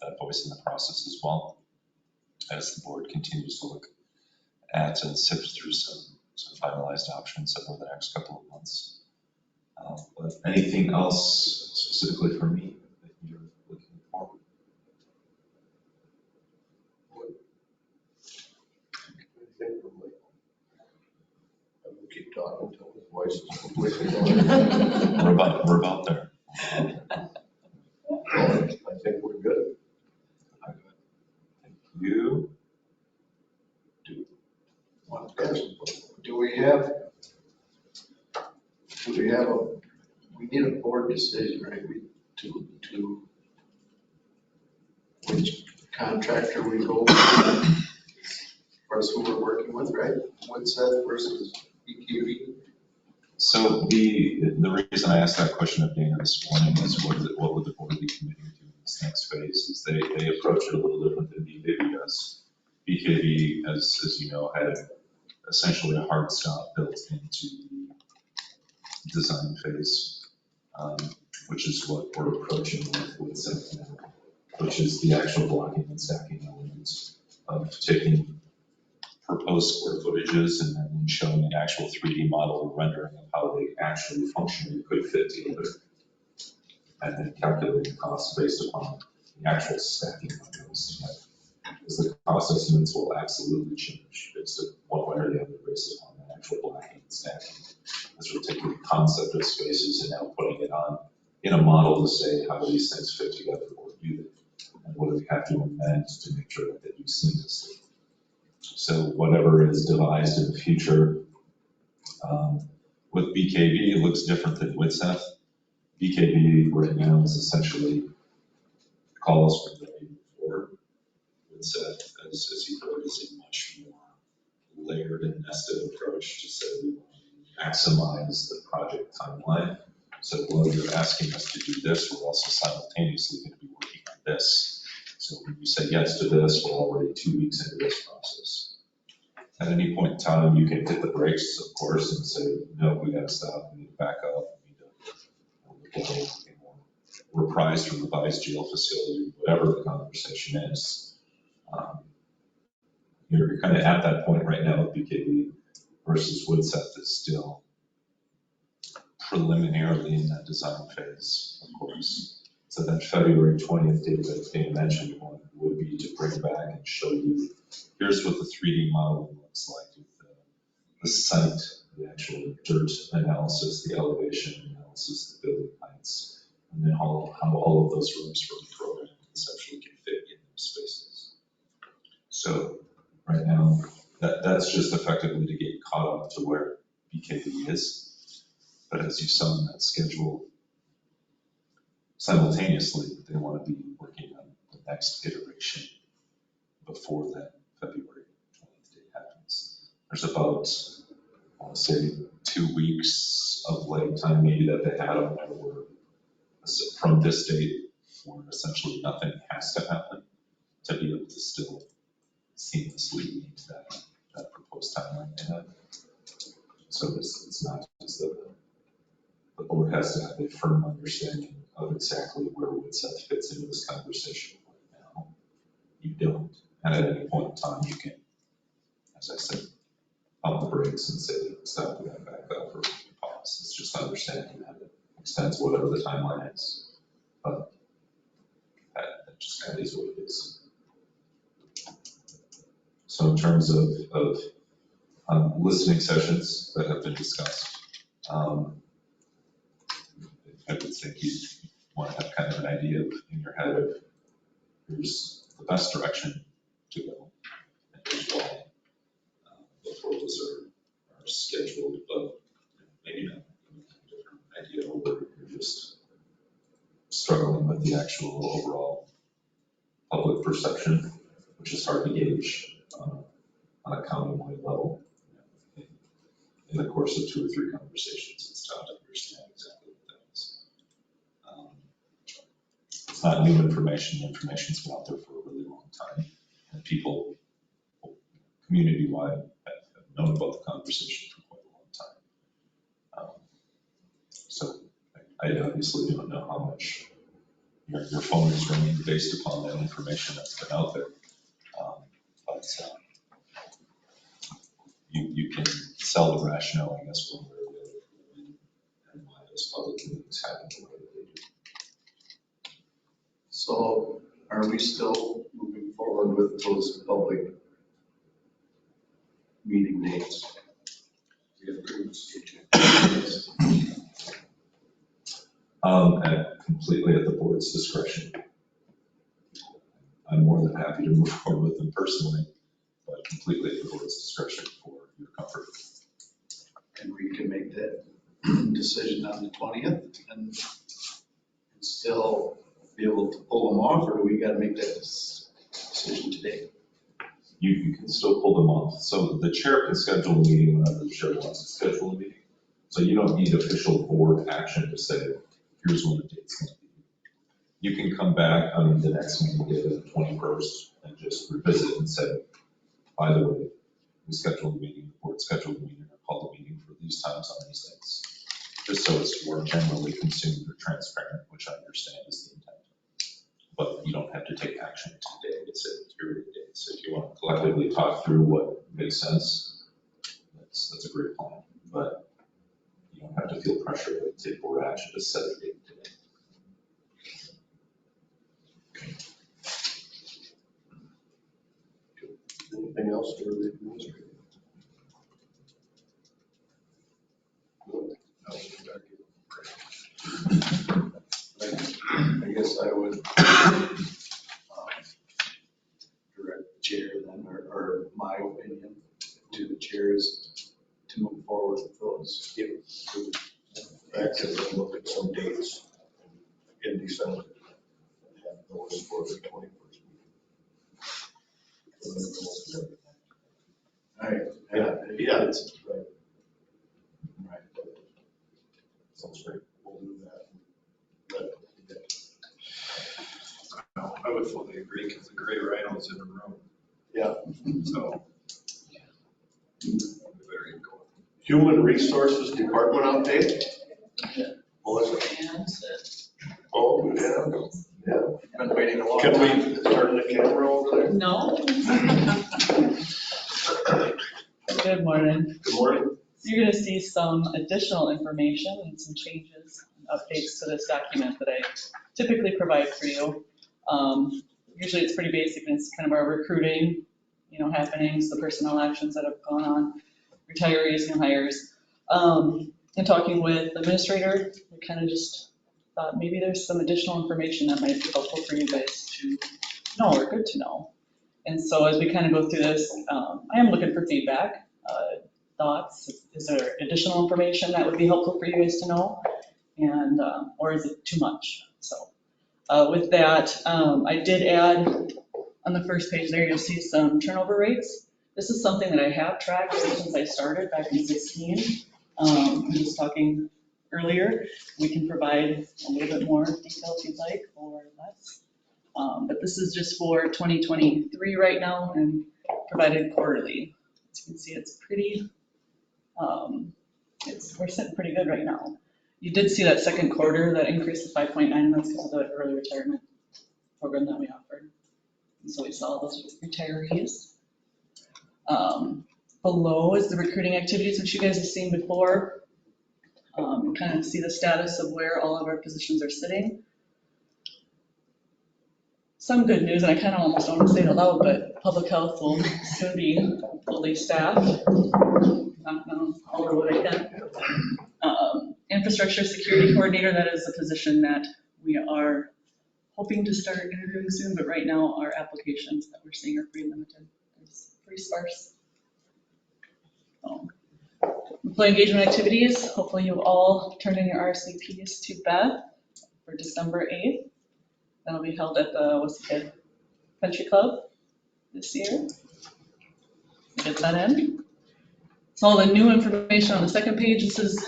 that voice in the process as well, as the board continues to look at and sift through some finalized options over the next couple of months. But anything else specifically for me that you're looking for? I will keep talking until his voice is completely gone. We're about there. I think we're good. Do we have we need a board decision, right? To which contractor we go with, as far as who we're working with, right? Woodseth versus BKV. So the reason I asked that question of Dana this morning is what would the board be committing to in this next phase? Is they approach it a little different than BKV does. BKV, as you know, had essentially a hard stop built into the design phase, which is what we're approaching with Woodseth now, which is the actual blocking and stacking elements of taking proposed square footages and then showing an actual 3D model or rendering of how they actually functionally could fit together, and then calculating costs based upon the actual stacking of those together. Because the cost estimates will absolutely change based on one way or the other based upon the actual blocking and stacking. As we're taking the concept of spaces and now putting it on in a model to say how do these things fit together or do they, and what do we have to amend to make sure that they do seamlessly. So whatever is devised in the future with BKV, it looks different than Woodseth. BKV right now is essentially calls for the for Woodseth, as you heard, is a much more layered and nested approach to say we want maximize the project timeline. So while you're asking us to do this, we're also simultaneously going to be working on this. So when you say yes to this, we're already 2 weeks into this process. At any point in time, you can hit the brakes, of course, and say, no, we got to stop, we need to back up, we need to look at a more reprised or revised jail facility, whatever the conversation is. You're kind of at that point right now with BKB versus Woodseth is still preliminarily in that design phase, of course. So that February 20th date that Dana mentioned one would be to bring back and show you, here's what the 3D modeling looks like with the site, the actual dirt analysis, the elevation analysis, the building heights, and then how all of those rooms from the program conceptually can fit in those spaces. So right now, that's just effectively to get caught up to where BKB is. But as you saw in that schedule, simultaneously, they want to be working on the next iteration before that February 20th date happens. There's about, I want to say, 2 weeks of lag time maybe that they had on there where from this date, where essentially nothing has to happen to be able to still seamlessly meet that proposed timeline they have. So it's not just that the board has to have a firm understanding of exactly where Woodseth fits into this conversation right now. You don't. And at any point in time, you can, as I said, pump the brakes and say, stop, we got to back up or pause. It's just understanding that it extends whatever the timeline is. But that just kind of is what it is. So in terms of listening sessions that have been discussed, I would think you want to have kind of an idea in your head of here's the best direction to go and here's why. Before those are scheduled, but maybe not a different idea where you're just struggling with the actual overall public perception, which is hard to gauge on a county-wide level. In the course of 2 or 3 conversations, it's tough to understand exactly what that is. It's not new information. The information's been out there for a really long time, and people, community-wide, have known about the conversation for quite a long time. So I obviously don't know how much your phone is ringing based upon that information that's been out there. But you can sell the rationale, I guess, one way or the other, and why those public meetings happen the way that they do. So are we still moving forward with those public meeting dates? We have previously Completely at the board's discretion. I'm more than happy to move forward with them personally, but completely at the board's discretion for your comfort. And we can make that decision on the 20th and still be able to pull them off, or do we got to make that decision today? You can still pull them off. So the chair can schedule a meeting whenever the chair wants to schedule a meeting. So you don't need official board action to say, here's when the date's going to be. You can come back on the next meeting day, the 21st, and just revisit and say, by the way, we scheduled a meeting, the board scheduled a meeting, or called a meeting for these times on these dates. Just so it's more generally consumed or transparent, which I understand is the intent. But you don't have to take action today to say, here are the dates. If you want to collectively talk through what makes sense, that's a great plan. But you don't have to feel pressure to take board action to set a date today. Anything else for the administrator? I guess I would direct the chair then, or my opinion to the chair is to move forward with those. Actively look at some dates in December. Have those for the 21st meeting. All right. Yeah, that's right. Right. I would fully agree because the gray rhino's in the room. Yeah. So. We better get going. Human Resources Department update? Melissa? Oh, yeah. Been waiting a long Can time. we turn the camera over there? No. Good morning. Good morning. You're going to see some additional information and some changes and updates to this document that I typically provide for you. Usually it's pretty basic and it's kind of our recruiting, happenings, the personnel actions that have gone on, retirees, new hires. And talking with the administrator, we kind of just thought maybe there's some additional information that might be helpful for you guys to know or good to know. And so as we kind of go through this, I am looking for feedback, thoughts. Is there additional information that would be helpful for you guys to know? And, or is it too much? So with that, I did add on the first page there, you'll see some turnover rates. This is something that I have tracked ever since I started back in 16. I'm just talking earlier. We can provide a little bit more detail if you'd like or less. But this is just for 2023 right now and provided quarterly. As you can see, it's pretty, we're sitting pretty good right now. You did see that second quarter, that increase of 5.9, and that's because of the early retirement program that we offered. And so we saw those retirees. Below is the recruiting activities, which you guys have seen before. Kind of see the status of where all of our positions are sitting. Some good news, and I kind of almost don't want to say it aloud, but public health will soon be fully staffed. Not all over what I can. Infrastructure security coordinator, that is a position that we are hoping to start interviewing soon, but right now our applications that we're seeing are pretty limited. It's pretty sparse. Employee engagement activities, hopefully you've all turned in your RSVPs to Beth for December 8th. That'll be held at the Country Club this year. Get that in. So all the new information on the second page, this is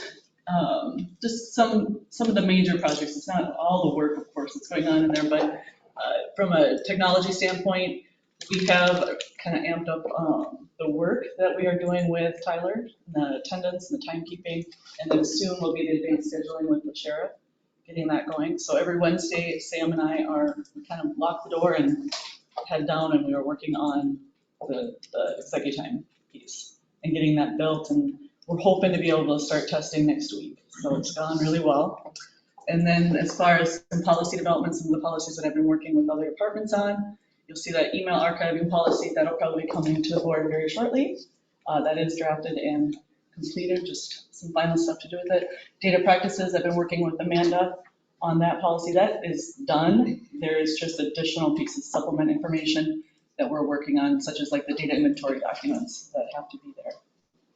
just some of the major projects. It's not all the work, of course, that's going on in there, but from a technology standpoint, we have kind of amped up the work that we are doing with Tyler, the attendance and the timekeeping, and then soon will be the advanced scheduling with the sheriff, getting that going. So every Wednesday, Sam and I we kind of lock the door and head down, and we are working on the executive time piece and getting that built, and we're hoping to be able to start testing next week. So it's gone really well. And then as far as some policy development, some of the policies that I've been working with other departments on, you'll see that email archiving policy, that'll probably be coming to the board very shortly. That is drafted and completed, just some final stuff to do with it. Data practices, I've been working with Amanda on that policy. That is done. There is just additional pieces of supplement information that we're working on, such as like the data inventory documents that have to be there.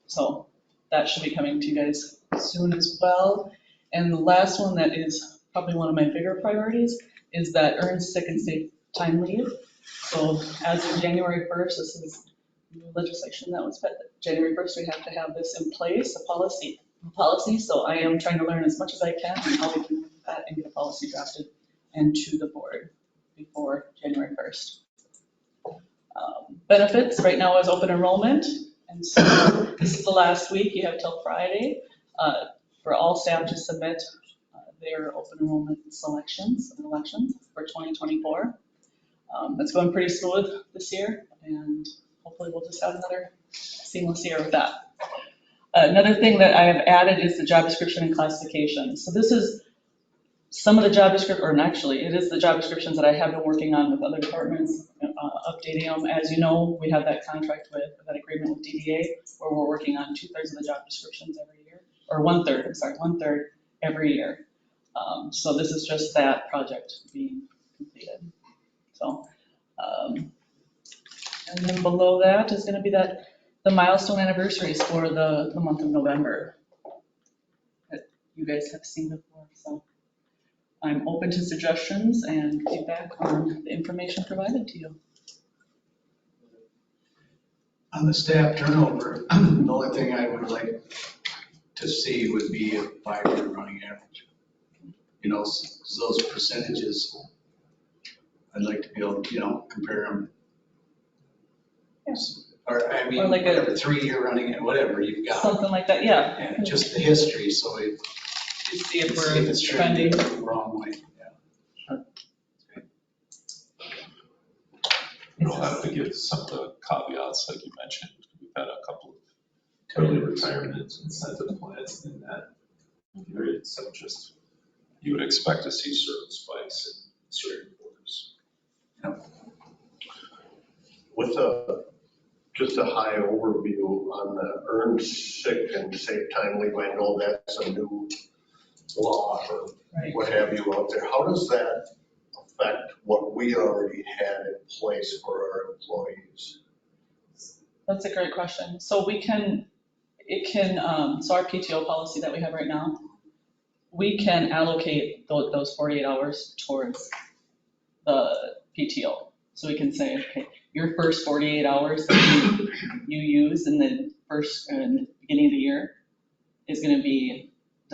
So that should be coming to you guys soon as well. And the last one that is probably one of my bigger priorities is that earned sick and safe time leave. So as of January 1st, this is new legislation that was passed. January 1st, we have to have this in place, a policy. So I am trying to learn as much as I can on how we can do that and get a policy drafted and to the board before January 1st. Benefits right now is open enrollment. And so this is the last week. You have till Friday for all staff to submit their open enrollment selections and elections for 2024. It's going pretty smooth this year, and hopefully we'll just have another seamless year with that. Another thing that I have added is the job description and classification. So this is some of the job description, or actually it is the job descriptions that I have been working on with other departments, updating them. As you know, we have that contract with that agreement with DDA where we're working on 2/3 of the job descriptions every year, or 1/3 every year. So this is just that project being completed. So, and then below that is going to be the milestone anniversaries for the month of November that you guys have seen before. So I'm open to suggestions and feedback on the information provided to you. On the staff turnover, the only thing I would like to see would be a 5-year running average. Those percentages, I'd like to be able, compare them. Yes. Or, I mean, Or like a- whatever, 3-year running it, whatever you've got. Something like that, yeah. And just the history, so we To see if see if it's we're trending trending. the wrong way. We'll have to give some of the caveats, like you mentioned. We've had a couple of early retirement incentive plans in that period, so just, you would expect to see certain spikes in certain quarters. With just a high overview on the earned sick and safe time leave, I know that's a new law or Right. what have you out there. How does that affect what we already had in place for our employees? That's a great question. So so our PTO policy that we have right now, we can allocate those 48 hours towards the PTO. So we can say, okay, your first 48 hours that you use in the beginning of the year is going to be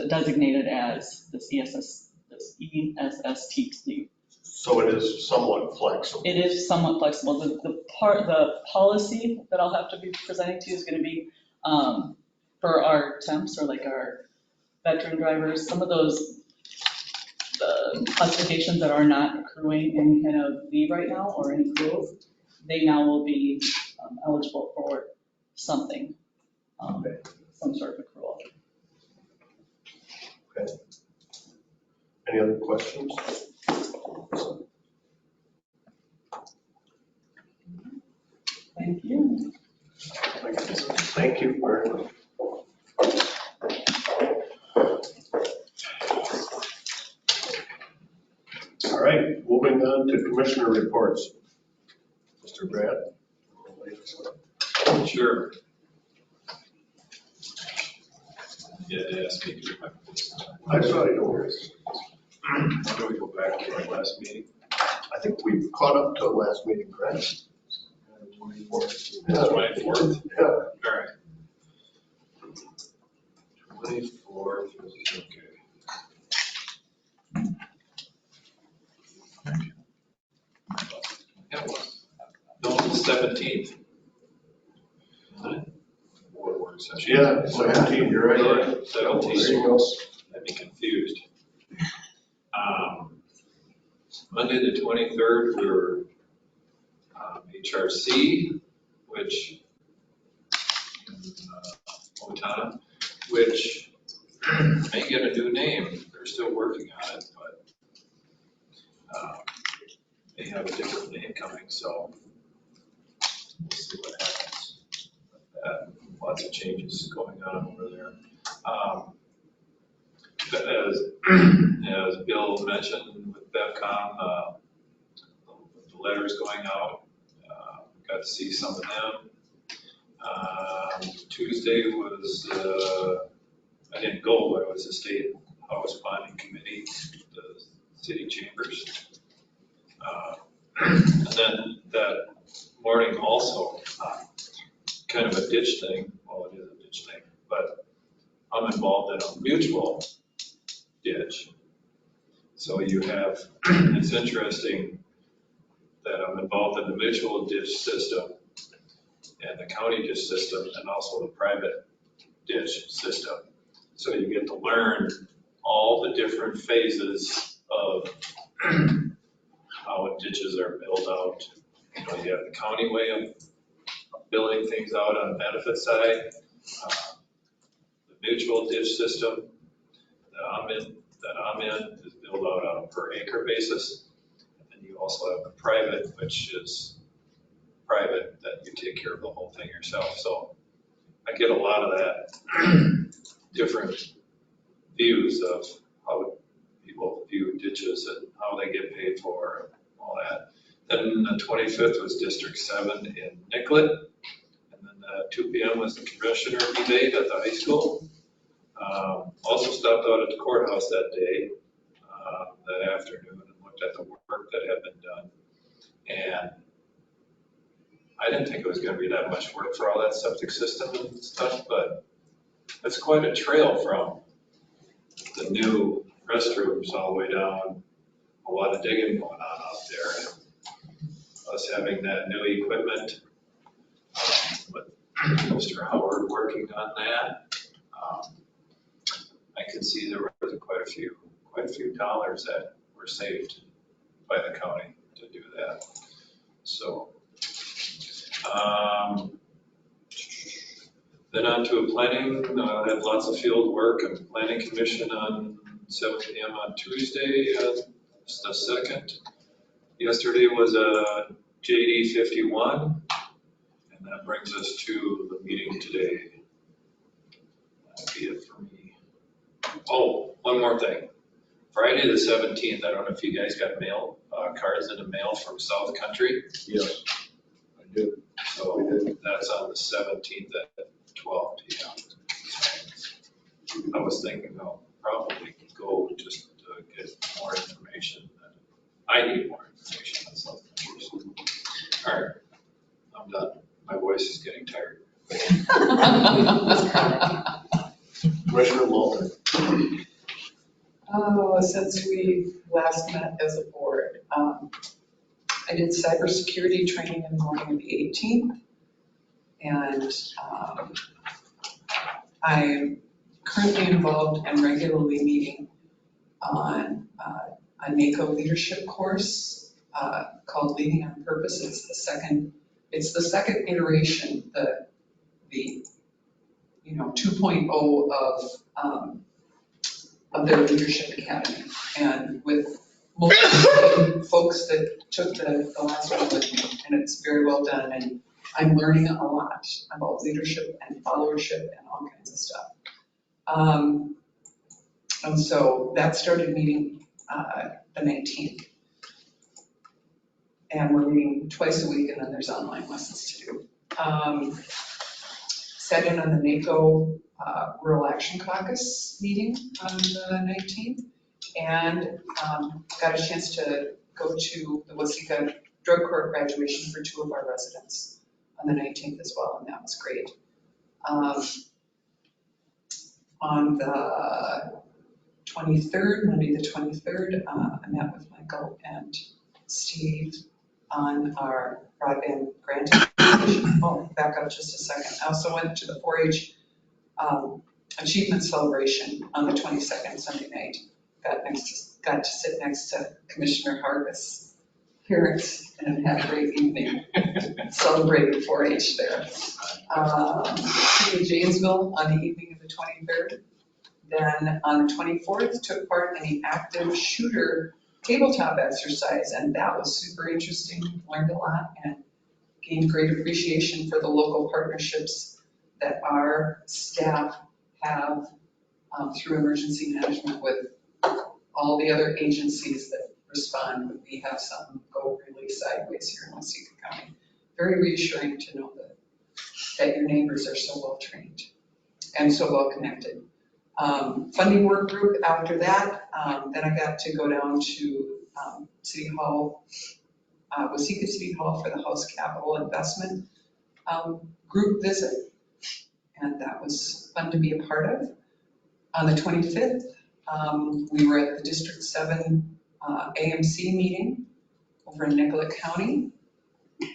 designated as this ESST. So it is somewhat flexible. It is somewhat flexible. The policy that I'll have to be presenting to you is going to be for our temps or like our veteran drivers, some of those classifications that are not accruing any kind of leave right now or any accruals, they now will be eligible for something, some sort of accrual. Okay. Any other questions? Thank you. Thank you very much. All right, moving on to commissioner reports. Mr. Brad? Sure. Yeah, they asked me to do my. I'm sorry, no worries. Why don't we go back to our last meeting? I think we've caught up to last meeting, correct? 24th. Yeah. 24th? Yeah. All right. 24th, okay. Yeah, well, no, it's 17th. Board work session. Yeah, 17, you're right. Yeah, 17. There you go. I'd be confused. Monday, the 23rd, we were HRC, which, Otana, which may get a new name. They're still working on it, but they have a different name coming, so we'll see what happens. Lots of changes going on over there. But as Bill mentioned with BevCom, the letters going out, got to see some of them. Tuesday was, I didn't go, but it was the State House Bonding Committee, the city chambers. And then that morning also, kind of a ditch thing, well, it is a ditch thing, but I'm involved in a mutual ditch. So you have, it's interesting that I'm involved in the mutual ditch system and the county ditch system and also the private ditch system. So you get to learn all the different phases of how ditches are built out. You know, you have the county way of building things out on the benefit side, the mutual ditch system that I'm in is built out on a per acre basis. And then you also have the private, which is private, that you take care of the whole thing yourself. So I get a lot of that different views of how people view ditches and how they get paid for and all that. Then the 25th was District 7 in Nicollet. And then 2 p.m. was the commissioner debate at the high school. Also stopped out at the courthouse that day, that afternoon, and looked at the work that had been done. And I didn't think it was going to be that much work for all that septic system and stuff, but it's quite a trail from the new restrooms all the way down. A lot of digging going on out there. us having that new equipment. With Mr. Howard working on that. I could see there were quite a few dollars that were saved by the county to do that. So, then on to planning, had lots of field work and planning commission on 7 p.m. on Tuesday, the 2nd. Yesterday was a JD 51, and that brings us to the meeting today. That'll be it for me. Oh, one more thing. Friday the 17th, I don't know if you guys got mail, cards in the mail from South Country. Yes, I did. So that's on the 17th at 12 p.m. I was thinking I'll probably go just to get more information. I need more information on South Country. All right, I'm done. My voice is getting tired. Commissioner Walter. Since we last met as a board, I did cybersecurity training in the morning of the 18th. And I'm currently involved and regularly meeting on a NACO leadership course called Leading on Purpose. It's the second iteration, the 2.0 of their leadership academy. And with multiple folks that took the last one with me, and it's very well done. And I'm learning a lot about leadership and followership and all kinds of stuff. And so that started meeting the 19th. And we're meeting twice a week, and then there's online lessons to do. Sat in on the NACO Rural Action Caucus meeting on the 19th, and got a chance to go to the Waseca drug court graduation for 2 of our residents on the 19th as well, and that was great. On the 23rd, Monday the 23rd, I met with Michael and Steve on our broadband grant application. Oh, back up just a second. I also went to the 4-H achievement celebration on the 22nd, Sunday night. Got to sit next to Commissioner Hargis' parents and had a great evening celebrating 4-H there. In Janesville on the evening of the 23rd. Then on the 24th, took part in the active shooter tabletop exercise, and that was super interesting. Learned a lot and gained great appreciation for the local partnerships that our staff have through emergency management with all the other agencies that respond when we have something go really sideways here in Waseca County. Very reassuring to know that your neighbors are so well trained and so well connected. Funding work group after that, then I got to go down to City Hall, Waseca City Hall for the House Capital Investment group visit, and that was fun to be a part of. On the 25th, we were at the District 7 AMC meeting over in Nicollet County,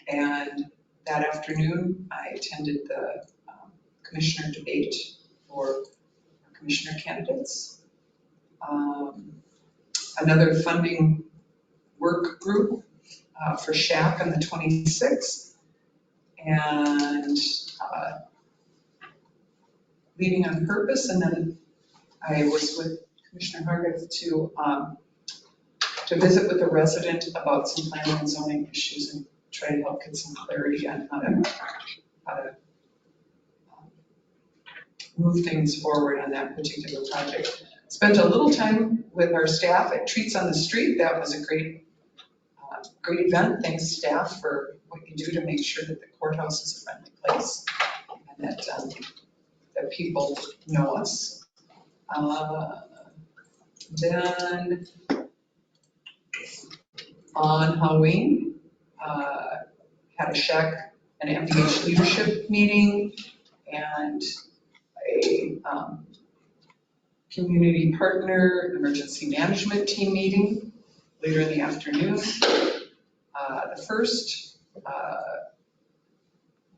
and that afternoon I attended the commissioner debate for commissioner candidates. Another funding work group for SHAC on the 26th, and Leading on Purpose, and then I was with Commissioner Hargis to visit with a resident about some planning and zoning issues and try to help get some clarity on how to move things forward on that particular project. Spent a little time with our staff at Treats on the Street. That was a great event. Thanks staff for what you do to make sure that the courthouse is a friendly place and that people know us. Then on Halloween, had a SHAC and MDH leadership meeting and a community partner emergency management team meeting later in the afternoon. The first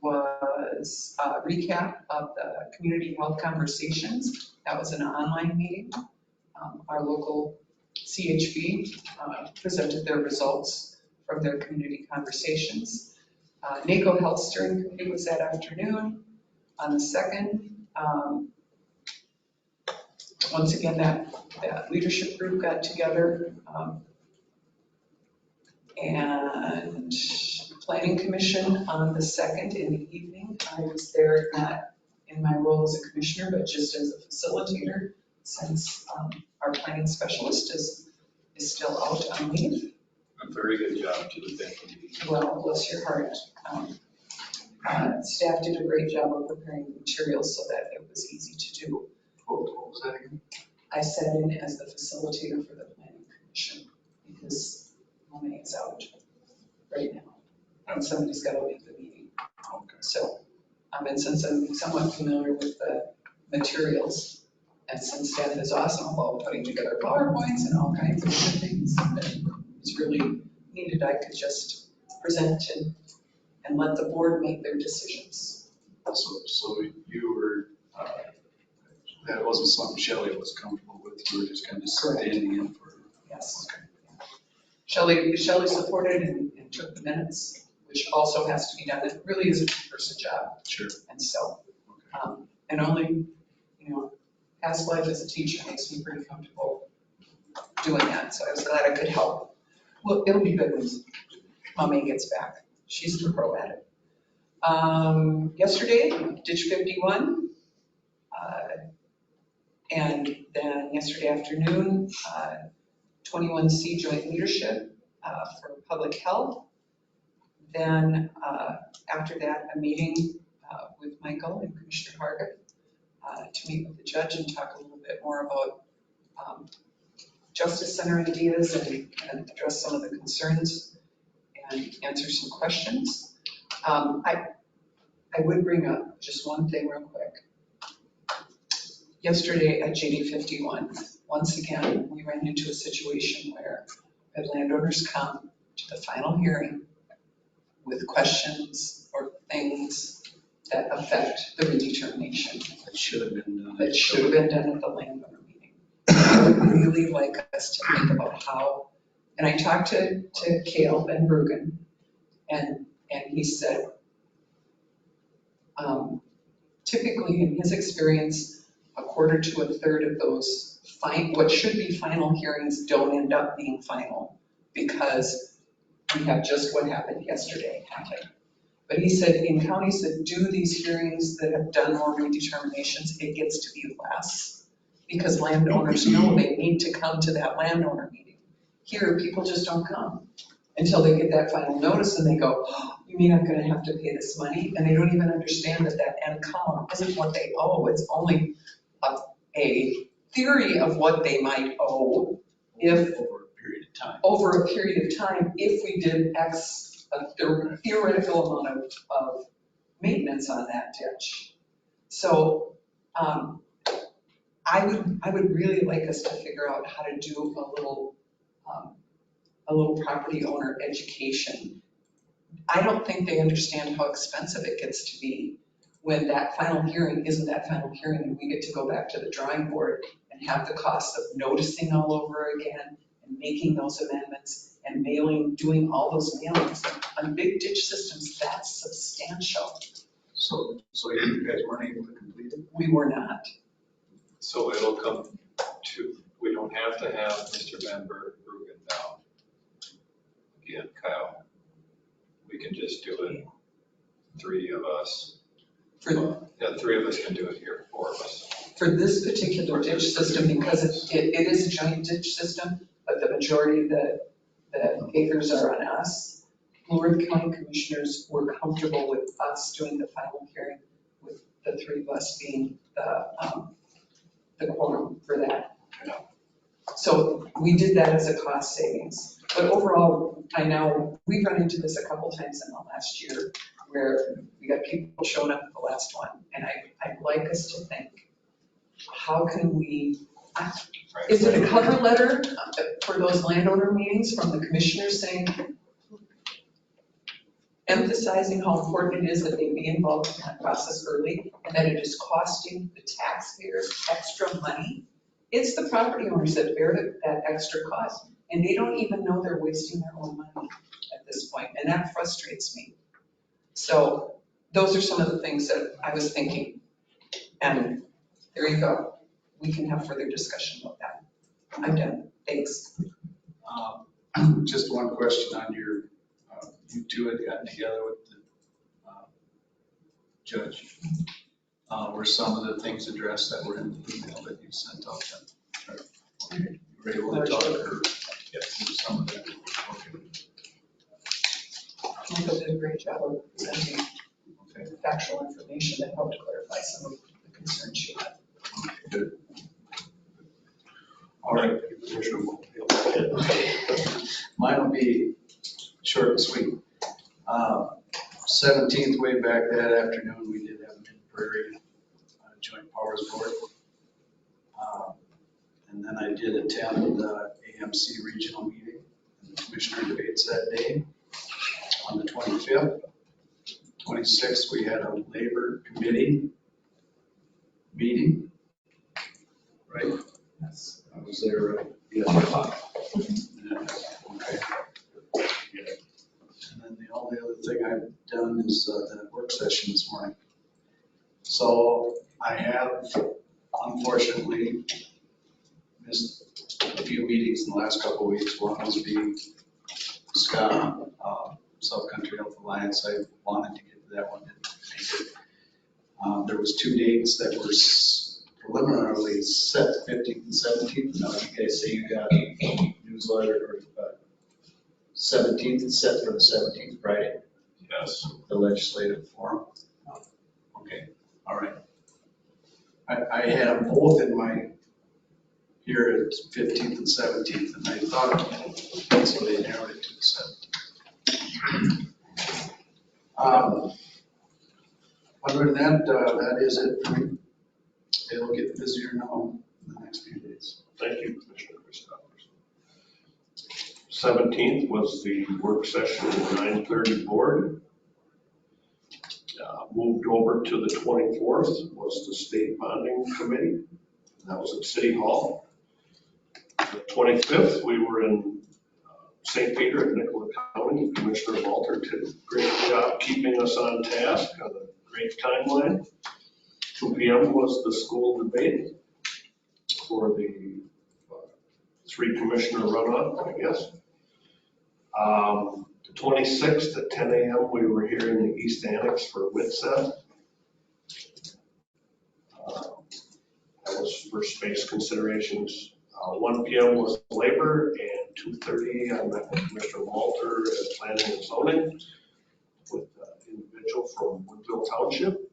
was a recap of the community health conversations. That was an online meeting. Our local CHB presented their results from their community conversations. NACO Health Steering Committee was that afternoon. On the second, once again, that leadership group got together. And Planning Commission on the second in the evening. I was there not in my role as a commissioner, but just as a facilitator, since our planning specialist is still out on leave. A very good job to the family. Well, bless your heart. Staff did a great job of preparing the materials so that it was easy to do. What was that again? I sat in as the facilitator for the planning commission because Monet is out right now and somebody's got to lead the meeting. Okay. So, and since I'm somewhat familiar with the materials and since staff is awesome about putting together PowerPoints and all kinds of different things that it's really needed, I could just present and let the board make their decisions. So you were, that wasn't something Shelley was comfortable with, you were just kind of standing in for. Yes. Okay. Shelley supported and took the minutes, which also has to be done. It really is a two-person job. Sure. And so, and only, past life as a teacher makes me pretty comfortable doing that. So I was glad I could help. Well, it'll be good when Mommy gets back. She's the pro at it. Yesterday, Ditch 51. And then yesterday afternoon, 21C joint leadership for public health. Then after that, a meeting with Michael and Commissioner Hargett to meet with the judge and talk a little bit more about Justice Center ideas and address some of the concerns and answer some questions. I would bring up just one thing real quick. Yesterday at JD 51, once again, we ran into a situation where we had landowners come to the final hearing with questions or things that affect the redetermination. That should have been done. That should have been done at the landowner meeting. I would really like us to think about how, and I talked to Cale Van Bruggen, and he said, typically in his experience, a quarter to a third of those what should be final hearings don't end up being final because we have just what happened yesterday happen. But he said in counties that do these hearings that have done more redeterminations, it gets to be less because landowners know they need to come to that landowner meeting. Here, people just don't come until they get that final notice and they go, oh, you mean I'm gonna have to pay this money? And they don't even understand that that end column isn't what they owe. It's only a theory of what they might owe if over a period of time, if we did X, a theoretical amount of maintenance on that ditch. So I would really like us to figure out how to do a little property owner education. I don't think they understand how expensive it gets to be when that final hearing isn't that final hearing and we get to go back to the drawing board and have the cost of noticing all over again and making those amendments and mailing, doing all those mailings. On big ditch systems, that's substantial. So you guys weren't able to complete it? We were not. So it'll come to, we don't have to have Mr. Van Bruggen down. Again, Kyle, we can just do it, three of us. Yeah, three of us can do it here, four of us. For this particular ditch system, because it is a joint ditch system, but the majority of the acres are on us, Blue Earth County commissioners were comfortable with us doing the final hearing with the three of us being the quorum for that. So we did that as a cost savings. But overall, I know we've run into this a couple times in the last year where we got people showing up at the last one. And I'd like us to think, how can we, is it a cover letter for those landowner meetings from the commissioners saying, emphasizing how important it is that they be involved in that process early, and that it is costing the taxpayers extra money. It's the property owners that bear that extra cost, and they don't even know they're wasting their own money at this point, and that frustrates me. So those are some of the things that I was thinking, and there you go. We can have further discussion about that. I'm done, thanks. Just one question on your, you two had gotten together with the judge. Were some of the things addressed that were in the email that you sent out then? Okay, you were able to talk or get through some of that? Okay. Michael did a great job of presenting factual information that helped clarify some of the concerns she had. Good. All right. Mine will be short and sweet. 17th, way back that afternoon, we did have a Mid-Prairie Joint Powers Board. And then I did attend the AMC regional meeting and the commissioner debates that day on the 25th. 26th, we had a labor committee meeting, right? Yes. I was there, right? Yes. 1 o'clock. Yeah, okay. Yeah. And then the only other thing I've done is the work session this morning. So I have unfortunately missed a few meetings in the last couple of weeks. One was being Scott, South Country Health Alliance. I wanted to get to that one, didn't make it. There was 2 dates that were preliminarily set, 15th and 17th. Now you guys say you got a newsletter or 17th is set for the 17th, Friday? Yes. The legislative forum? Okay, all right. I had them both in my, here it's 15th and 17th, and I thought, so they narrowed it to the 17th. Other than that, that is it for me. It'll get busier now in the next few days. Thank you, Commissioner Christopherson. 17th was the work session of the 9:30 board. Moved over to the 24th was the state bonding committee. That was at City Hall. The 25th, we were in St. Peter at Nicollet County. Commissioner Walter did a great job keeping us on task on a great timeline. 2 p.m. was the school debate for the 3 commissioner runoff, I guess. The 26th at 10 a.m. we were here in the East Annex for WITSEF. That was for space considerations. 1 p.m. was labor, and 2:30 I met with Commissioner Walter at Planning and Zoning with an individual from Woodville Township.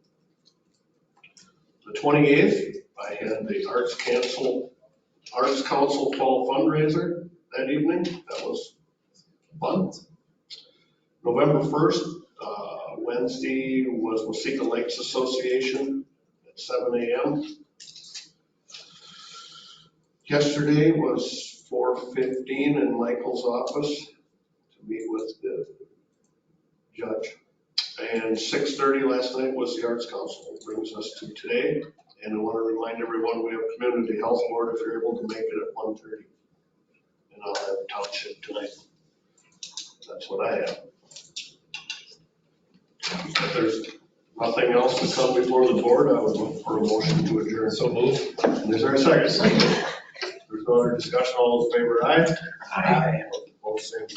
The 28th, I had the Arts Council Fall fundraiser that evening. That was fun. November 1st, Wednesday, was Waseca Lakes Association at 7 a.m. Yesterday was 4:15 in Michael's office to meet with the judge. And 6:30 last night was the Arts Council. It brings us to today. And I want to remind everyone we have Community Health Board if you're able to make it at 1:30. And I'll have Township tonight. That's what I have. If there's nothing else to come before the board, I would look for a motion to adjourn. So move. Is there a second? There's no other discussion. All those in favor, aye? Aye. Both same.